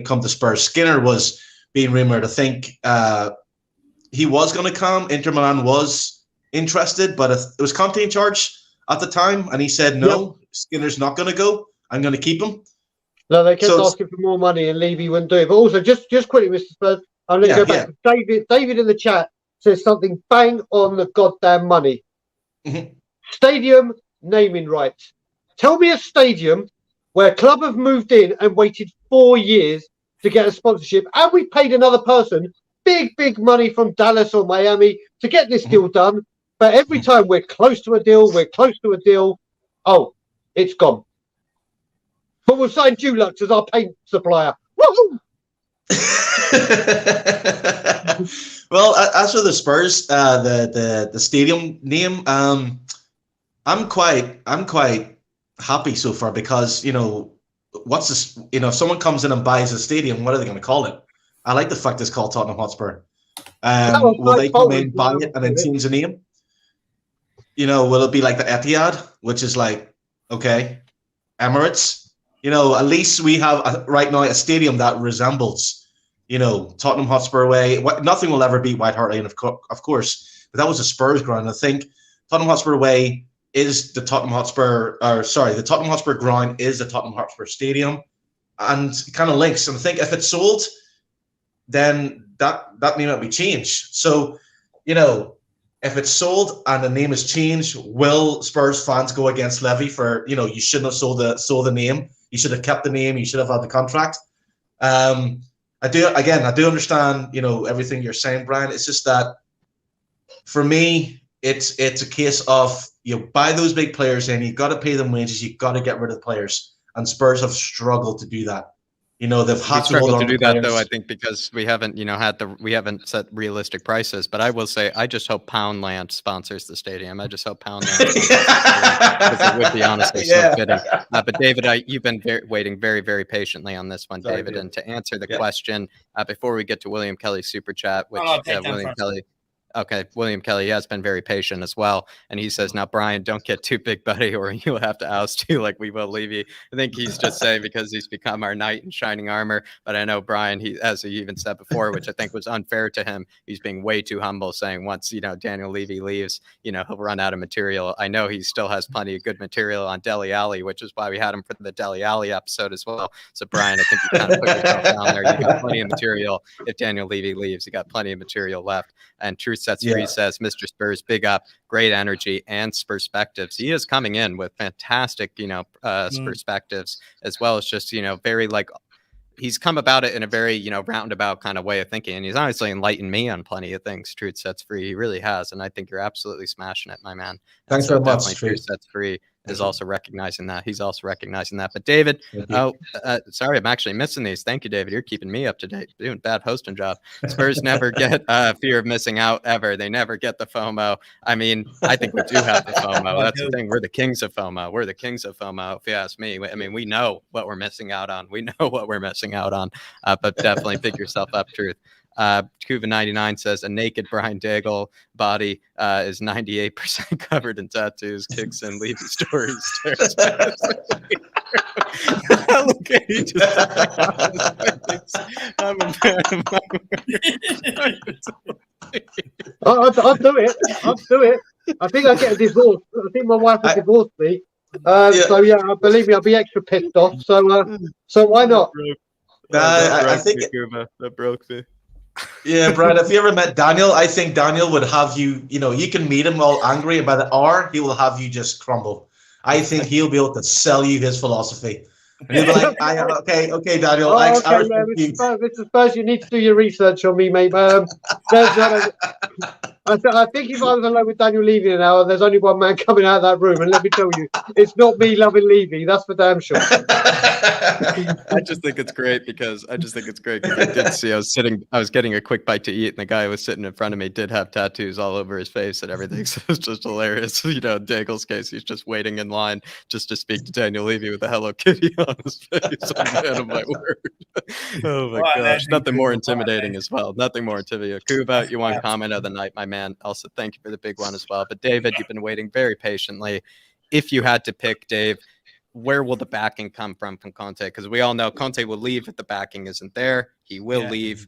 come to Spurs. Skinner was being rumoured. I think he was going to come. Inter Milan was interested, but it was Conte in charge at the time, and he said, no, Skinner's not going to go. I'm going to keep him. No, they kept asking for more money and Levy wouldn't do it. But also, just quickly, Mr. Spurs, I'm going to go back to David. David in the chat says something bang on the goddamn money. Stadium naming rights. Tell me a stadium where a club have moved in and waited 4 years to get a sponsorship, and we paid another person big money from Dallas or Miami to get this deal done. But every time we're close to a deal, oh, it's gone. But we'll sign Dulux as our paint supplier. Woohoo! Well, as for the Spurs, the stadium name, I'm quite happy so far because what's this? If someone comes in and buys a stadium, what are they going to call it? I like the fact it's called Tottenham Hotspur. Will they come in, buy it, and then change the name? Will it be like the Etihad, which is like, okay, Emirates? At least we have right now a stadium that resembles, Tottenham Hotspur Way. Nothing will ever beat White Hart Lane, of course, but that was a Spurs ground. I think Tottenham Hotspur Way is the Tottenham Hotspur, the Tottenham Hotspur ground is the Tottenham Hotspur Stadium, and it kind of links. And I think if it's sold, then that name might be changed. So, if it's sold and the name is changed, will Spurs fans go against Levy for, you shouldn't have sold the name. You should have kept the name. You should have had the contract. I do understand, everything you're saying, Brian. It's just that for me, it's a case of you buy those big players in, you've got to pay them wages, you've got to get rid of the players. And Spurs have struggled to do that. You know, they've We had to hold struggle on to do players. that though, I think, because we haven't, we haven't set realistic prices. But I will say, I just hope Poundland sponsors the stadium. I just hope Poundland sponsors the stadium, because it would be honestly so fitting. But David, you've been waiting very, very patiently on this one, Sorry, David. David. And to answer the Yeah. question, before we get to William Kelly's super chat, which I'll take that William first. Kelly. Okay, William Kelly has been very patient as well. And he says, now, Brian, don't get too big, buddy, or you'll have to oust you like we will Levy. I think he's just saying because he's become our knight in shining armor. But I know Brian, as he even said before, which I think was unfair to him, he's being way too humble, saying once, Daniel Levy leaves, he'll run out of material. I know he still has plenty of good material on Dele Alli, which is why we had him for the Dele Alli episode as well. So, Brian, I think you kind of put yourself down there. You got plenty of material. If Daniel Levy leaves, you got plenty of material left. And Truth Sets Free says, Mr. Spurs, big up, great energy and perspectives. He is coming in with fantastic, perspectives, as well as just, very he's come about it in a very, roundabout kind of way of thinking. And he's honestly enlightened me on plenty of things. Truth Sets Free. He really has. And I think you're absolutely smashing it, my man. Thanks very much. Truth Sets Free is also recognizing that. He's also recognizing that. But David, sorry, I'm actually missing these. Thank you, David. You're keeping me up to date. Doing bad hosting job. Spurs never get fear of missing out ever. They never get the FOMO. I mean, I think we do have the FOMO. That's the thing. We're the kings of FOMO. We're the kings of FOMO, if you ask me. I mean, we know what we're missing out on. We know what we're missing out on. But definitely pick yourself up, Truth. Cuba99 says a naked Brian Daigle body is 98% covered in tattoos, kicks and Levy stories. Look at he just I'll do it. I'll do it. I think I'll get a divorce. I think my wife will divorce me. So yeah, believe me, I'll be extra pissed off. So why not? I think that broke me. Yeah, Brian, if you ever met Daniel, I think Daniel would have you, you can meet him all angry about an hour. He will have you just crumble. I think he'll be able to sell you his philosophy. And he'll be like, okay, Daniel. Mr. Spurs, you need to do your research on me, mate. I think if I was alone with Daniel Levy now, there's only one man coming out of that room. And let me tell you, it's not me loving Levy. That's for damn sure. I just think it's great because I did see I was getting a quick bite to eat, and the guy who was sitting in front of me did have tattoos all over his face and everything. So it's just hilarious. In Daigle's case, he's just waiting in line just to speak to Daniel Levy with a Hello Kitty on his face. Oh, man, oh my word. Oh my gosh. Nothing more intimidating as well. Nothing more intimidating. Kuba, you want comment of the night, my man. Also, thank you for the big one as well. But David, you've been waiting very patiently. If you had to pick, Dave, where will the backing come from Conte? Because we all know Conte will leave if the backing isn't there. He will leave.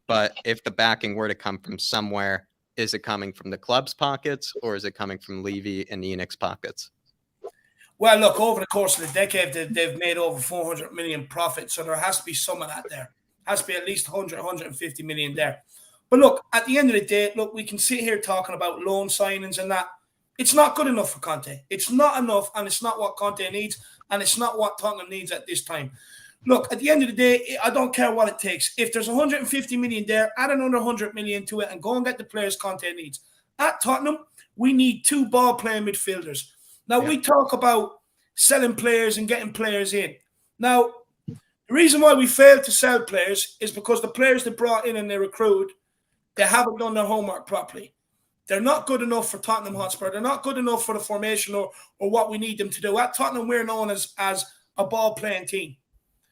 But if the backing were to come from somewhere, is it coming from the club's pockets or is it coming from Levy and ENIC's pockets? Well, look, over the course of the decade, they've made over 400 million profit. So there has to be some of that there. Has to be at least 100, 150 million there. But look, at the end of the day, look, we can sit here talking about loan signings and that. It's not good enough for Conte. It's not enough, and it's not what Conte needs, and it's not what Tottenham needs at this time. Look, at the end of the day, I don't care what it takes. If there's 150 million there, add another 100 million to it and go and get the players Conte needs. At Tottenham, we need 2 ball-playing midfielders. Now, we talk about selling players and getting players in. Now, the reason why we failed to sell players is because the players they brought in and they recruited, they haven't done their homework properly. They're not good enough for Tottenham Hotspur. They're not good enough for the formation or what we need them to do. At Tottenham, we're known as a ball-playing team.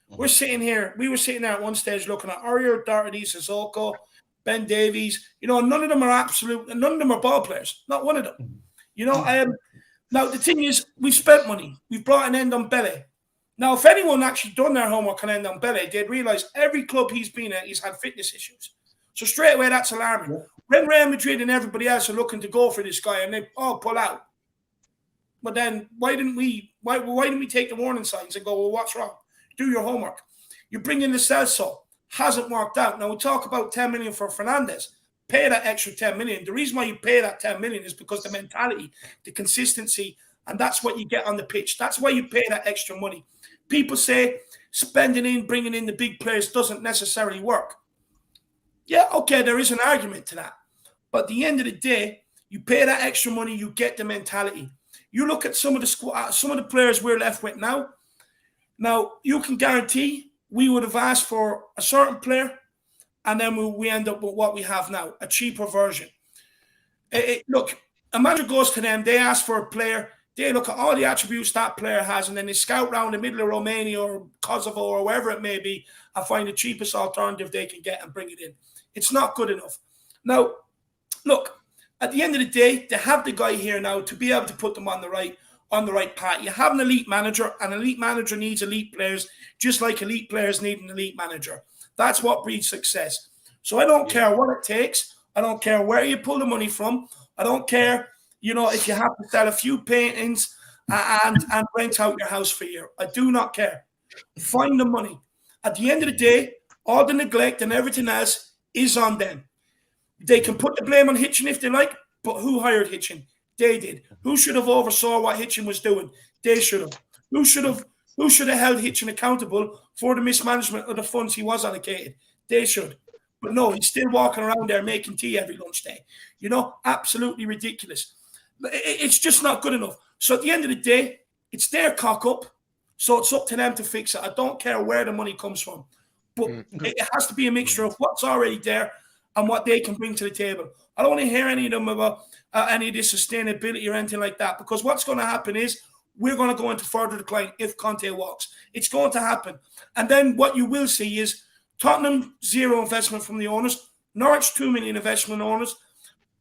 We were sitting there at one stage looking at Aurier, Doherty, Sissoko, Ben Davies. None of them are ball players. Not one of them. Now, the thing is, we've spent money. We've brought an end on Belly. Now, if anyone actually done their homework on end on Belly, they'd realise every club he's been at, he's had fitness issues. So straight away, that's alarming. When Real Madrid and everybody else are looking to go for this guy and they all pull out. But then why didn't we take the warning signs and go, well, what's wrong? Do your homework. You bring in the Celso. Hasn't worked out. Now, we talk about 10 million for Fernandes. Pay that extra 10 million. The reason why you pay that 10 million is because the mentality, the consistency, and that's what you get on the pitch. That's why you pay that extra money. People say bringing in the big players doesn't necessarily work. Yeah, okay, there is an argument to that. But at the end of the day, you pay that extra money, you get the mentality. You look at some of the players we're left with now. Now, you can guarantee we would have asked for a certain player, and then we end up with what we have now, a cheaper version. Look, a manager goes to them, they ask for a player, they look at all the attributes that player has, and then they scout around the middle of Romania or Kosovo or wherever it may be and find the cheapest alternative they can get and bring it in. It's not good enough. Now, look, at the end of the day, they have the guy here now to be able to put them on the right path. You have an elite manager, and an elite manager needs elite players, just like elite players need an elite manager. That's what breeds success. So I don't care what it takes. I don't care where you pull the money from. I don't care, if you have to sell a few paintings and rent out your house for a year. I do not care. Find the money. At the end of the day, all the neglect and everything else is on them. They can put the blame on Hitchin if they like, but who hired Hitchin? They did. Who should have oversaw what Hitchin was doing? They should have. Who should have held Hitchin accountable for the mismanagement of the funds he was allocated? They should. But no, he's still walking around there making tea every lunch day. Absolutely ridiculous. It's just not good enough. So at the end of the day, it's their cock up. So it's up to them to fix it. I don't care where the money comes from. But it has to be a mixture of what's already there and what they can bring to the table. I don't want to hear any of them about any of this sustainability or anything like that, because what's going to happen is we're going to go into further decline if Conte walks. It's going to happen. And then what you will see is Tottenham, 0 investment from the owners. Norwich, 2 million investment owners.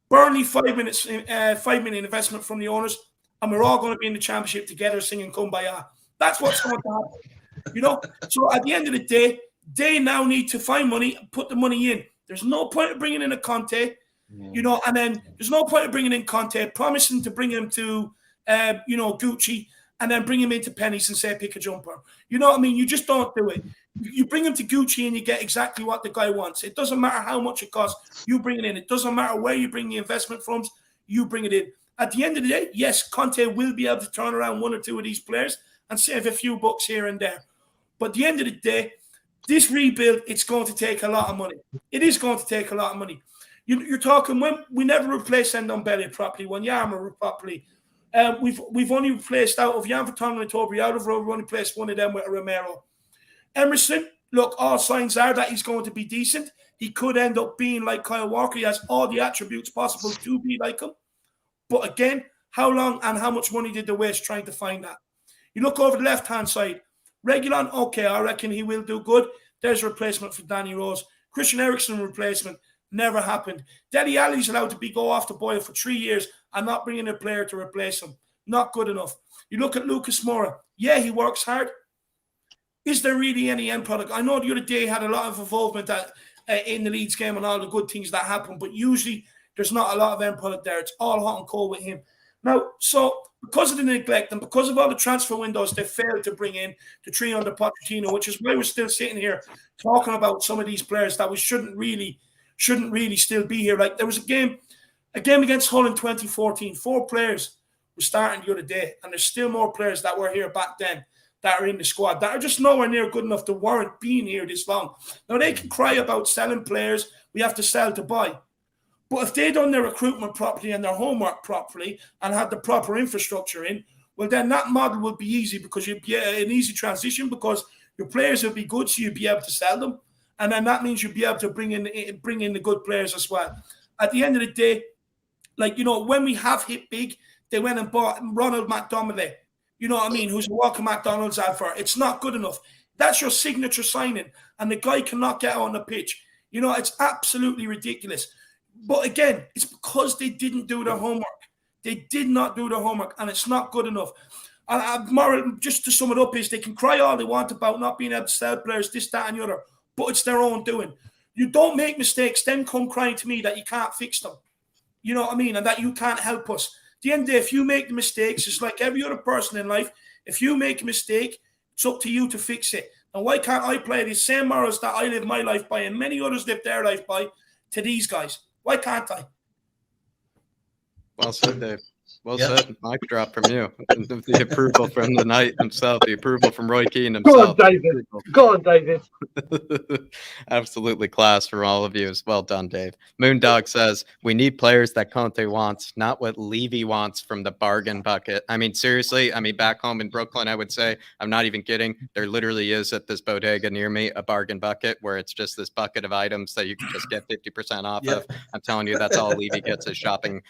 Burnley, 5 million investment from the owners. And we're all going to be in the Championship together singing Kumbaya. That's what's going to happen. So at the end of the day, they now need to find money and put the money in. There's no point of bringing in a Conte, and then there's no point of bringing in Conte, promising to bring him to, Gucci, and then bring him into pennies and say, pick a jumper. You know what I mean? You just don't do it. You bring him to Gucci and you get exactly what the guy wants. It doesn't matter how much it costs. You bring it in. It doesn't matter where you bring the investment from. You bring it in. At the end of the day, yes, Conte will be able to turn around 1 or 2 of these players and save a few bucks here and there. But at the end of the day, this rebuild, it's going to take a lot of money. It is going to take a lot of money. You're talking when we never replaced Ndombele properly, when Yarmer properly. We've only replaced out of Jan Vertonghen and Toby out of road. We've only placed one of them with a Romero. Emerson, look, all signs are that he's going to be decent. He could end up being like Kyle Walker. He has all the attributes possible to be like him. But again, how long and how much money did they waste trying to find that? You look over the left-hand side. Reguilon, okay, I reckon he will do good. There's a replacement for Danny Rose. Christian Eriksen replacement never happened. Dele Alli's allowed to go off the boil for 3 years and not bringing a player to replace him. Not good enough. You look at Lucas Moura. Yeah, he works hard. Is there really any end product? I know the other day had a lot of involvement in the Leeds game and all the good things that happen, but usually there's not a lot of end product there. It's all hot and cold with him. Now, so because of the neglect and because of all the transfer windows they failed to bring in the 3 under Pochettino, which is why we're still sitting here talking about some of these players that we shouldn't really still be here. Like there was a game against Hull in 2014. 4 players were starting the other day, and there's still more players that were here back then that are in the squad that are just nowhere near good enough to warrant being here this long. Now they can cry about selling players. We have to sell to buy. But if they'd done their recruitment properly and their homework properly and had the proper infrastructure in, well, then that model would be easy because you'd be an easy transition because your players would be good, so you'd be able to sell them. And then that means you'd be able to bring in the good players as well. At the end of the day, when we have hit big, they went and bought Ronald McDonald. You know what I mean? Who's a Walker McDonald's advert. It's not good enough. That's your signature signing. And the guy cannot get on the pitch. It's absolutely ridiculous. But again, it's because they didn't do their homework. They did not do their homework, and it's not good enough. And just to sum it up, is they can cry all they want about not being able to sell players, this, that, and the other, but it's their own doing. You don't make mistakes, then come crying to me that you can't fix them. You know what I mean? And that you can't help us. At the end of the day, if you make the mistakes, it's like every other person in life. If you make a mistake, it's up to you to fix it. And why can't I play the same morals that I live my life by and many others live their life by to these guys? Why can't I? Well said, Dave. Well Yeah. said. Mic drop from you. The approval from the knight himself. The approval from Roy Keane Go on, himself. David. Go on, David. Absolutely class from all of you. Well done, Dave. Moondog says, we need players that Conte wants, not what Levy wants from the bargain bucket. I mean, seriously, back home in Brooklyn, I would say, I'm not even kidding. There literally is at this bodega near me a bargain bucket where it's just this bucket of items that you can just get 50% off of. I'm telling you, that's all Levy gets is shopping,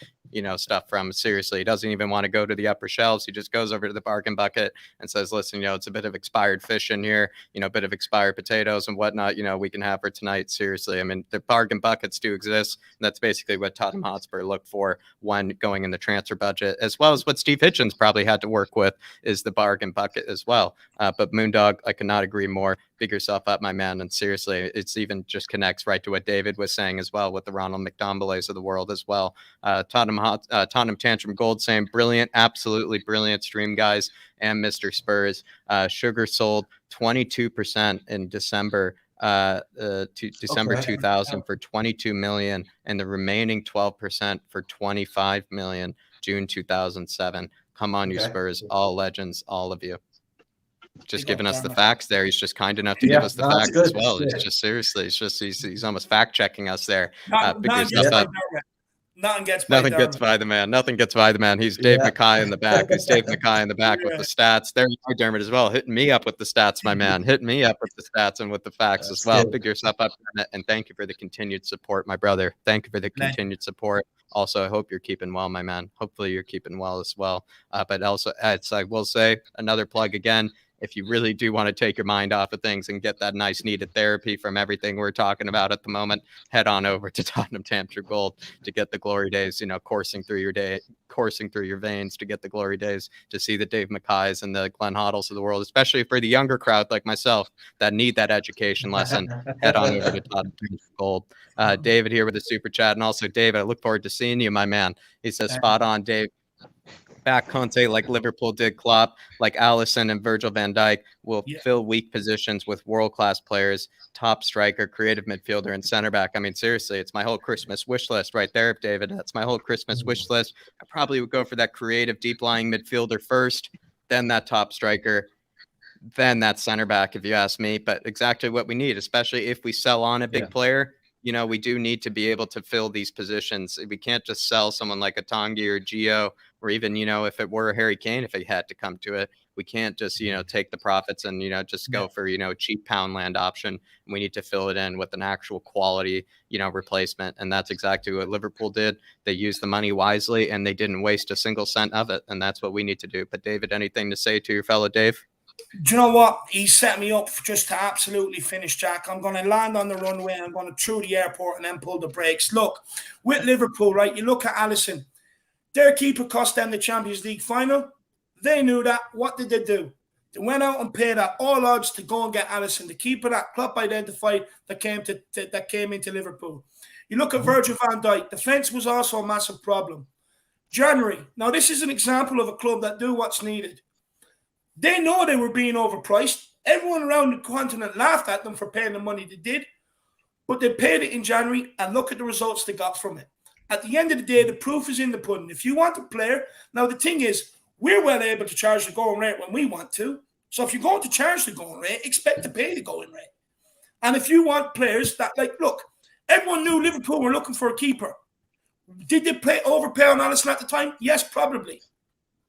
stuff from. Seriously, he doesn't even want to go to the upper shelves. He just goes over to the bargain bucket and says, listen, it's a bit of expired fish in here, a bit of expired potatoes and whatnot, we can have for tonight. Seriously, the bargain buckets do exist. And that's basically what Tottenham Hotspur look for when going in the transfer budget, as well as what Steve Hitchens probably had to work with is the bargain bucket as well. But Moondog, I could not agree more. Big yourself up, my man. And seriously, it's even just connects right to what David was saying as well with the Ronald McDonbeleys of the world as well. Tottenham Tantrum Gold saying, brilliant, absolutely brilliant stream, guys, and Mr. Spurs. Sugar sold 22% in December December 2000 for 22 million, and the remaining 12% for 25 million June 2007. Come on, you Spurs, all legends, all of you. Just giving us the facts there. He's just kind enough to give us the facts as well. It's just seriously, he's almost fact checking us there. Nothing gets by the man. Nothing gets by the man. He's Dave Mackay in the back. He's Dave Mackay in the back with the stats. There you go, Dermot, as well. Hitting me up with the stats, my man. Hitting me up with the stats and with the facts as well. Big yourself up, and thank you for the continued support, my brother. Thank you for the continued support. Also, I hope you're keeping well, my man. Hopefully you're keeping well as well. But also, as I will say, another plug again, if you really do want to take your mind off of things and get that nice needed therapy from everything we're talking about at the moment, head on over to Tottenham Tantrum Gold to get the glory days, coursing through your veins, to get the glory days, to see the Dave Mackays and the Glenn Hoddles of the world, especially for the younger crowd like myself that need that education lesson. Head on over to Tottenham Tantrum Gold. David here with a super chat. And also, David, I look forward to seeing you, my man. He says, spot on, Dave. Back Conte like Liverpool did Klopp, like Alisson and Virgil van Dijk will fill weak positions with world-class players, top striker, creative midfielder, and center back. Seriously, it's my whole Christmas wish list right there, David. That's my whole Christmas wish list. I probably would go for that creative, deep-lying midfielder first, then that top striker, then that center back, if you ask me. But exactly what we need, especially if we sell on a big player. We do need to be able to fill these positions. We can't just sell someone like a Tanguy or Gio, or even, if it were Harry Kane, if he had to come to it, we can't just, take the profits and, just go for, a cheap Poundland option. We need to fill it in with an actual quality, replacement. And that's exactly what Liverpool did. They used the money wisely and they didn't waste a single cent of it. And that's what we need to do. But David, anything to say to your fellow Dave? Do you know what? He set me up just to absolutely finish, Jack. I'm going to land on the runway and I'm going to through the airport and then pull the brakes. Look, with Liverpool, right, you look at Alisson. Their keeper cost them the Champions League final. They knew that. What did they do? They went out and paid at all odds to go and get Alisson, the keeper that Klopp identified that came into Liverpool. You look at Virgil van Dijk. Defence was also a massive problem. January. Now, this is an example of a club that do what's needed. They know they were being overpriced. Everyone around the continent laughed at them for paying the money they did. But they paid it in January, and look at the results they got from it. At the end of the day, the proof is in the pudding. If you want a player, now the thing is, we're well able to charge the going rate when we want to. So if you're going to charge the going rate, expect to pay the going rate. And if you want players that, look, everyone knew Liverpool were looking for a keeper. Did they overpay on Alisson at the time? Yes, probably.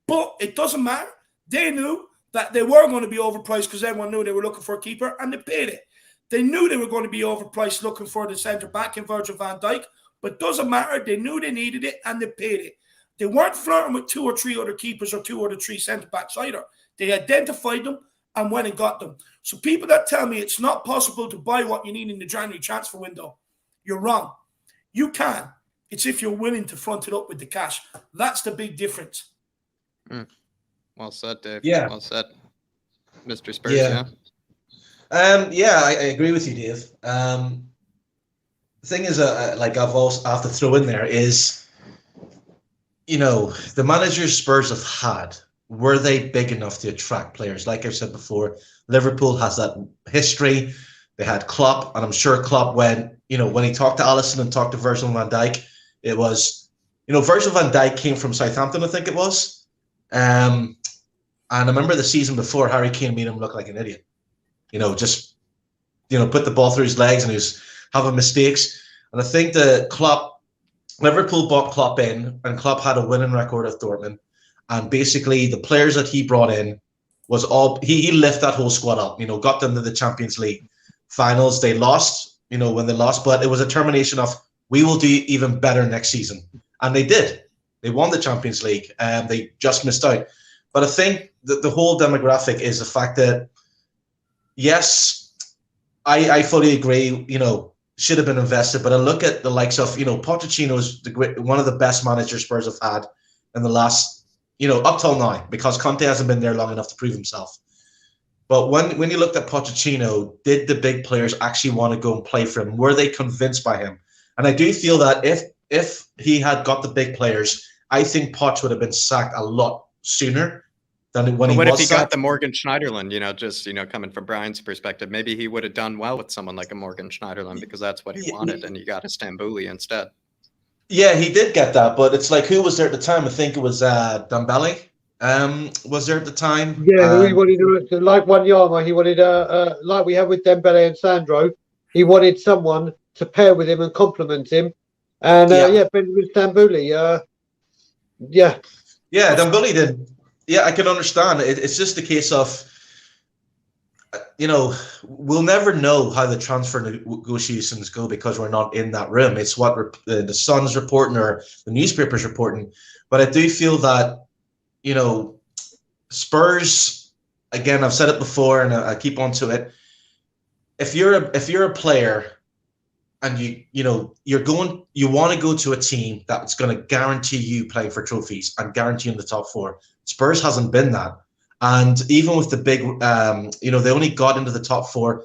But it doesn't matter. They knew that they were going to be overpriced because everyone knew they were looking for a keeper, and they paid it. They knew they were going to be overpriced looking for the centre-back in Virgil van Dijk, but it doesn't matter. They knew they needed it, and they paid it. They weren't flirting with 2 or 3 other keepers or 2 or 3 centre-backs either. They identified them and went and got them. So people that tell me it's not possible to buy what you need in the January transfer window, you're wrong. You can. It's if you're willing to front it up with the cash. That's the big difference. Well said, Dave. Yeah. Well said. Mr. Spurs, yeah. I agree with you, Dave. The thing is, I've also have to throw in there is, the managers Spurs have had, were they big enough to attract players? Like I've said before, Liverpool has that history. They had Klopp, and I'm sure Klopp when he talked to Alisson and talked to Virgil van Dijk, it was, Virgil van Dijk came from Southampton, I think it was. And I remember the season before, Harry Kane made him look like an idiot. Just put the ball through his legs and he was having mistakes. And I think Liverpool bought Klopp in, and Klopp had a winning record at Dortmund. And basically, the players that he brought in was he lifted that whole squad up. Got them to the Champions League finals. They lost, when they lost, but it was a termination of we will do even better next season, and they did. They won the Champions League, and they just missed out. But I think that the whole demographic is the fact that yes, I fully agree. Should have been invested, but I look at the likes of Pochettino's one of the best managers Spurs have had in the last. Up till now, because Conte hasn't been there long enough to prove himself. But when you looked at Pochettino, did the big players actually want to go and play for him? Were they convinced by him? And I do feel that if he had got the big players, I think Poch would have been sacked a lot sooner than when he was sacked. What if he got the Morgan Schneiderlin, coming from Brian's perspective? Maybe he would have done well with someone like a Morgan Schneiderlin because that's what he wanted, and you got a Stambouli instead. Yeah, he did get that, but it's like, who was there at the time? I think it was Dembele. Was there at the time? Yeah, he wanted like Wanyama. He wanted like we have with Dembele and Sandro. He wanted someone to pair with him and complement him. And Benjamin Stambouli. Yeah, Dembele did. Yeah, I can understand. It's just a case of, we'll never know how the transfer negotiations go because we're not in that room. It's what the Sun's reporting or the newspapers reporting. But I do feel that, Spurs, again, I've said it before and I keep on to it. If you're a player and you want to go to a team that's going to guarantee you playing for trophies and guarantee in the top four, Spurs hasn't been that. And even with the big, they only got into the top four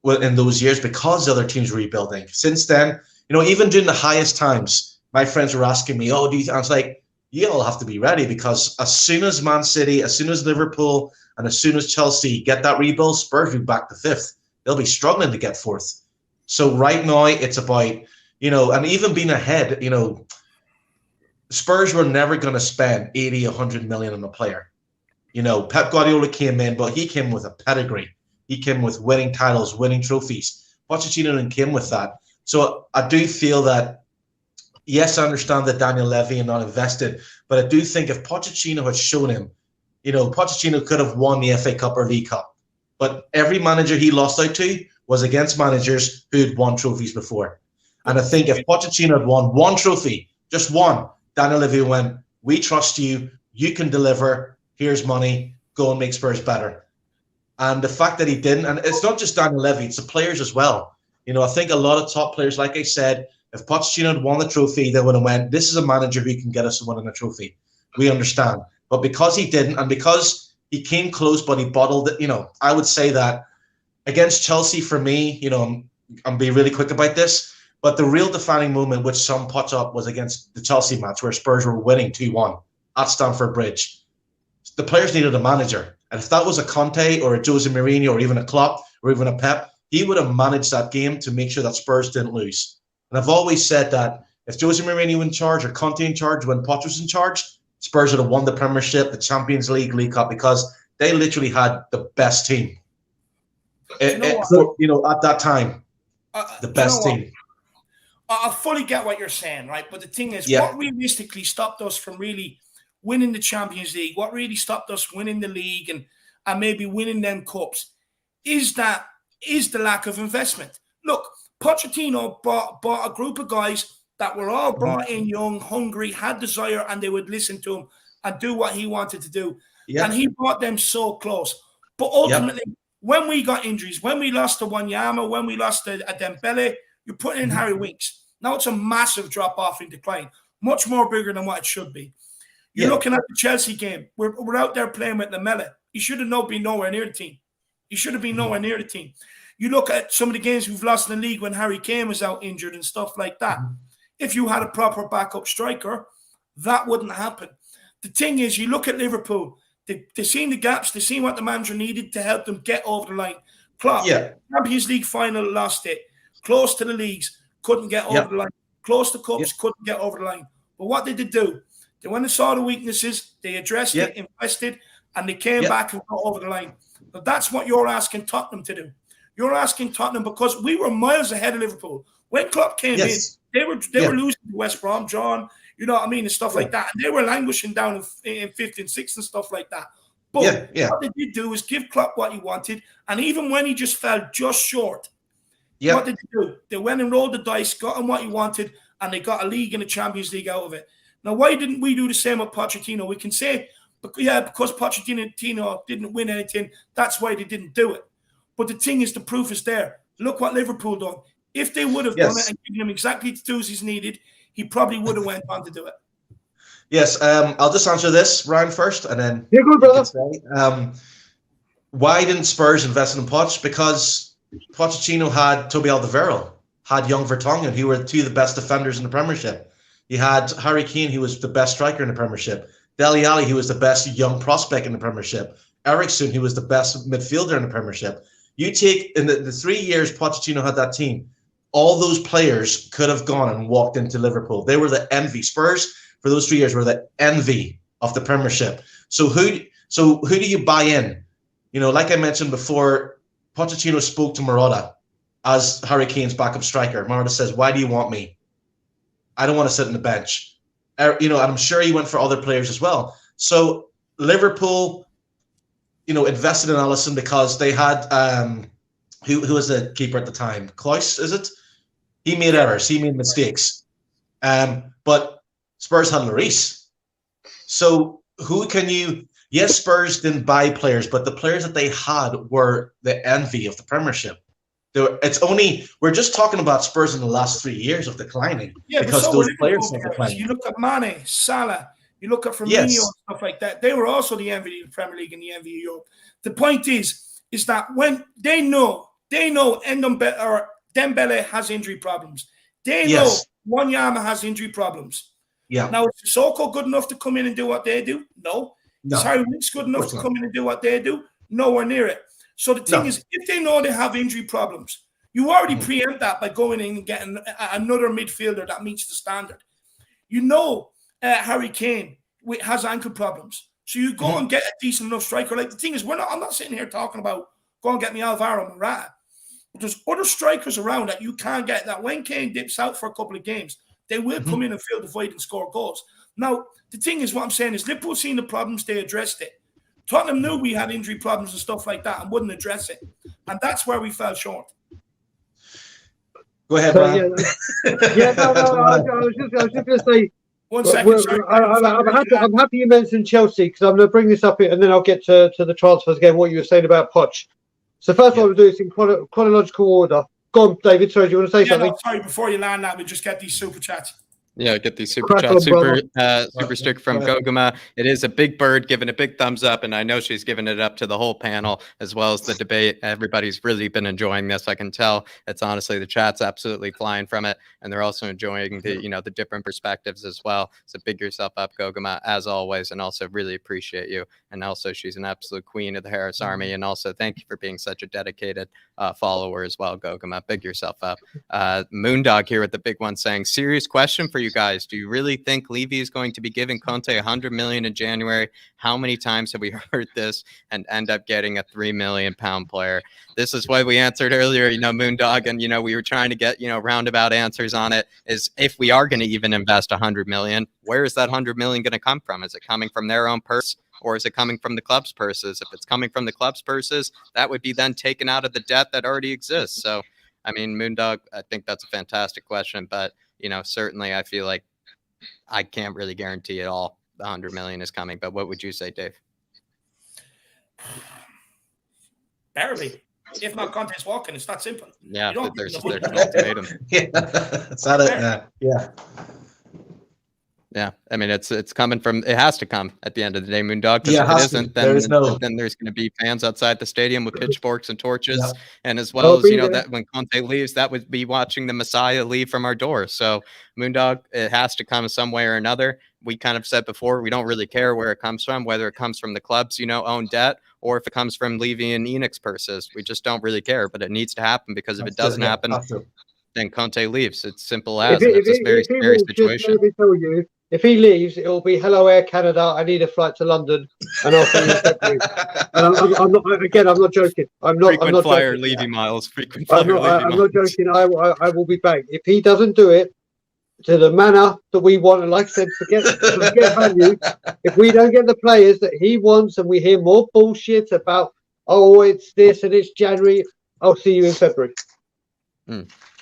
in those years because the other teams were rebuilding. Since then, even during the highest times, my friends were asking me, "Oh, do you?" I was like, "You all have to be ready because as soon as Man City, as soon as Liverpool, and as soon as Chelsea get that rebuild, Spurs will be back to fifth. They'll be struggling to get fourth. So right now, it's about and even being ahead. Spurs were never going to spend 80, 100 million on a player. Pep Guardiola came in, but he came with a pedigree. He came with winning titles, winning trophies. Pochettino didn't come with that. So I do feel that, yes, I understand that Daniel Levy and not invested, but I do think if Pochettino had shown him, Pochettino could have won the FA Cup or League Cup. But every manager he lost out to was against managers who had won trophies before. And I think if Pochettino had won one trophy, just one, Daniel Levy went, "We trust you. You can deliver. Here's money, go and make Spurs better." And the fact that he didn't, and it's not just Daniel Levy, it's the players as well. I think a lot of top players, like I said, if Pochettino had won the trophy, they would have went, "This is a manager who can get us to winning a trophy." We understand. But because he didn't, and because he came close, but he bottled it, I would say that against Chelsea, for me, I'm being really quick about this, but the real defining moment which some put up was against the Chelsea match where Spurs were winning 2-1 at Stamford Bridge. The players needed a manager. And if that was a Conte or a Jose Mourinho or even a Klopp or even a Pep, he would have managed that game to make sure that Spurs didn't lose. And I've always said that if Jose Mourinho in charge or Conte in charge when Poch was in charge, Spurs would have won the Premiership, the Champions League, League Cup, because they literally had the best team. At that time, the best team. I fully get what you're saying, right? But the thing is, what realistically stopped us from really winning the Champions League, what really stopped us winning the league and maybe winning them cups is the lack of investment. Look, Pochettino bought a group of guys that were all brought in young, hungry, had desire, and they would listen to him and do what he wanted to do. And he brought them so close. But ultimately, when we got injuries, when we lost to Wanyama, when we lost to Dembele, you're putting in Harry Winks. Now it's a massive drop-off in decline, much more bigger than what it should be. You're looking at the Chelsea game. We're out there playing with Lamela. He should have been nowhere near the team. He should have been nowhere near the team. You look at some of the games we've lost in the league when Harry Kane was out injured and stuff like that. If you had a proper backup striker, that wouldn't happen. The thing is, you look at Liverpool. They've seen the gaps. They've seen what the manager needed to help them get over the line. Klopp, Champions League final, lost it. Close to the leagues, couldn't get over the line. Close to cups, couldn't get over the line. But what did they do? They went and saw the weaknesses, they addressed it, invested, and they came back and got over the line. But that's what you're asking Tottenham to do. You're asking Tottenham because we were miles ahead of Liverpool. When Klopp came in, they were losing to West Brom, John, you know what I mean, and stuff like that. And they were languishing down in 5th and 6th and stuff like that. But what they did do is give Klopp what he wanted. And even when he just fell just short, what did they do? They went and rolled the dice, got him what he wanted, and they got a league and a Champions League out of it. Now, why didn't we do the same with Pochettino? We can say, because Pochettino didn't win anything, that's why they didn't do it. But the thing is, the proof is there. Look what Liverpool done. If they would have done it and given him exactly the tools he's needed, he probably would have went on to do it. Yes, I'll just answer this, Ryan, first, and then you're good, brother. Why didn't Spurs invest in Poch? Because Pochettino had Toby Alderweireld, had young Vertonghen, who were two of the best defenders in the Premiership. You had Harry Kane, who was the best striker in the Premiership. Dele Alli, who was the best young prospect in the Premiership. Ericsson, who was the best midfielder in the Premiership. You take, in the 3 years Pochettino had that team, all those players could have gone and walked into Liverpool. They were the envy. Spurs, for those 3 years, were the envy of the Premiership. So who do you buy in? You know, like I mentioned before, Pochettino spoke to Marotta as Harry Kane's backup striker. Marotta says, "Why do you want me? I don't want to sit on the bench." You know, and I'm sure he went for other players as well. So Liverpool, you know, invested in Alisson because they had who was the keeper at the time? Klaus, is it? He made errors. He made mistakes. But Spurs had Lloris. So who can you? Yes, Spurs didn't buy players, but the players that they had were the envy of the Premiership. We're just talking about Spurs in the last 3 years of declining because those players have declined. You look at Mane, Salah, you look at Firmino and stuff like that. They were also the envy of the Premier League and the envy of Europe. The point is that when they know Dembele has injury problems. They know Wanyama has injury problems. Yeah. Now, is Sissoko good enough to come in and do what they do? No. Is Harry Winks good enough to come in and do what they do? Nowhere near it. So the thing is, if they know they have injury problems, you already preempt that by going in and getting another midfielder that meets the standard. You know Harry Kane has ankle problems. So you go and get a decent enough striker. Like, the thing is, I'm not sitting here talking about go and get me Alvaro Morata. But there's other strikers around that you can't get, that when Kane dips out for a couple of games, they will come in and fill the void and score goals. Now, the thing is, what I'm saying is Liverpool seen the problems, they addressed it. Tottenham knew we had injury problems and stuff like that and wouldn't address it. And that's where we fell short. Go ahead, Brian. I was just going to say, 1 second. I'm happy you mentioned Chelsea because I'm going to bring this up and then I'll get to the transfers again, what you were saying about Poch. So first what we'll do is in chronological order. Go on, David. Sorry, do you want to say something? No, sorry, before you land that, we just get these super chats. Yeah, get these super chats. Super stick from Goguma. It is a big bird giving a big thumbs up, and I know she's giving it up to the whole panel as well as the debate. Everybody's really been enjoying this. I can tell. It's honestly, the chat's absolutely flying from it, and they're also enjoying the different perspectives as well. So big yourself up, Goguma, as always, and also really appreciate you. And also, she's an absolute queen of the Harris Army, and also thank you for being such a dedicated follower as well, Goguma. Big yourself up. Moondog here with the big one saying, serious question for you guys. Do you really think Levy is going to be giving Conte $100 million in January? How many times have we heard this and end up getting a £3 million player? This is why we answered earlier, Moondog, and we were trying to get roundabout answers on it. Is if we are going to even invest $100 million, where is that $100 million going to come from? Is it coming from their own purse? Or is it coming from the club's purses? If it's coming from the club's purses, that would be then taken out of the debt that already exists. So, I mean, Moondog, I think that's a fantastic question. But, certainly I feel like I can't really guarantee at all the $100 million is coming. But what would you say, Dave? Barely. If not, Conte's walking. It's that simple. Yeah, there's no ultimatum. Yeah, that's not it. Yeah. Yeah, I mean, it's coming from, it has to come at the end of the day, Moondog. Because if it isn't, then there's going to be fans outside the stadium with pitchforks and torches. Yeah. And as well as, that when Conte leaves, that would be watching the Messiah leave from our door. So, Moondog, it has to come some way or another. We kind of said before, we don't really care where it comes from, whether it comes from the club's, own debt, or if it comes from Levy and ENIC's purses. We just don't really care, but it needs to happen because if it doesn't happen, then Conte leaves. It's simple as. It's a very scary situation. If he leaves, it'll be hello Air Canada. I need a flight to London, and I'll see you in February. And I'm not. Again, I'm not joking. I'm not. Frequent I'm not flyer joking. Levy Miles. Frequent flyer I'm not. Levy I'm Miles. not joking. I will be back if he doesn't do it to the manner that we want. And like I said, forget value. If we don't get the players that he wants, and we hear more bullshit about, oh, it's this and it's January, I'll see you in February.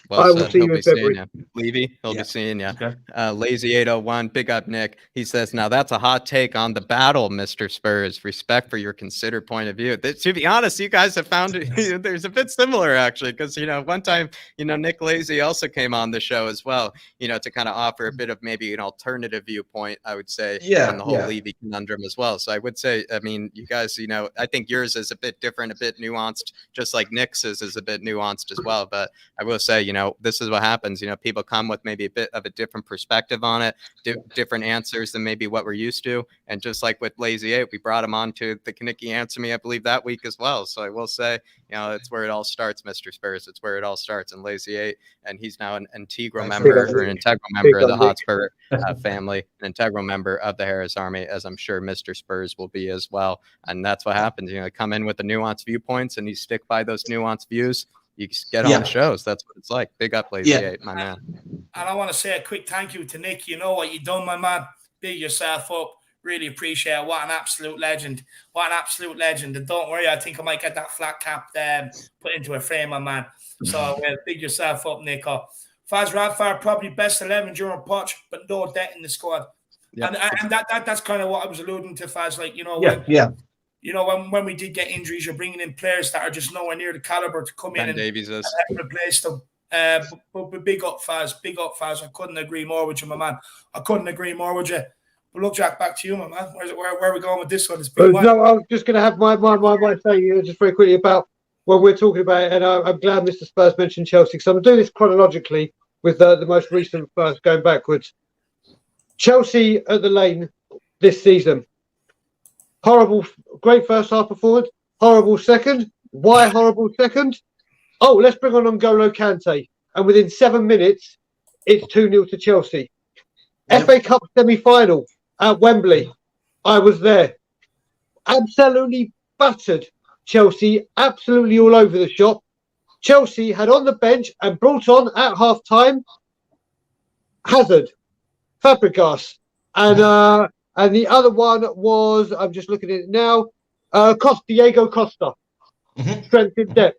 Well I will said. see He'll you in be seeing February. you. Levy, he'll be seeing you. Okay. Lazy 801, big up Nick. He says, now that's a hot take on the battle, Mr. Spurs. Respect for your considered point of view. To be honest, you guys have found there's a bit similar actually, because one time, Nick Lazy also came on the show as well, to kind of offer a bit of maybe an alternative viewpoint, I would say, on the whole Levy conundrum as well. So I would say, I mean, you guys, I think yours is a bit different, a bit nuanced, just like Nick's is a bit nuanced as well. But I will say, this is what happens. People come with maybe a bit of a different perspective on it, different answers than maybe what we're used to. And just like with Lazy 8, we brought him on to the Kaniki Answer Me, I believe, that week as well. So I will say, it's where it all starts, Mr. Spurs. It's where it all starts in Lazy 8. And he's now an integral member or an integral member of the Hotspur family, an integral member of the Harris Army, as I'm sure Mr. Spurs will be as well. And that's what happens. Come in with the nuanced viewpoints and you stick by those nuanced views. You get on the shows. That's what it's like. Big up, Lazy 8, my man. And I want to say a quick thank you to Nick. You know what you done, my man. Big yourself up. Really appreciate it. What an absolute legend. What an absolute legend. And don't worry, I think I might get that flat cap put into a frame, my man. So big yourself up, Nick. Faz Radfire, probably best 11 during Poch, but no debt in the squad. Yep. And that's kind of what I was alluding to, Faz. Like, when we did get injuries, you're bringing in players that are just nowhere near the caliber to come in and replace them. But big up, Faz. Big up, Faz. I couldn't agree more with you, my man. I couldn't agree more with you. But look, Jack, back to you, my man. Where are we going with this one? No, I was just going to have my say just very quickly about what we're talking about, and I'm glad Mr. Spurs mentioned Chelsea, because I'm doing this chronologically with the most recent first, going backwards. Chelsea at the Lane this season. Horrible, great first half performance. Horrible second. Why horrible second? Oh, let's bring on N'Golo Kante. And within 7 minutes, it's 2-0 to Chelsea. Yep. FA Cup semi-final at Wembley. I was there. Absolutely battered Chelsea. Absolutely all over the shop. Chelsea had on the bench and brought on at half-time Hazard, Fabregas, and the other one was, I'm just looking at it now, Diego Costa. Strength in depth.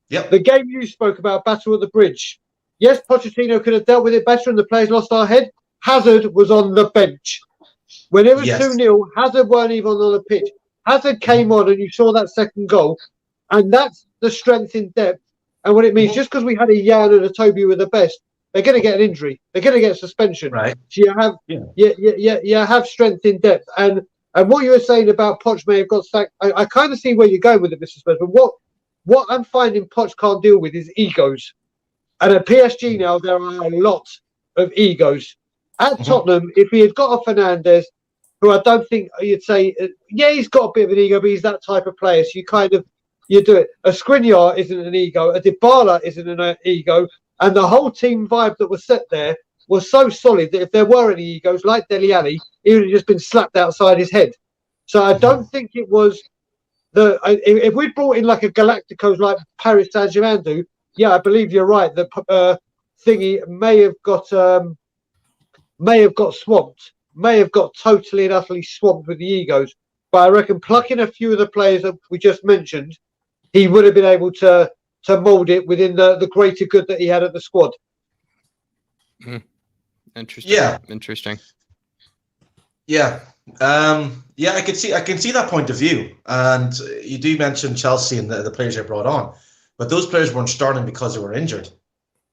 Yep. The game you spoke about, Battle at the Bridge. Yes, Pochettino could have dealt with it better and the players lost our head. Hazard was on the bench. When it was 2-0, Hazard weren't even on the pitch. Hazard came on and you saw that second goal. And that's the strength in depth. And what it means, just because we had a Jan and a Toby with the best, they're going to get an injury. They're going to get a suspension. Right. So you have strength in depth. And what you were saying about Poch may have got sacked, I kind of see where you're going with it, Mr. Spurs. But what I'm finding Poch can't deal with is egos. And at PSG now, there are a lot of egos. At Tottenham, if he had got a Fernandes, who I don't think you'd say, he's got a bit of an ego, but he's that type of player. So you do it. A Skriniar isn't an ego. A Dybala isn't an ego. And the whole team vibe that was set there was so solid that if there were any egos, like Dele Alli, he would have just been slapped outside his head. So I don't think it was if we brought in like a Galacticos like Paris Saint-Germain do, I believe you're right. That thingy may have got swamped, may have got totally and utterly swamped with the egos. But I reckon plucking a few of the players that we just mentioned, he would have been able to mould it within the greater good that he had at the squad. Interesting. Yeah. Interesting. Yeah. I can see that point of view. And you do mention Chelsea and the players they brought on, but those players weren't starting because they were injured.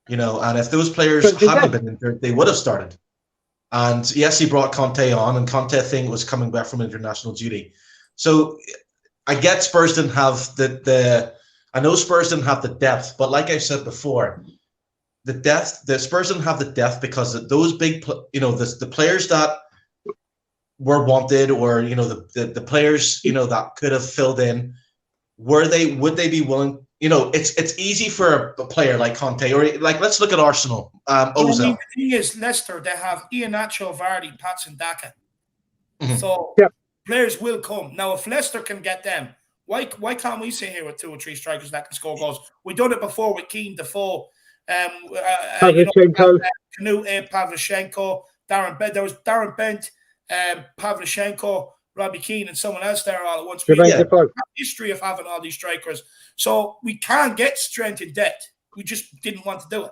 And if those players hadn't been injured, they would have started. And yes, he brought Conte on, and Conte, I think, was coming back from international duty. So I get Spurs didn't have I know Spurs didn't have the depth, but like I said before, the Spurs didn't have the depth because those big, the players that were wanted, or the players that could have filled in, would they be willing it's easy for a player like Conte, or like, let's look at Arsenal. Ozil. I mean, the thing is, Leicester, they have Iheanacho, Vardy, Patson, Daka. So players will come. Now, if Leicester can get them, why can't we sit here with 2 or 3 strikers that can score goals? We've done it before with Kane, Defoe, Pavlyuchenko. Canute, Pavlyuchenko, Darren Bent. There was Darren Bent, Pavlyuchenko, Robbie Keane, and someone else there all at once. We have a history of having all these strikers. So we can't get strength in depth. We just didn't want to do it.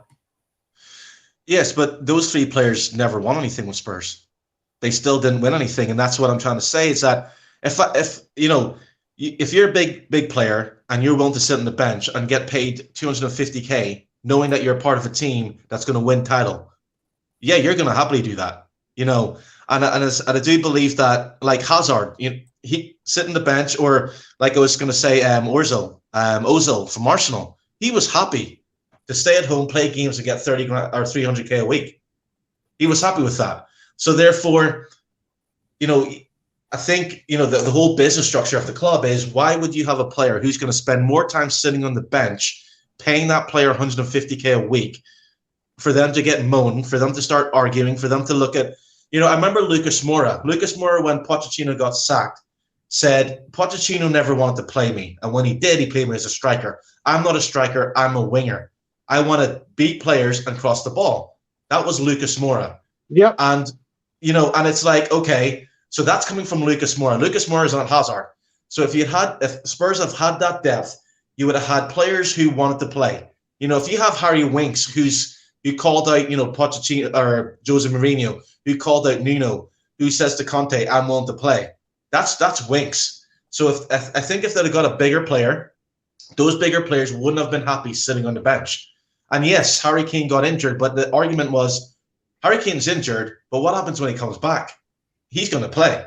Yes, but those 3 players never won anything with Spurs. They still didn't win anything, and that's what I'm trying to say. Is that if you're a big player and you're willing to sit on the bench and get paid 250K, knowing that you're a part of a team that's going to win title, yeah, you're going to happily do that. And I do believe that, like Hazard, he sit on the bench, or like I was going to say, Ozil from Arsenal, he was happy to stay at home, play games, and get 30 grand or 300K a week. He was happy with that. So therefore, I think, the whole business structure of the club is, why would you have a player who's going to spend more time sitting on the bench, paying that player 150K a week, for them to get moaned, for them to start arguing, for them to look at, I remember Lucas Moura. Lucas Moura, when Pochettino got sacked, said, Pochettino never wanted to play me. And when he did, he played me as a striker. I'm not a striker, I'm a winger. I want to beat players and cross the ball. That was Lucas Moura. Yeah. And, and it's like, okay, so that's coming from Lucas Moura. Lucas Moura is not Hazard. So if Spurs have had that depth, you would have had players who wanted to play. If you have Harry Winks, who called out, Pochettino or Jose Mourinho, who called out Nuno, who says to Conte, I'm willing to play. That's Winks. So I think if they'd have got a bigger player, those bigger players wouldn't have been happy sitting on the bench. And yes, Harry Kane got injured, but the argument was, Harry Kane's injured, but what happens when he comes back? He's going to play.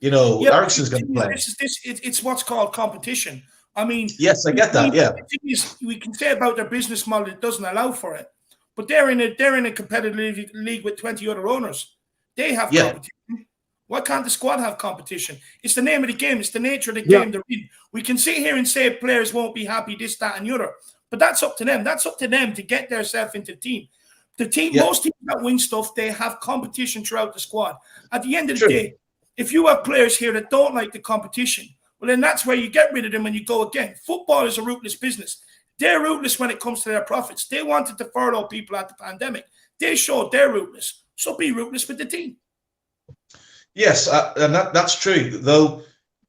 Eriksen's going to play. It's what's called competition. I mean, yes, I get that. Yeah, the thing is, we can say about their business model, it doesn't allow for it, but they're in a competitive league with 20 other owners. They have competition. Why can't the squad have competition? It's the name of the game. It's the nature of the game they're in. We can sit here and say players won't be happy, this, that, and the other, but that's up to them. That's up to them to get themselves into the team. The team, most teams that win stuff, they have competition throughout the squad. At the end of the day, if you have players here that don't like the competition, well, then that's where you get rid of them and you go again. Football is a ruthless business. They're ruthless when it comes to their profits. They wanted to furlough people at the pandemic. They showed they're ruthless. So be ruthless with the team. Yes, and that's true. Though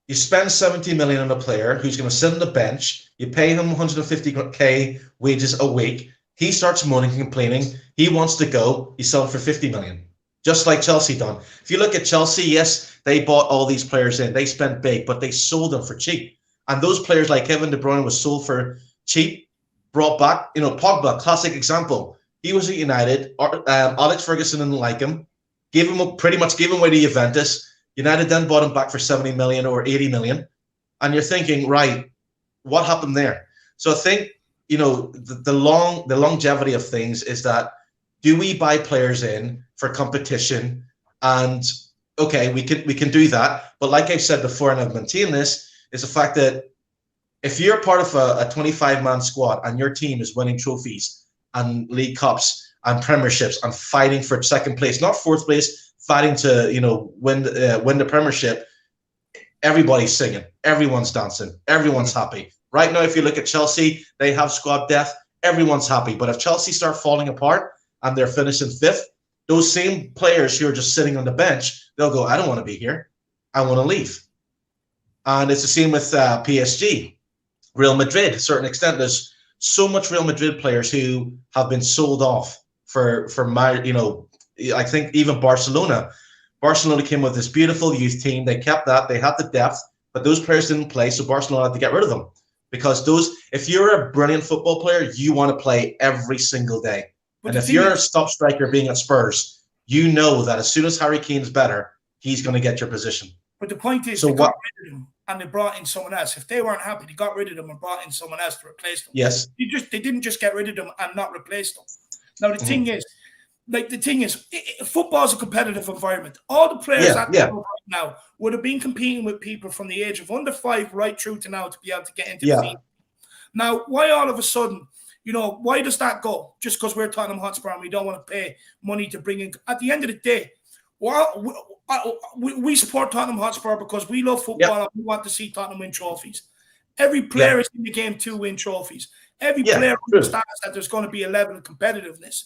you spend 70 million on a player who's going to sit on the bench, you pay him 150K wages a week. He starts moaning and complaining. He wants to go. You sell him for 50 million, just like Chelsea done. If you look at Chelsea, yes, they bought all these players in. They spent big, but they sold them for cheap. And those players like Kevin De Bruyne was sold for cheap, brought back. Pogba, classic example. He was at United. Alex Ferguson didn't like him. Pretty much gave him away to Juventus. United then bought him back for 70 million or 80 million. And you're thinking, right, what happened there? So I think, the longevity of things is that, do we buy players in for competition? And okay, we can do that. But like I've said before, and I've maintained this, is the fact that if you're part of a 25-man squad and your team is winning trophies and League Cups and Premierships and fighting for second place, not fourth place, fighting to win the Premiership, everybody's singing, everyone's dancing, everyone's happy. Right now, if you look at Chelsea, they have squad depth. Everyone's happy. But if Chelsea start falling apart and they're finishing fifth, those same players who are just sitting on the bench, they'll go, I don't want to be here. I want to leave. And it's the same with PSG. Real Madrid, to a certain extent, there's so much Real Madrid players who have been sold off for I think even Barcelona. Barcelona came with this beautiful youth team. They kept that. They had the depth, but those players didn't play, so Barcelona had to get rid of them. Because if you're a brilliant football player, you want to play every single day. But if you're a top striker being at Spurs, you know that as soon as Harry Kane's better, he's going to get your position. But the point is, they got rid of him and they brought in someone else. If they weren't happy, they got rid of them and brought in someone else to replace them. Yes. They didn't just get rid of them and not replace them. Now, the thing is, football is a competitive environment. All the players right now would have been competing with people from the age of under 5 right through to now to be able to get into the team. Now, why all of a sudden, why does that go? Just because we're Tottenham Hotspur and we don't want to pay money to bring in. At the end of the day, we support Tottenham Hotspur because we love football and we want to see Tottenham win trophies. Every player is in the game to win trophies. Every player understands that there's going to be a level of competitiveness.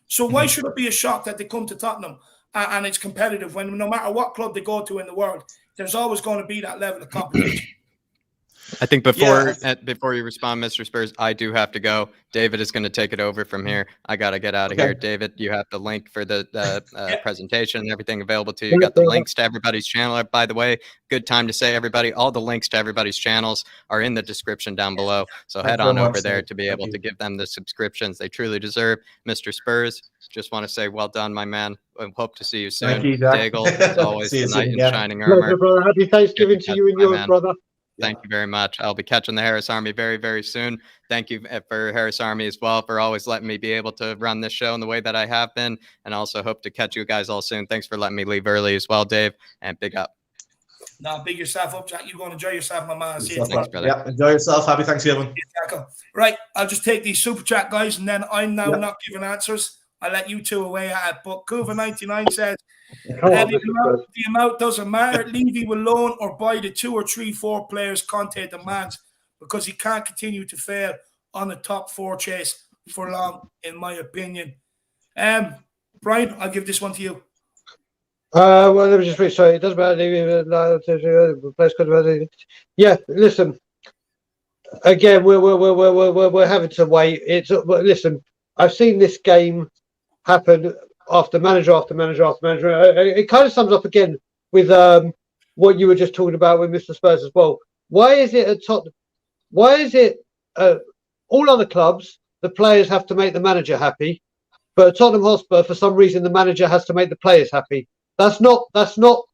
So why should it be a shock that they come to Tottenham and it's competitive when no matter what club they go to in the world, there's always going to be that level of competition? I think before you respond, Mr. Spurs, I do have to go. David is going to take it over from here. I got to get out of here. David, you have the link for the presentation and everything available to you. You got the links to everybody's channel. By the way, good time to say, everybody, all the links to everybody's channels are in the description down below. So head on over there to be able to give them the subscriptions they truly deserve. Mr. Spurs, just want to say well done, my man. I hope to see you soon. Thank you, Zach. Oh, Daigle, as always, the knight in shining Pleasure, armor. brother. Happy Thanksgiving to you and yours, brother. Thank you very much. I'll be catching the Harris Army very, very soon. Thank you for Harris Army as well for always letting me be able to run this show in the way that I have been. And also hope to catch you guys all soon. Thanks for letting me leave early as well, Dave. And big up. No, big yourself up, Jack. You're going to enjoy yourself, my man. See you. Thanks, brother. Yeah, enjoy yourself. Happy Thanksgiving. Right, I'll just take these super chat, guys, and then I'm now not giving answers. I'll let you two away at it. But Cuva99 says, the amount doesn't matter. Levy will loan or buy the 2 or 3, 4 players Conte demands because he can't continue to fail on the top 4 chase for long, in my opinion. Brian, I'll give this one to you. Well, let me just read. Sorry, it doesn't matter. Yeah, listen. Again, we're having to wait. Listen. I've seen this game happen after manager after manager after manager. It kind of sums up again with what you were just talking about with Mr. Spurs as well. Why is it at Tottenham? Why is it all other clubs, the players have to make the manager happy, but at Tottenham Hotspur, for some reason, the manager has to make the players happy? That's not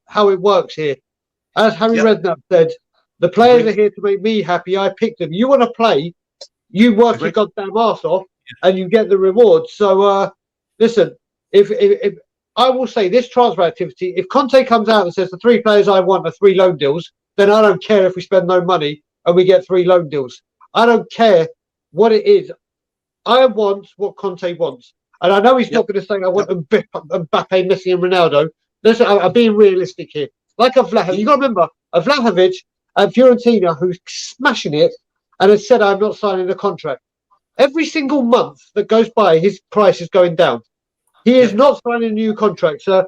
how it works here. As Harry Redknapp said, the players are here to make me happy. I picked them. You want to play, you work your goddamn arse off, and you get the rewards. So, listen, if I will say this transfer activity, if Conte comes out and says the 3 players I want are 3 loan deals, then I don't care if we spend no money and we get 3 loan deals. I don't care what it is. I want what Conte wants. And I know he's not going to say I want Mbappe, Messi and Ronaldo. Listen, I'm being realistic here. Like a Vlahovic, you got to remember, a Vlahovic at Fiorentina who's smashing it and has said I'm not signing a contract. Every single month that goes by, his price is going down. He is not signing a new contract. So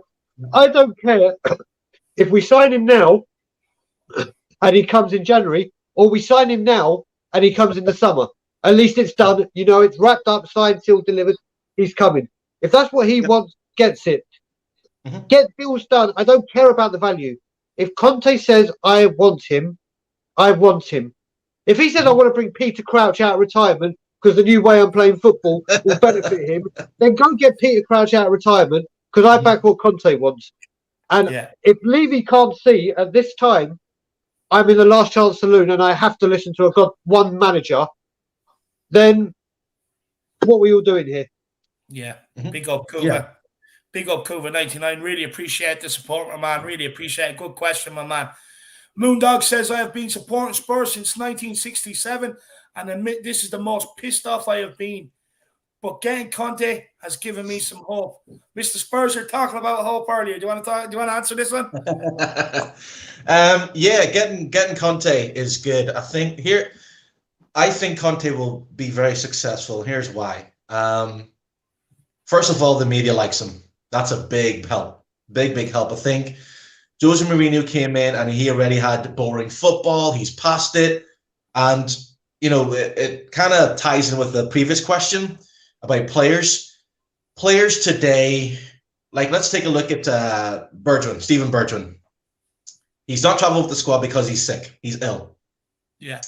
I don't care if we sign him now and he comes in January, or we sign him now and he comes in the summer. At least it's done. You know, it's wrapped up, signed, sealed, delivered. He's coming. If that's what he wants, gets it. Get deals done. I don't care about the value. If Conte says, I want him, I want him. If he says, I want to bring Peter Crouch out of retirement because the new way I'm playing football will benefit him, then go get Peter Crouch out of retirement because I back what Conte wants. And if Levy can't see at this time, I'm in the last chance saloon and I have to listen to one manager, then what were you all doing here? Yeah, big up Cuba. Big up Cuba99. Really appreciate the support, my man. Really appreciate it. Good question, my man. Moondog says, I have been supporting Spurs since 1967 and admit this is the most pissed off I have been. But getting Conte has given me some hope. Mr. Spurs, you're talking about hope earlier. Do you want to answer this one? Getting Conte is good. I think Conte will be very successful. Here's why. First of all, the media likes him. That's a big help. Big help. I think Jose Mourinho came in and he already had boring football. He's past it. And, you know, it kind of ties in with the previous question about players. Players today, like, let's take a look at Steven Bergwijn. He's not traveling with the squad because he's sick. He's ill. Yeah.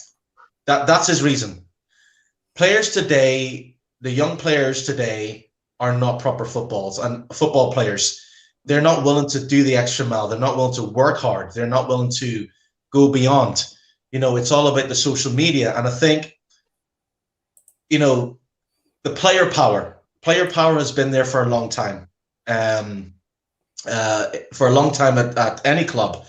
That's his reason. Players today, the young players today, are not proper football players. They're not willing to do the extra mile. They're not willing to work hard. They're not willing to go beyond. You know, it's all about the social media. And I think, you know, the player power has been there for a long time. For a long time at any club,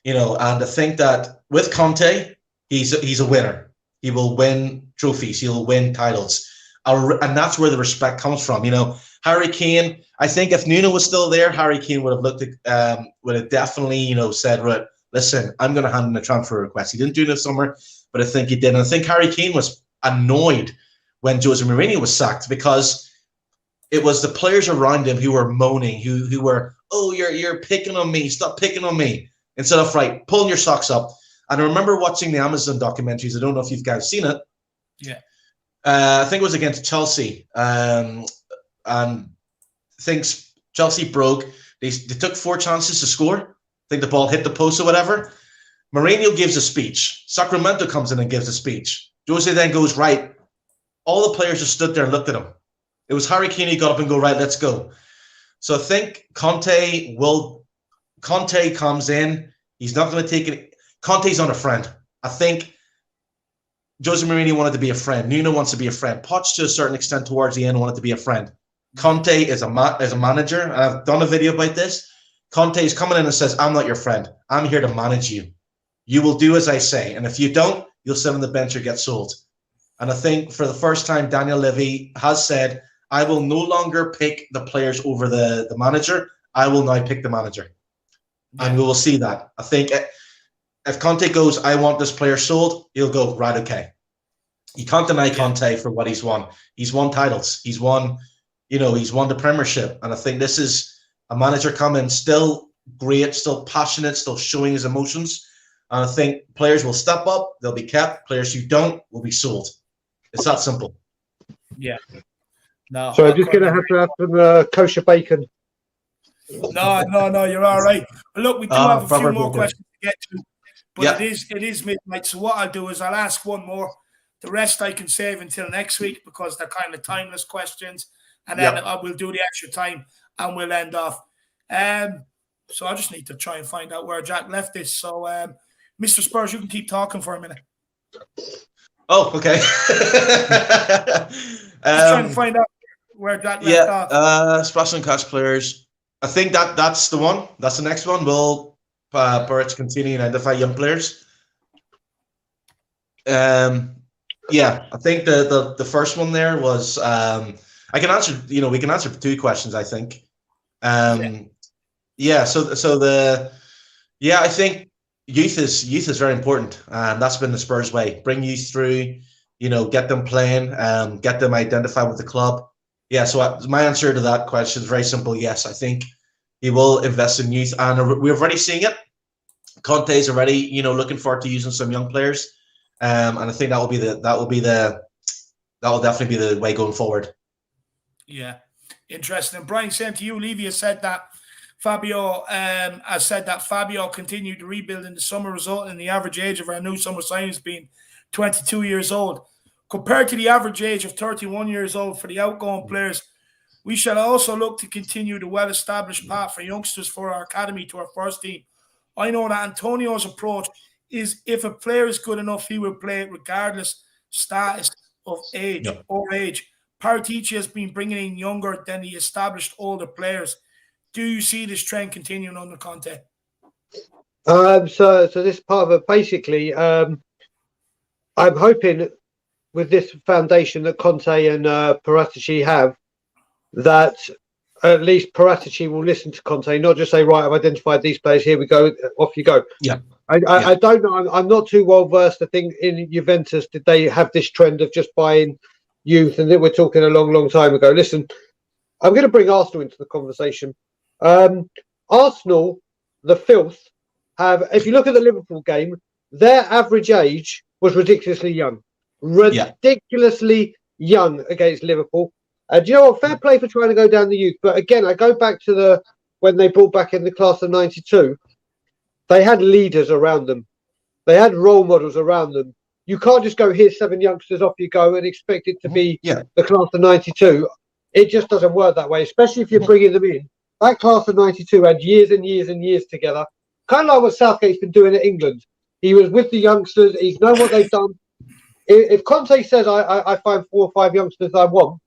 you know, and I think that with Conte, he's a winner. He will win trophies. He'll win titles. And that's where the respect comes from. Harry Kane, I think if Nuno was still there, Harry Kane would have looked at, would have definitely, said, right, listen, I'm going to hand in a transfer request. He didn't do it this summer, but I think he did. And I think Harry Kane was annoyed when Jose Mourinho was sacked because it was the players around him who were moaning, who were, oh, you're picking on me. Stop picking on me. Instead of, right, pulling your socks up. And I remember watching the Amazon documentaries. I don't know if you guys seen it. Yeah. I think it was against Chelsea. And things Chelsea broke. They took 4 chances to score. I think the ball hit the post or whatever. Mourinho gives a speech. Sacramento comes in and gives a speech. Jose then goes, right. All the players just stood there and looked at him. It was Harry Kane who got up and go, right, let's go. So I think Conte comes in. He's not going to take it. Conte's not a friend. I think Jose Mourinho wanted to be a friend. Nuno wants to be a friend. Poch, to a certain extent, towards the end, wanted to be a friend. Conte is a manager, and I've done a video about this. Conte is coming in and says, I'm not your friend. I'm here to manage you. You will do as I say. And if you don't, you'll sit on the bench or get sold. And I think for the first time, Daniel Levy has said, I will no longer pick the players over the manager. I will now pick the manager. Yeah. And we will see that. I think if Conte goes, I want this player sold, he'll go, right, okay. You can't deny Conte for what he's won. He's won titles. He's won the Premiership. And I think this is a manager coming still great, still passionate, still showing his emotions. And I think players will step up. They'll be kept. Players who don't will be sold. It's that simple. Yeah. No. So I'm just going to have some kosher bacon. No, you're all right. But look, we do have a few more questions to get to. But it is midnight. So what I'll do is I'll ask one more. The rest I can save until next week because they're kind of timeless questions. And then we'll do the extra time and we'll end off. So I just need to try and find out where Jack left this. So, Mr. Spurs, you can keep talking for a minute. Oh, okay. Just trying to find out where Jack left off. Splash and catch players. I think that's the one. That's the next one. Will Burridge continue to identify young players? I think the first one there was I can answer. We can answer 2 questions. I think. I think youth is very important, and that's been the Spurs way. Bring youth through, get them playing, get them identified with the club. Yeah, so my answer to that question is very simple. Yes, I think he will invest in youth, and we're already seeing it. Conte's already, looking forward to using some young players, and I think that will definitely be the way going forward. Yeah, interesting. And Brian, same to you. Levy has said that Fabio continued to rebuild in the summer, resulting in the average age of our new summer signings being 22 years old. Compared to the average age of 31 years old for the outgoing players, we shall also look to continue the well-established path for youngsters for our academy to our first team. I know that Antonio's approach is if a player is good enough, he will play regardless status of age or age. Paratici has been bringing in younger than the established older players. Do you see this trend continuing under Conte? So this part of it, basically, I'm hoping with this foundation that Conte and Paratici have, that at least Paratici will listen to Conte, not just say, right, I've identified these players, here we go, off you go. Yeah. I don't know. I'm not too well versed. I think in Juventus, did they have this trend of just buying youth? And then we're talking a long, long time ago. Listen, I'm going to bring Arsenal into the conversation. Arsenal, the filth, if you look at the Liverpool game, their average age was ridiculously young. Ridiculously young against Liverpool. Do you know what? Fair play for trying to go down the youth. But again, I go back to when they brought back in the class of 92. They had leaders around them. They had role models around them. You can't just go, here's 7 youngsters, off you go, and expect it to be the class of 92. It just doesn't work that way, especially if you're bringing them in. That class of 92 had years and years and years together. Kind of like what Southgate's been doing at England. He was with the youngsters. He's known what they've done. If Conte says, I find 4 or 5 youngsters I want,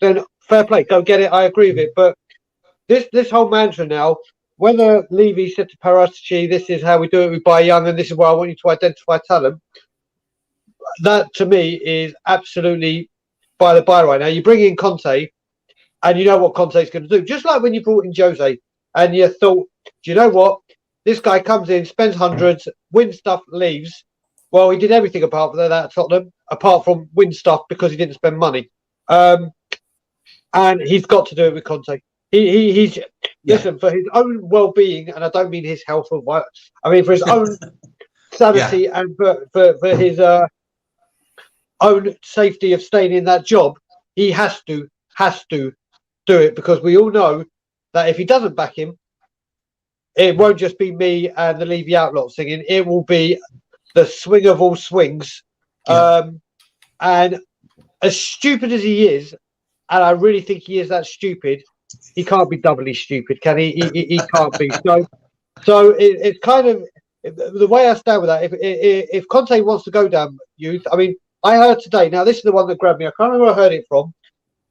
then fair play, go get it. I agree with it. But this whole mantra now, whether Levy said to Paratici, this is how we do it, we buy young, and this is where I want you to identify talent. that to me is absolutely by the by right now. You bring in Conte, and you know what Conte's going to do. Just like when you brought in Jose, and you thought, do you know what? This guy comes in, spends hundreds, wins stuff, leaves. Well, he did everything apart from that at Tottenham, apart from win stuff because he didn't spend money. And he's got to do it with Conte. He's listen, for his own well-being, and I don't mean his health or what. I mean for his own sanity and for his own safety of staying in that job. He has to do it, because we all know that if he doesn't back him, it won't just be me and the Levy Outlaw singing. It will be the swing of all swings. And as stupid as he is, and I really think he is that stupid, he can't be doubly stupid, can he? He can't be. So it's kind of the way I stand with that. If Conte wants to go down youth, I mean, I heard today. Now this is the one that grabbed me. I can't remember where I heard it from,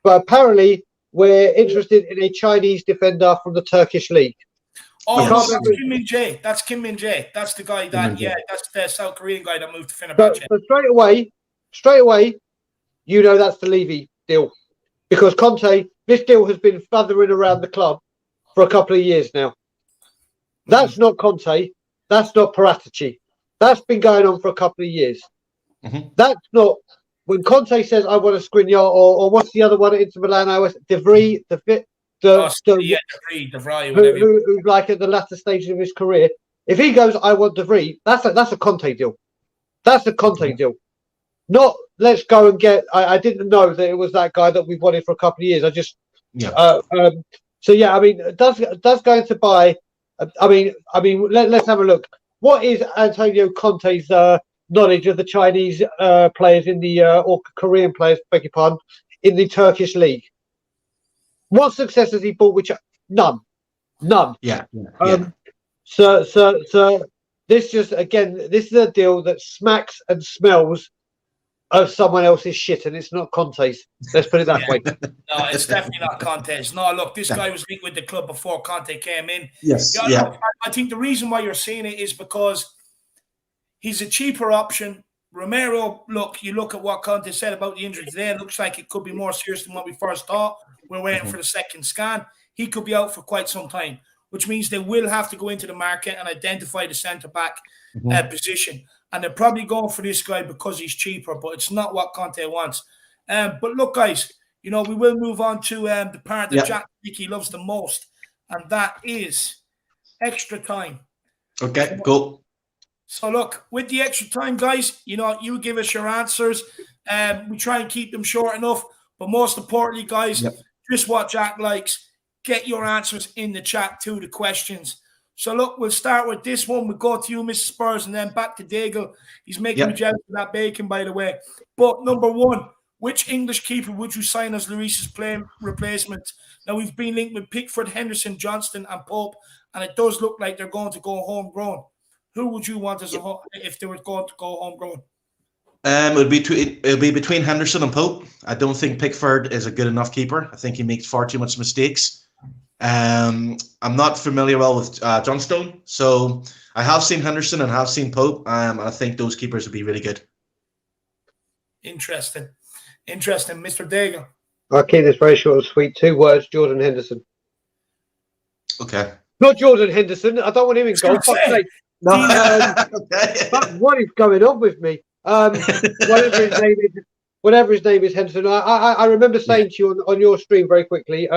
but apparently we're interested in a Chinese defender from the Turkish league. Oh, that's Kim Min-jae. That's Kim Min-jae. That's the guy that, that's the South Korean guy that moved to Fenerbahce. So straight away, you know that's the Levy deal. Because Conte, this deal has been fluttering around the club for a couple of years now. That's not Conte. That's not Paratici. That's been going on for a couple of years. That's not... When Conte says, I want a Skriniar, or what's the other one at Inter Milan? De Vrij, who's like at the latter stages of his career. If he goes, I want De Vrij, that's a Conte deal. That's a Conte deal. Not let's go and get. I didn't know that it was that guy that we've wanted for a couple of years. I just so yeah. I mean, does going to buy. I mean, let's have a look. What is Antonio Conte's knowledge of the Chinese players in the or Korean players, beg your pardon, in the Turkish league? What success has he brought? Which none. So this just again, this is a deal that smacks and smells of someone else's shit, and it's not Conte's. Let's put it that way. No, it's definitely not Conte's. No, look, this guy was linked with the club before Conte came in. Yes. Look, I think the reason why you're seeing it is because he's a cheaper option. Romero, look, you look at what Conte said about the injury today. It looks like it could be more serious than what we first thought. We're waiting for the second scan. He could be out for quite some time, which means they will have to go into the market and identify the centre-back position. And they're probably going for this guy because he's cheaper, but it's not what Conte wants. But look, guys, we will move on to the part that Jack Hickey loves the most, and that is extra time. Okay, cool. So look, with the extra time, guys, you give us your answers. We try and keep them short enough, but most importantly, guys, just what Jack likes. Get your answers in the chat to the questions. So look, we'll start with this one. We'll go to you, Mr. Spurs, and then back to Daigle. He's making me jealous of that bacon, by the way. But number one, which English keeper would you sign as Lloris's replacement? Now, we've been linked with Pickford, Henderson, Johnston, and Pope, and it does look like they're going to go homegrown. Who would you want as if they were going to go homegrown? It'll be between Henderson and Pope. I don't think Pickford is a good enough keeper. I think he makes far too much mistakes. I'm not familiar well with Johnstone, so I have seen Henderson and have seen Pope. I think those keepers would be really good. Interesting, Mr. Daigle. I'll keep this very short and sweet. 2 words: Jordan Henderson. Okay. Not Jordan Henderson. I don't want him in goal. Fuck's sake. Okay. But what is going on with me? Whatever his name is, Henderson. I remember saying to you on your stream very quickly.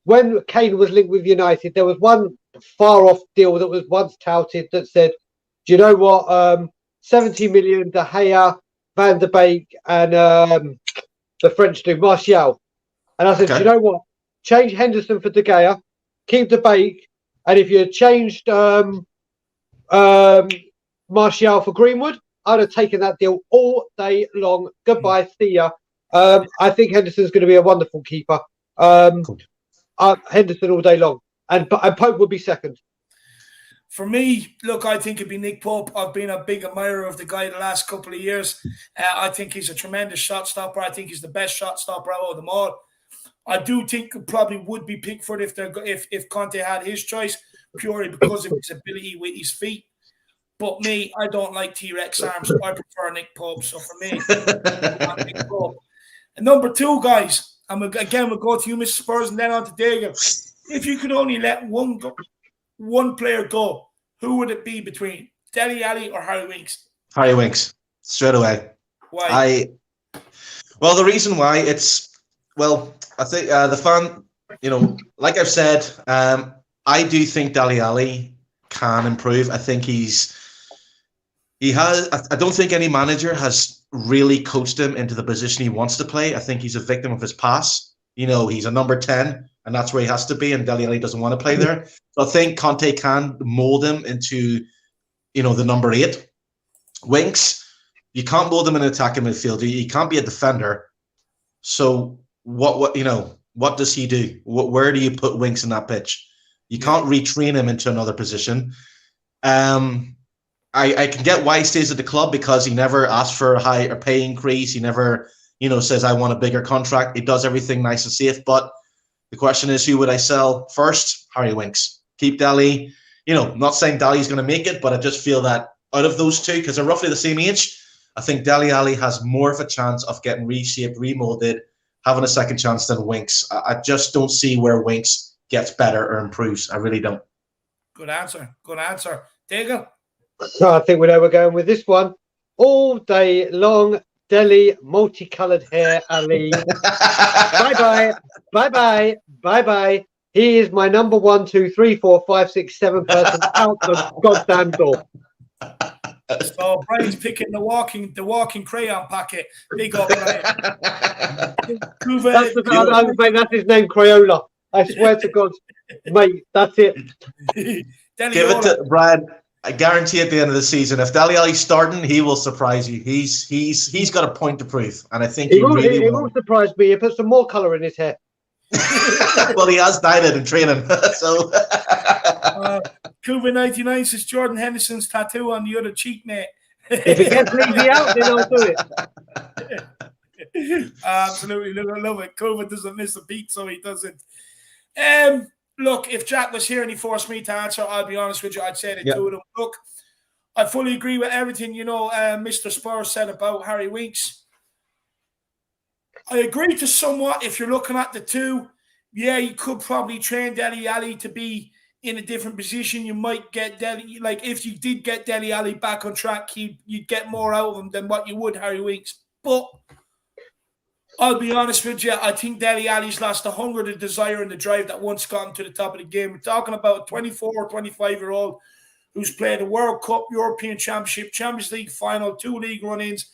When Kane was linked with United, there was one far-off deal that was once touted that said, do you know what, 70 million, De Gea, Van der Beek, and the French do, Martial. And I said, do you know what, change Henderson for De Gea, keep De Beek, and if you changed Martial for Greenwood, I'd have taken that deal all day long. Goodbye, see ya. I think Henderson's going to be a wonderful keeper. Henderson all day long, and Pope would be second. For me, look, I think it'd be Nick Pope. I've been a big admirer of the guy the last couple of years. I think he's a tremendous shot stopper. I think he's the best shot stopper out of them all. I do think it probably would be Pickford if Conte had his choice, purely because of his ability with his feet. But me, I don't like T-Rex arms, so I prefer Nick Pope. So for me, Nick Pope. And number 2, guys, and again, we'll go to you, Mr. Spurs, and then on to Dagan. If you could only let one player go, who would it be between Dele Alli or Harry Winks? Harry Winks, straight away. Why? Well, the reason why I think the fan, like I've said, I do think Dele Alli can improve. I think I don't think any manager has really coached him into the position he wants to play. I think he's a victim of his past. He's a number 10, and that's where he has to be, and Dele Alli doesn't want to play there. So I think Conte can mold him into, the number 8. Winks, you can't mold him in an attacking midfielder. He can't be a defender. So what does he do? Where do you put Winks in that pitch? You can't retrain him into another position. I can get why he stays at the club, because he never asks for a pay increase. He never, says, I want a bigger contract. He does everything nice and safe. But the question is, who would I sell first? Harry Winks. Keep Dele. Not saying Dele's going to make it, but I just feel that out of those two, because they're roughly the same age, I think Dele Alli has more of a chance of getting reshaped, remolded, having a second chance than Winks. I just don't see where Winks gets better or improves. I really don't. Good answer. Dagan? So I think we know we're going with this one. All day long, Dele, multicolored hair, Ali. Bye-bye. He is my number 1, 2, 3, 4, 5, 6, 7 person out the goddamn door. So Brian's picking the walking crayon packet. Big up, Brian. That's his name, Crayola. I swear to God, mate, that's it. Give it to Brian. I guarantee at the end of the season, if Dele Alli's starting, he will surprise you. He's got a point to prove, and I think he will surprise me. He put some more colour in his hair. Well, he has dyed it in training, so. Cuba99 says Jordan Henderson's tattoo on the other cheek, mate. If it gets easy out, then I'll do it. Absolutely, I love it. Cuba doesn't miss a beat, so he doesn't. Look, if Jack was here and he forced me to answer, I'll be honest with you, I'd say the two of them. Look, I fully agree with everything Mr. Spurs said about Harry Winks. I agree to somewhat. If you're looking at the two, you could probably train Dele Alli to be in a different position. You might get if you did get Dele Alli back on track, you'd get more out of him than what you would Harry Winks. But I'll be honest with you, I think Dele Alli's lost the hunger, the desire, and the drive that once got him to the top of the game. We're talking about a 24 or 25-year-old who's played a World Cup, European Championship, Champions League final, 2 league run-ins,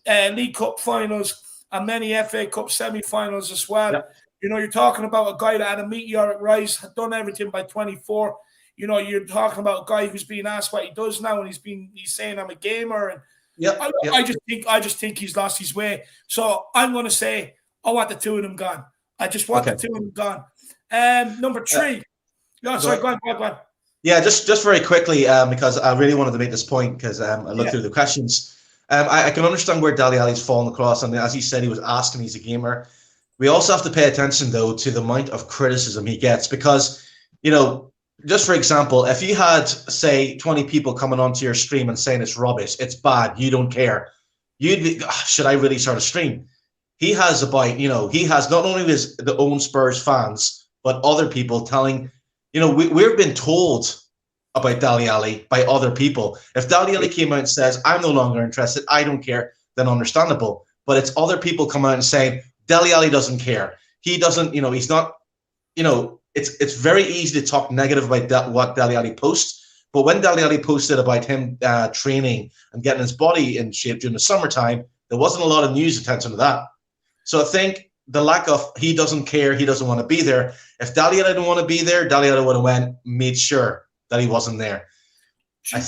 League Cup finals, and many FA Cup semi-finals as well. Yep. You're talking about a guy that had a meteoric rise, had done everything by 24. You're talking about a guy who's being asked what he does now, and he's saying I'm a gamer, and I just think he's lost his way. So I'm going to say I want the two of them gone. I just want the two of them gone. Number 3. Go on. Yeah, just very quickly, because I really wanted to make this point, because I looked through the questions. I can understand where Dele Alli's fallen across, and as he said, he was asking, he's a gamer. We also have to pay attention, though, to the amount of criticism he gets, because, just for example, if you had, say, 20 people coming onto your stream and saying it's rubbish, it's bad, you don't care, you'd be, should I really start a stream? He has he has not only the own Spurs fans, but other people telling, we've been told about Dele Alli by other people. If Dele Alli came out and says, I'm no longer interested, I don't care, then understandable. But it's other people come out and saying, Dele Alli doesn't care. He doesn't, he's not, it's very easy to talk negative about what Dele Alli posts. But when Dele Alli posted about him training and getting his body in shape during the summertime, there wasn't a lot of news attention to that. So I think the lack of, he doesn't care, he doesn't want to be there. If Dele Alli didn't want to be there, Dele Alli would have made sure that he wasn't there. Do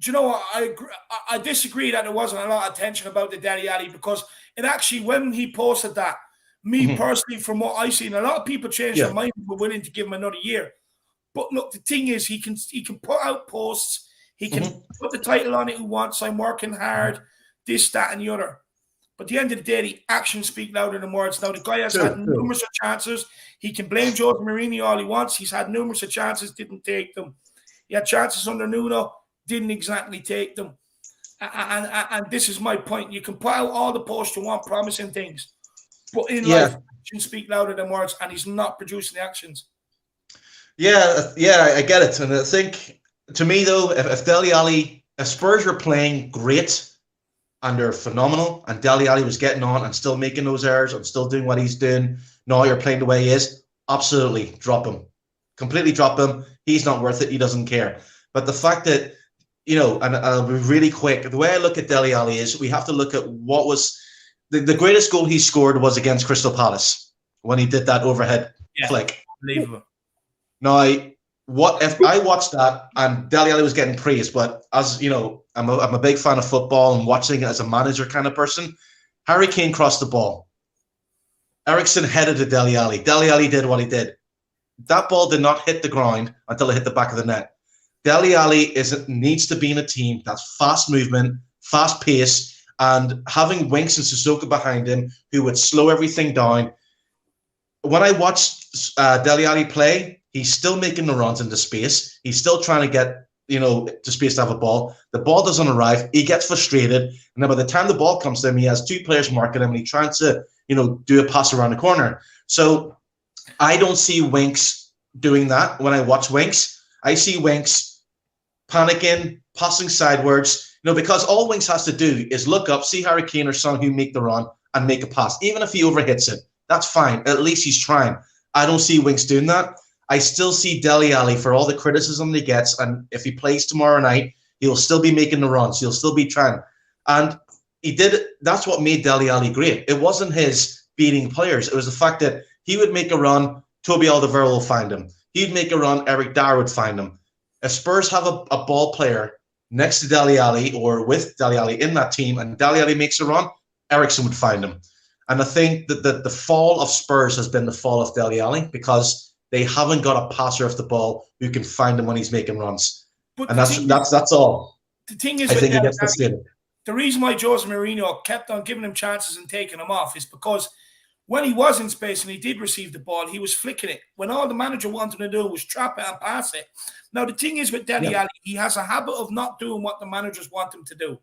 you know what? I agree. I disagree that there wasn't a lot of attention about the Dele Alli, because it actually, when he posted that, me personally, from what I've seen, a lot of people changed their mind and were willing to give him another year. But look, the thing is, he can put out posts, he can put the title on it he wants, I'm working hard, this, that, and the other. But at the end of the day, the actions speak louder than words. Now, the guy has had numerous chances. He can blame Jose Mourinho all he wants. He's had numerous chances, didn't take them. He had chances under Nuno, didn't exactly take them. And this is my point. You can put out all the posts you want, promising things, but in life, actions speak louder than words, and he's not producing the actions. Yeah, I get it. And I think, to me, though, if Dele Alli, if Spurs were playing great and they're phenomenal, and Dele Alli was getting on and still making those errors and still doing what he's doing, now you're playing the way he is, absolutely drop him. Completely drop him. He's not worth it. He doesn't care. But the fact that, you know, and I'll be really quick, the way I look at Dele Alli is we have to look at what was the greatest goal he scored was against Crystal Palace when he did that overhead flick. Unbelievable. Now, what if I watched that and Dele Alli was getting praised, but as you know, I'm a big fan of football and watching it as a manager kind of person. Harry Kane crossed the ball. Eriksen headed to Dele Alli. Dele Alli did what he did. That ball did not hit the ground until it hit the back of the net. Dele Alli needs to be in a team that's fast movement, fast pace, and having Winks and Sissoko behind him who would slow everything down. When I watched Dele Alli play, he's still making the runs into space. He's still trying to get, you know, to space to have a ball. The ball doesn't arrive. He gets frustrated. And then by the time the ball comes to him, he has two players marking him and he's trying to, you know, do a pass around the corner. So I don't see Winks doing that when I watch Winks. I see Winks panicking, passing sideways, you know, because all Winks has to do is look up, see Harry Kane or Son who make the run and make a pass. Even if he overhits it, that's fine. At least he's trying. I don't see Winks doing that. I still see Dele Alli for all the criticism he gets, and if he plays tomorrow night, he'll still be making the runs. He'll still be trying. And he did it. That's what made Dele Alli great. It wasn't his beating players. It was the fact that he would make a run, Toby Alderweireld will find him. He'd make a run, Eric Dyer would find him. If Spurs have a ball player next to Dele Alli or with Dele Alli in that team and Dele Alli makes a run, Eriksen would find him. And I think that the fall of Spurs has been the fall of Dele Alli because they haven't got a passer of the ball who can find him when he's making runs. But and that's all. The thing is, I think he gets frustrated. The reason why Jose Mourinho kept on giving him chances and taking him off is because when he was in space and he did receive the ball, he was flicking it. When all the manager wanted to do was trap it and pass it. Now, the thing is with Dele Alli, he has a habit of not doing what the managers want him to do.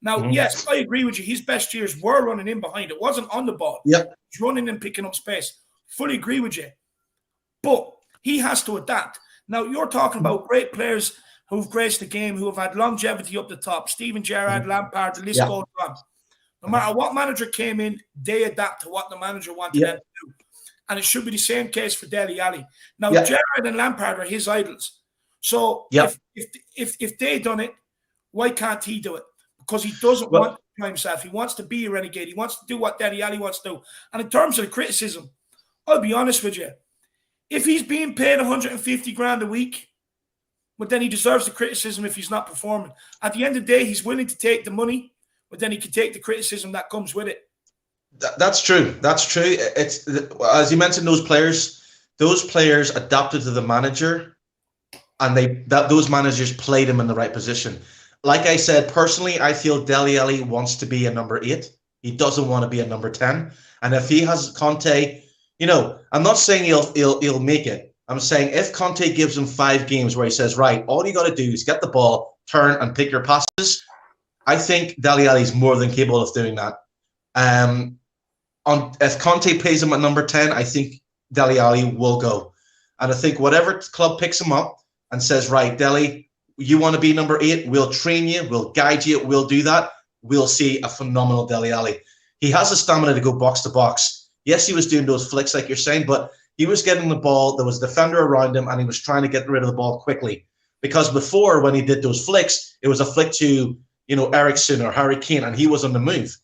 Now, yes, I agree with you. His best years were running in behind. It wasn't on the ball. Yep. He's running and picking up space. Fully agree with you. But he has to adapt. Now, you're talking about great players who've graced the game, who have had longevity up the top. Steven Gerrard, Lampard, the list goes on. No matter what manager came in, they adapt to what the manager wanted them to do. And it should be the same case for Dele Alli. Now, Gerrard and Lampard are his idols. So if they done it, why can't he do it? Because he doesn't want to play himself. He wants to be a renegade. He wants to do what Dele Alli wants to do. And in terms of the criticism, I'll be honest with you. If he's being paid 150 grand a week, but then he deserves the criticism if he's not performing. At the end of the day, he's willing to take the money, but then he can take the criticism that comes with it. That's true. That's true. It's, as you mentioned, those players adapted to the manager, and those managers played him in the right position. Like I said, personally, I feel Dele Alli wants to be a number 8. He doesn't want to be a number 10. And if he has Conte, you know, I'm not saying he'll make it. I'm saying if Conte gives him 5 games where he says, right, all you got to do is get the ball, turn and pick your passes, I think Dele Alli is more than capable of doing that. If Conte pays him at number 10, I think Dele Alli will go. And I think whatever club picks him up and says, right, Dele, you want to be number 8, we'll train you, we'll guide you, we'll do that, we'll see a phenomenal Dele Alli. He has the stamina to go box to box. Yes, he was doing those flicks like you're saying, but he was getting the ball, there was a defender around him, and he was trying to get rid of the ball quickly. Because before, when he did those flicks, it was a flick to, you know, Eriksen or Harry Kane, and he was on the move.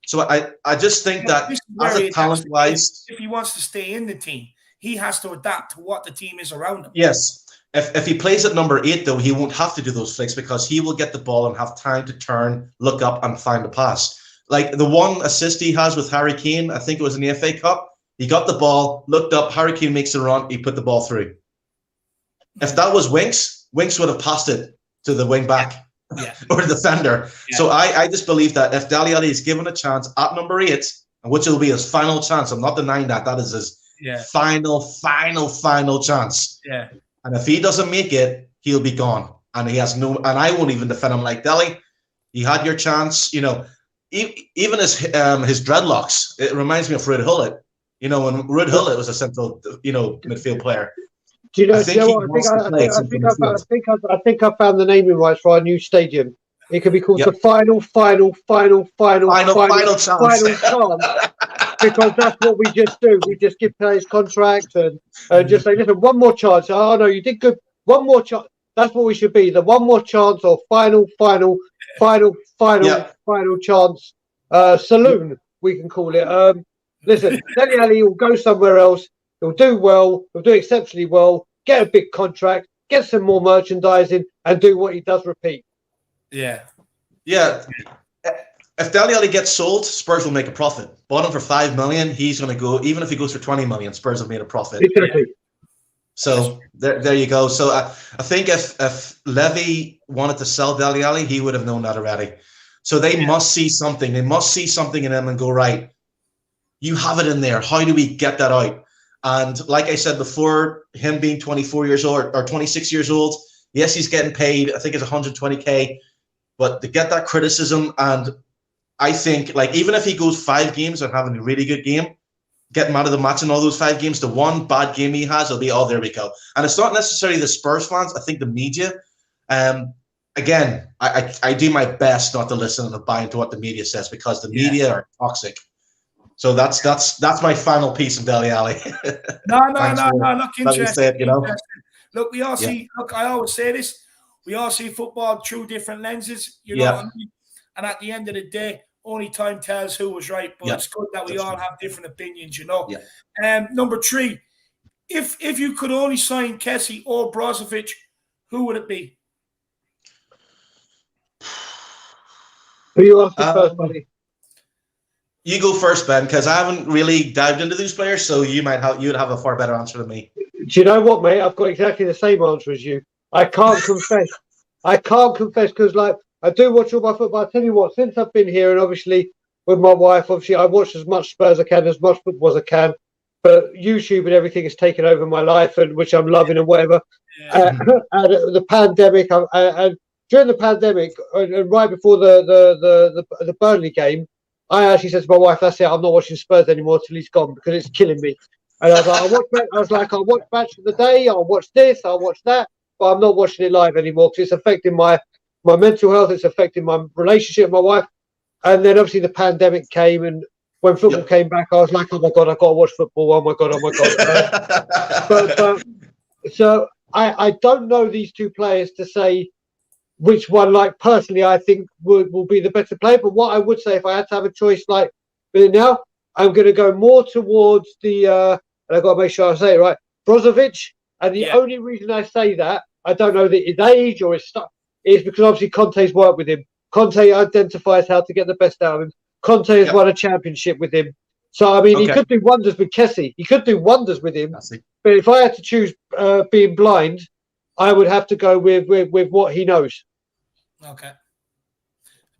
So I just think that as a talent-wise, if he wants to stay in the team, he has to adapt to what the team is around him. Yes. If he plays at number 8, though, he won't have to do those flicks because he will get the ball and have time to turn, look up, and find a pass. Like the one assist he has with Harry Kane, I think it was in the FA Cup. He got the ball, looked up, Harry Kane makes a run, he put the ball through. If that was Winks would have passed it to the wing back or the defender. Yeah. So I just believe that if Dele Alli is given a chance at number 8, which will be his final chance, I'm not denying that is his final chance. Yeah. And if he doesn't make it, he'll be gone. and he has no. And I won't even defend him like Dele. You had your chance, you know. Even his dreadlocks, it reminds me of Ruud Gullit. You know, when Ruud Gullit was a central, midfield player. Do you know what? I think I found the naming rights for our new stadium. It could be called the final chance. Because that's what we just do. We just give players contracts and just say, listen, one more chance. Oh no, you did good. One more chance. That's what we should be. The one more chance or final chance saloon, we can call it. Listen, Dele Alli will go somewhere else. He'll do well. He'll do exceptionally well. Get a big contract. Get some more merchandising and do what he does. Repeat. Yeah. If Dele Alli gets sold, Spurs will make a profit. Bought him for $5 million. He's going to go. Even if he goes for $20 million, Spurs have made a profit. Exactly. So there you go. So I think if Levy wanted to sell Dele Alli, he would have known that already. So they must see something. They must see something in him and go, right, you have it in there. How do we get that out? And like I said before, him being 24 years old or 26 years old, yes, he's getting paid. I think it's 120K. But to get that criticism, and I think, like, even if he goes 5 games and having a really good game, get him out of the match in all those 5 games, the one bad game he has, will be, oh, there we go. And it's not necessarily the Spurs fans. I think the media, again, I do my best not to listen and buy into what the media says, because the media are toxic. So that's my final piece of Dele Alli. No. Look, interesting. You know? Look, we all see. Look, I always say this. We all see football through different lenses. You know what I mean? And at the end of the day, only time tells who was right. But it's good that we all have different opinions. You know. Yeah. Number 3, if you could only sign Kessie or Brozovic, who would it be? Who you asking first, buddy? You go first, Ben, because I haven't really dived into these players, so you'd have a far better answer than me. Do you know what, mate? I've got exactly the same answer as you. I can't confess. Because, like, I do watch all my football. I tell you what, since I've been here, and obviously with my wife, obviously I watch as much Spurs as I can, as much football as I can. But YouTube and everything has taken over my life, and which I'm loving and whatever. And the pandemic, and during the pandemic, and right before the Burnley game, I actually said to my wife, "That's it. I'm not watching Spurs anymore till he's gone, because it's killing me." And I was like, I'll watch Match of the Day, I'll watch this, I'll watch that, but I'm not watching it live anymore because it's affecting my mental health, it's affecting my relationship with my wife. And then obviously the pandemic came, and when football came back, I was like, oh my God, I've got to watch football. Oh my God. So I don't know these two players to say which one, like, personally, I think will be the better player. But what I would say, if I had to have a choice, like, now, I'm going to go more towards the, and I've got to make sure I say it right, Brozovic. And the only reason I say that, I don't know that his age or his stuff, is because obviously Conte's worked with him. Conte identifies how to get the best out of him. Conte has won a championship with him. So, I mean, he could do wonders with Kessie. He could do wonders with him. But if I had to choose being blind, I would have to go with what he knows. Okay.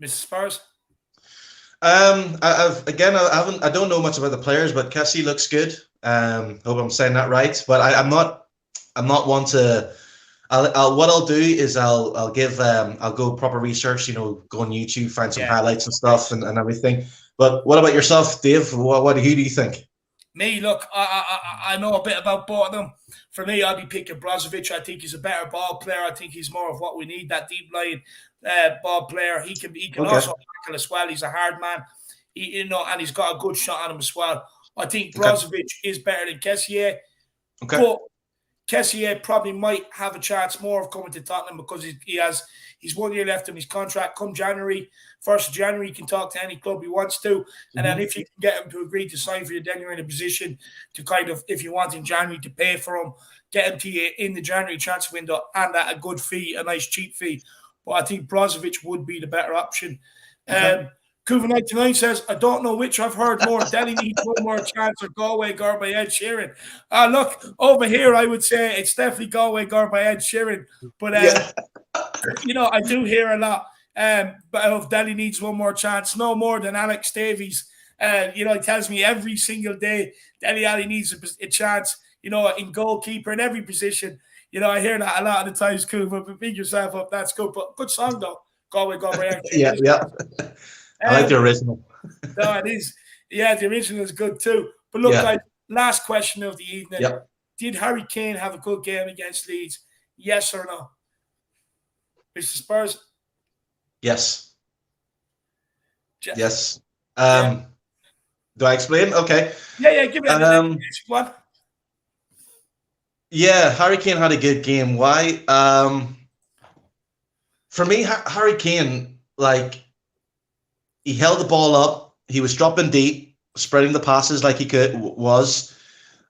Mr. Spurs? I don't know much about the players, but Kessie looks good. Hope I'm saying that right. But I'm not one to. What I'll do is I'll go proper research. You know, go on YouTube, find some highlights and stuff and everything. But what about yourself, Dave? Who do you think? Me, look, I know a bit about both of them. For me, I'd be picking Brozovic. I think he's a better ball player. I think he's more of what we need, that deep line ball player. He can also tackle as well. He's a hard man, and he's got a good shot on him as well. I think Brozovic is better than Kessie. But Kessie probably might have a chance more of coming to Tottenham because he's 1 year left on his contract. Come January, 1st of January, he can talk to any club he wants to. And then if you can get him to agree to sign for you, then you're in a position to kind of, if you want in January to pay for him, get him to you in the January transfer window and at a good fee, a nice cheap fee. But I think Brozovic would be the better option. Kuva99 says, I don't know which I've heard more. Dele needs one more chance, or Galway Girl by Ed Sheeran. Look, over here, I would say it's definitely Galway Girl by Ed Sheeran. But, I do hear a lot of Dele needs one more chance, no more than Alex Davies. He tells me every single day Dele Alli needs a chance, in goalkeeper, in every position. You know, I hear that a lot of the times, cool, but beat yourself up, that's good. But good song, though. Galway, Galway. Yeah. I like the original. No, it is. Yeah, the original is good too. But look, guys, last question of the evening. Yep. Did Harry Kane have a good game against Leeds? Yes or no? Mr. Spurs? Yes. Jeff? Yes. Do I explain? Okay. Yeah, give me an one. Yeah, Harry Kane had a good game. Why? For me, Harry Kane, like, he held the ball up. He was dropping deep, spreading the passes like he was.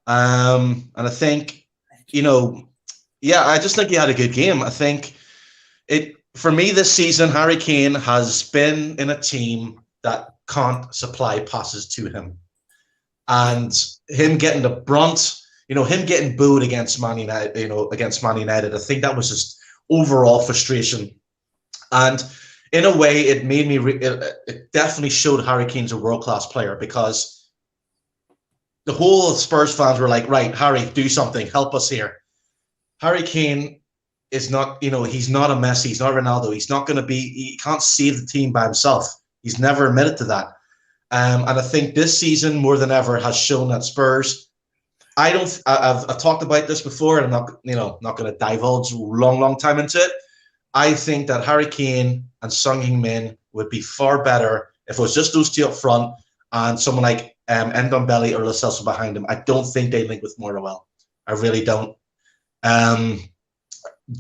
And I think, I just think he had a good game. I think for me this season, Harry Kane has been in a team that can't supply passes to him. And him getting the brunt, him getting booed against Man United, I think that was just overall frustration. And in a way, it made me, it definitely showed Harry Kane's a world-class player, because the whole Spurs fans were like, right, Harry, do something, help us here. Harry Kane is not, he's not a Messi, he's not Ronaldo, he can't save the team by himself. He's never admitted to that. And I think this season, more than ever, has shown that Spurs, I've talked about this before, and I'm not going to divulge a long time into it. I think that Harry Kane and Son Heung-min would be far better if it was just those two up front and someone like Ndombele or Lo Celso behind him. I don't think they link with Moura well. I really don't.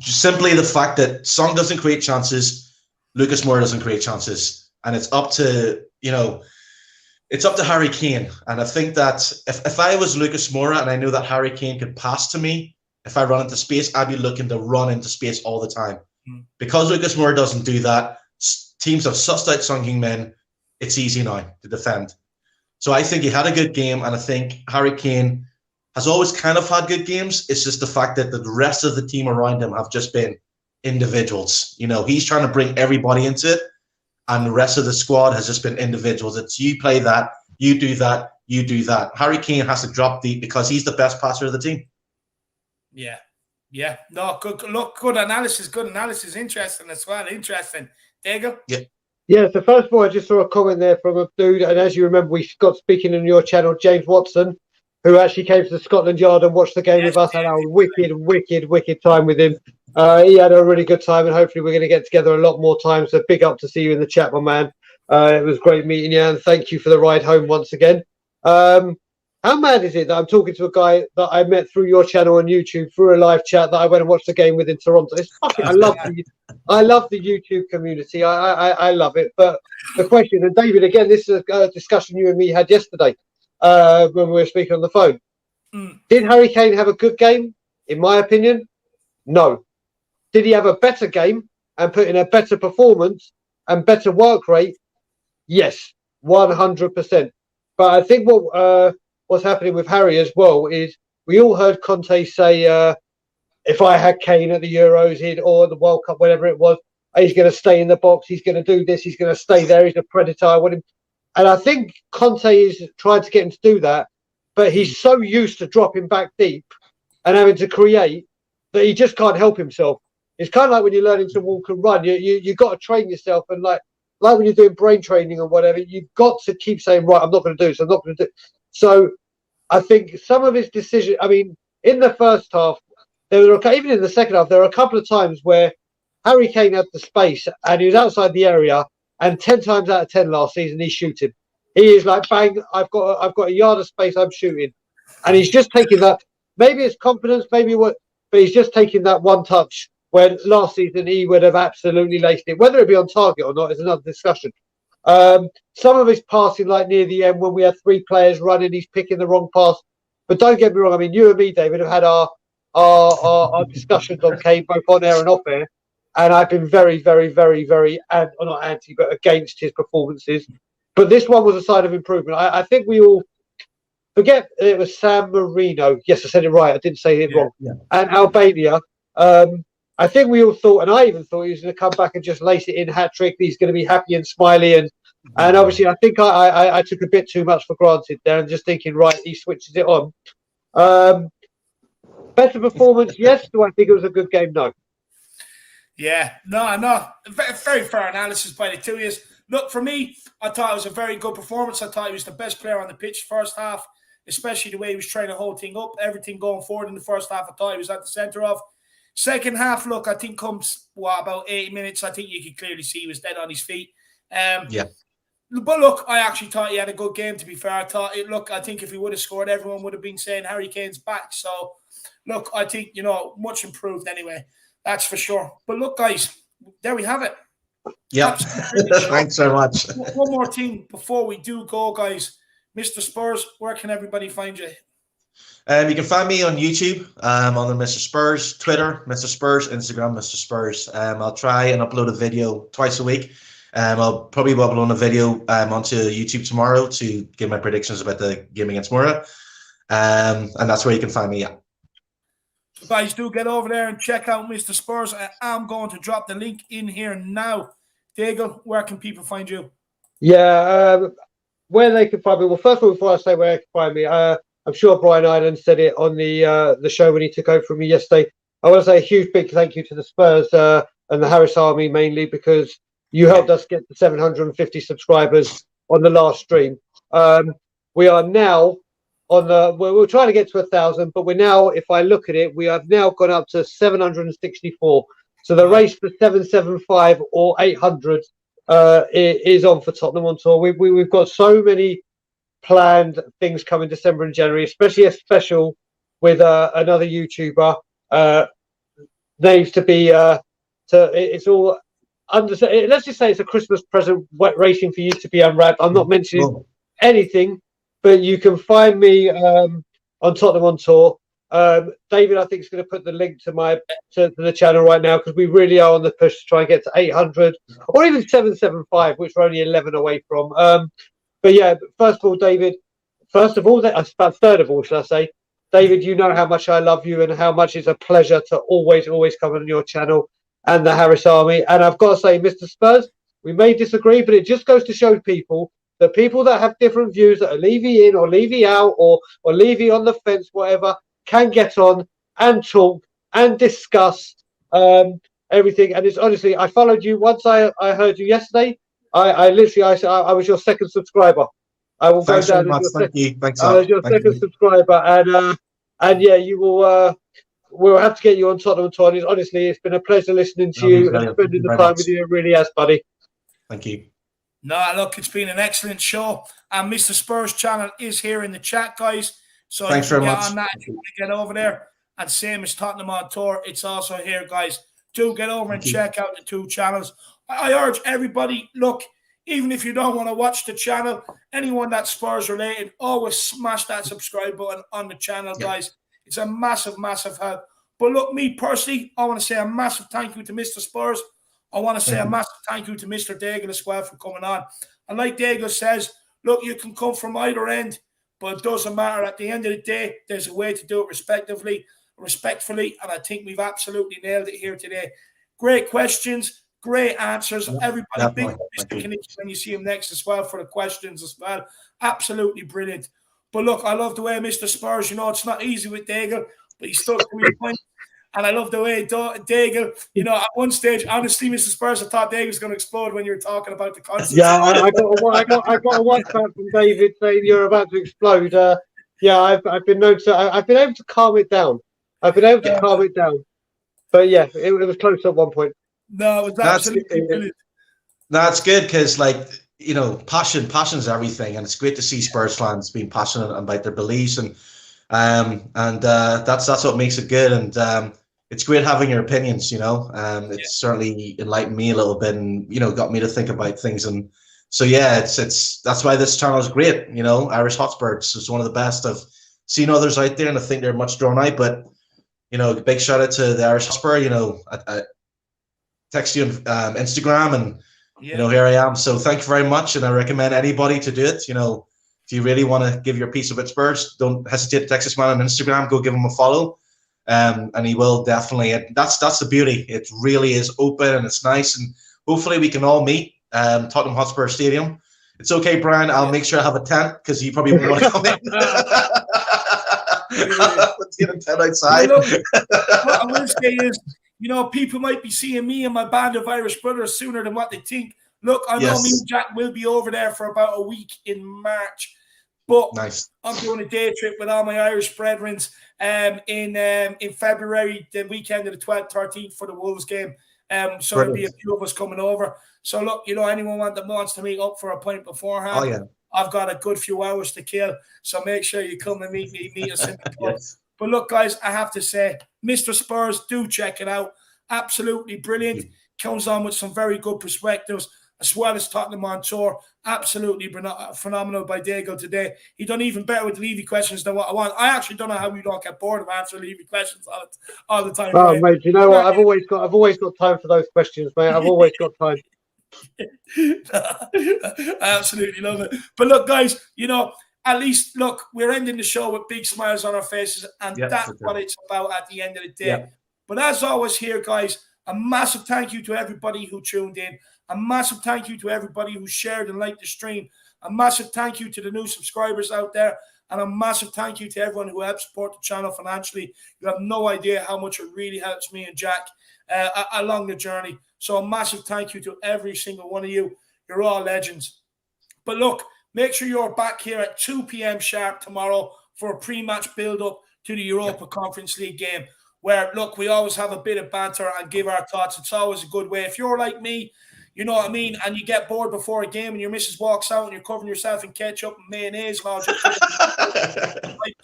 Simply the fact that Son doesn't create chances, Lucas Moura doesn't create chances, and it's up to Harry Kane. And I think that if I was Lucas Moura and I knew that Harry Kane could pass to me, if I run into space, I'd be looking to run into space all the time. Because Lucas Moura doesn't do that, teams have sussed out Son Heung-min, it's easy now to defend. So I think he had a good game, and I think Harry Kane has always kind of had good games. It's just the fact that the rest of the team around him have just been individuals. He's trying to bring everybody into it, and the rest of the squad has just been individuals. It's you play that, you do that, you do that. Harry Kane has to drop deep because he's the best passer of the team. Yeah. No, good analysis. Good analysis. Interesting as well. Interesting. There you go. Yeah, so first of all, I just saw a comment there from a dude, and as you remember, we got speaking on your channel, James Watson, who actually came to the Scotland Yard and watched the game with us, had a wicked time with him. He had a really good time, and hopefully we're going to get together a lot more times. So big up to see you in the chat, my man. It was great meeting you, and thank you for the ride home once again. How mad is it that I'm talking to a guy that I met through your channel on YouTube, through a live chat that I went and watched the game with in Toronto? I love the YouTube community. I love it. But the question, and David, again, this is a discussion you and me had yesterday when we were speaking on the phone. Did Harry Kane have a good game? In my opinion, no. Did he have a better game and put in a better performance and better work rate? Yes, 100%. But I think what's happening with Harry as well is we all heard Conte say, if I had Kane at the Euros or the World Cup, whatever it was, he's going to stay in the box, he's going to do this, he's going to stay there, he's a predator. I want him. And I think Conte is trying to get him to do that, but he's so used to dropping back deep and having to create that he just can't help himself. It's kind of like when you're learning to walk and run. You got to train yourself, and like when you're doing brain training or whatever, you've got to keep saying, right, I'm not going to do this, I'm not going to do it. So I think some of his decisions, I mean, in the first half, even in the second half, there were a couple of times where Harry Kane had the space and he was outside the area, and 10 times out of 10 last season, he's shooting. He is like, bang, I've got a yard of space, I'm shooting. And he's just taking that, maybe it's confidence, but he's just taking that one touch when last season he would have absolutely laced it. Whether it be on target or not is another discussion. Some of his passing, like near the end when we had 3 players running, he's picking the wrong pass. But don't get me wrong, I mean, you and me, David, have had our discussions on Kane, both on air and off air. And I've been very, not anti, but against his performances. But this one was a sign of improvement. I think we all forget it was San Marino. Yes, I said it right. I didn't say it wrong. Yeah. And Albania. I think we all thought, and I even thought he was going to come back and just lace it in, hat-trick. He's going to be happy and smiley. And obviously, I think I took a bit too much for granted there and just thinking, right, he switches it on. Better performance, yes. Do I think it was a good game? No. Yeah, no. Very fair analysis by the two of you. Look, for me, I thought it was a very good performance. I thought he was the best player on the pitch first half, especially the way he was trying to hold thing up, everything going forward in the first half. I thought he was at the centre of. Second half, look, I think comes about 80 minutes. I think you could clearly see he was dead on his feet. Yeah. But look, I actually thought he had a good game, to be fair. I think if he would have scored, everyone would have been saying Harry Kane's back. So, look, I think, much improved anyway. That's for sure. But look, guys, there we have it. Yeah. Thanks so much. One more thing before we do go, guys. Mr. Spurs, where can everybody find you? You can find me on YouTube, on the Mr. Spurs, Twitter, Mr. Spurs, Instagram, Mr. Spurs. I'll try and upload a video twice a week. I'll probably upload a video onto YouTube tomorrow to give my predictions about the game against Mura. And that's where you can find me. Yeah. So guys, do get over there and check out Mr. Spurs. I'm going to drop the link in here now. Daigle, where can people find you? Yeah, where they can find me. Well, first of all, before I say where they can find me, I'm sure Brian Ireland said it on the show when he took over from me yesterday. I want to say a huge big thank you to the Spurs and the Harris Army mainly, because you helped us get to 750 subscribers on the last stream. We are now on we're trying to get to 1,000, but we're now, if I look at it, we have now gone up to 764. So the race for 775 or 800 is on for Tottenham on tour. We've got so many planned things coming December and January, especially a special with another YouTuber. Needs to be it's all under. Let's just say it's a Christmas present racing for you to be unwrapped. I'm not mentioning anything, but you can find me on Tottenham on tour. David, I think, is going to put the link to the channel right now, because we really are on the push to try and get to 800 or even 775, which we're only 11 away from. But yeah, third of all, should I say, David, you know how much I love you and how much it's a pleasure to always come on your channel and the Harris Army. And I've got to say, Mr. Spurs, we may disagree, but it just goes to show people that people that have different views, that are Levy in or Levy out or Levy on the fence, whatever, can get on and talk and discuss everything. And it's honestly, I followed you once. I heard you yesterday. I was your second subscriber. I will go down as your second subscriber, and yeah, you will. We'll have to get you on Tottenham Tour. Honestly, it's been a pleasure listening to you and spending the time with you. It really has, buddy. Thank you. No, look, it's been an excellent show, and Mr. Spurs channel is here in the chat, guys. So thanks very much. On that, if you want to get over there, and same as Tottenham on Tour, it's also here, guys. Do get over and check out the two channels. I urge everybody, look, even if you don't want to watch the channel, anyone that's Spurs related, always smash that subscribe button on the channel, guys. It's a massive, massive help. But look, me personally, I want to say a massive thank you to Mr. Spurs. I want to say a massive thank you to Mr. Daigle as well for coming on. And like Daigle says, look, you can come from either end, but it doesn't matter. At the end of the day, there's a way to do it respectfully, and I think we've absolutely nailed it here today. Great questions. Great answers. Everybody, big Mr. Knick when you see him next as well for the questions as well. Absolutely brilliant. But look, I love the way Mr. Spurs, it's not easy with Daigle, but he stuck to his point. And I love the way Daigle, at one stage, honestly, Mr. Spurs, I thought Daigle was going to explode when you were talking about the content. Yeah, I got a WhatsApp from David saying you're about to explode. Yeah, I've been known to. I've been able to calm it down. But yeah, it was close at one point. No, it was absolutely brilliant. That's good because, passion's everything, and it's great to see Spurs fans being passionate about their beliefs, and that's what makes it good. And it's great having your opinions. It's certainly enlightened me a little bit, and got me to think about things. And so yeah, it's that's why this channel is great. Irish Hotspur is one of the best. I've seen others out there, and I think they're much drawn out, but big shout out to the Irish Hotspur. I text you on Instagram, and here I am. So thank you very much, and I recommend anybody to do it. If you really want to give your piece of it, Spurs, don't hesitate to text this man on Instagram. Go give him a follow, and he will definitely. That's the beauty. It really is open and it's nice, and hopefully we can all meet Tottenham Hotspur Stadium. It's okay, Brian. I'll make sure I have a tent because you probably won't want to come in. Let's get a 10 outside. Look, what I will say is, people might be seeing me and my band of Irish brothers sooner than what they think. Look, I know me and Jack will be over there for about a week in March, but I'm doing a day trip with all my Irish brethren in February, the weekend of the 12th, 13th for the Wolves game. So there'll be a few of us coming over. So look, anyone wants to meet up for a pint beforehand. Oh, yeah. I've got a good few hours to kill, so make sure you come and meet us in the pub. But look, guys, I have to say, Mr. Spurs, do check it out. Absolutely brilliant. Comes on with some very good perspectives, as well as Tottenham on tour. Absolutely phenomenal by Daigle today. He done even better with Levy questions than what I want. I actually don't know how you don't get bored of answering Levy questions all the time. Oh, mate, you know what? I've always got time for those questions, mate. I've always got time. I absolutely love it. But look, guys, at least look, we're ending the show with big smiles on our faces, and that's what it's about at the end of the day. But as always here, guys, a massive thank you to everybody who tuned in. A massive thank you to everybody who shared and liked the stream. A massive thank you to the new subscribers out there. And a massive thank you to everyone who helped support the channel financially. You have no idea how much it really helps me and Jack along the journey. So a massive thank you to every single one of you. You're all legends. But look, make sure you're back here at 2 p.m. sharp tomorrow for a pre-match build-up to the Europa Conference League game, where, look, we always have a bit of banter and give our thoughts. It's always a good way. If you're like me, you know what I mean, and you get bored before a game and your missus walks out and you're covering yourself in ketchup and mayonnaise and all just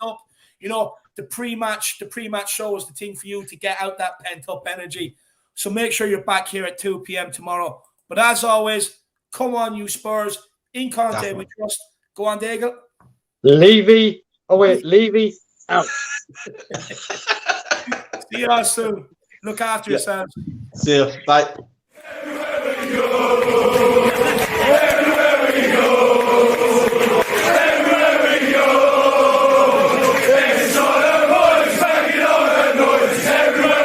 up, the pre-match show is the thing for you to get out that pent-up energy. So make sure you're back here at 2 p.m. tomorrow. But as always, come on, you Spurs. In Conte we trust. Go on, Daigle. Levy out. See you all soon. Look after yourselves. See you. Bye.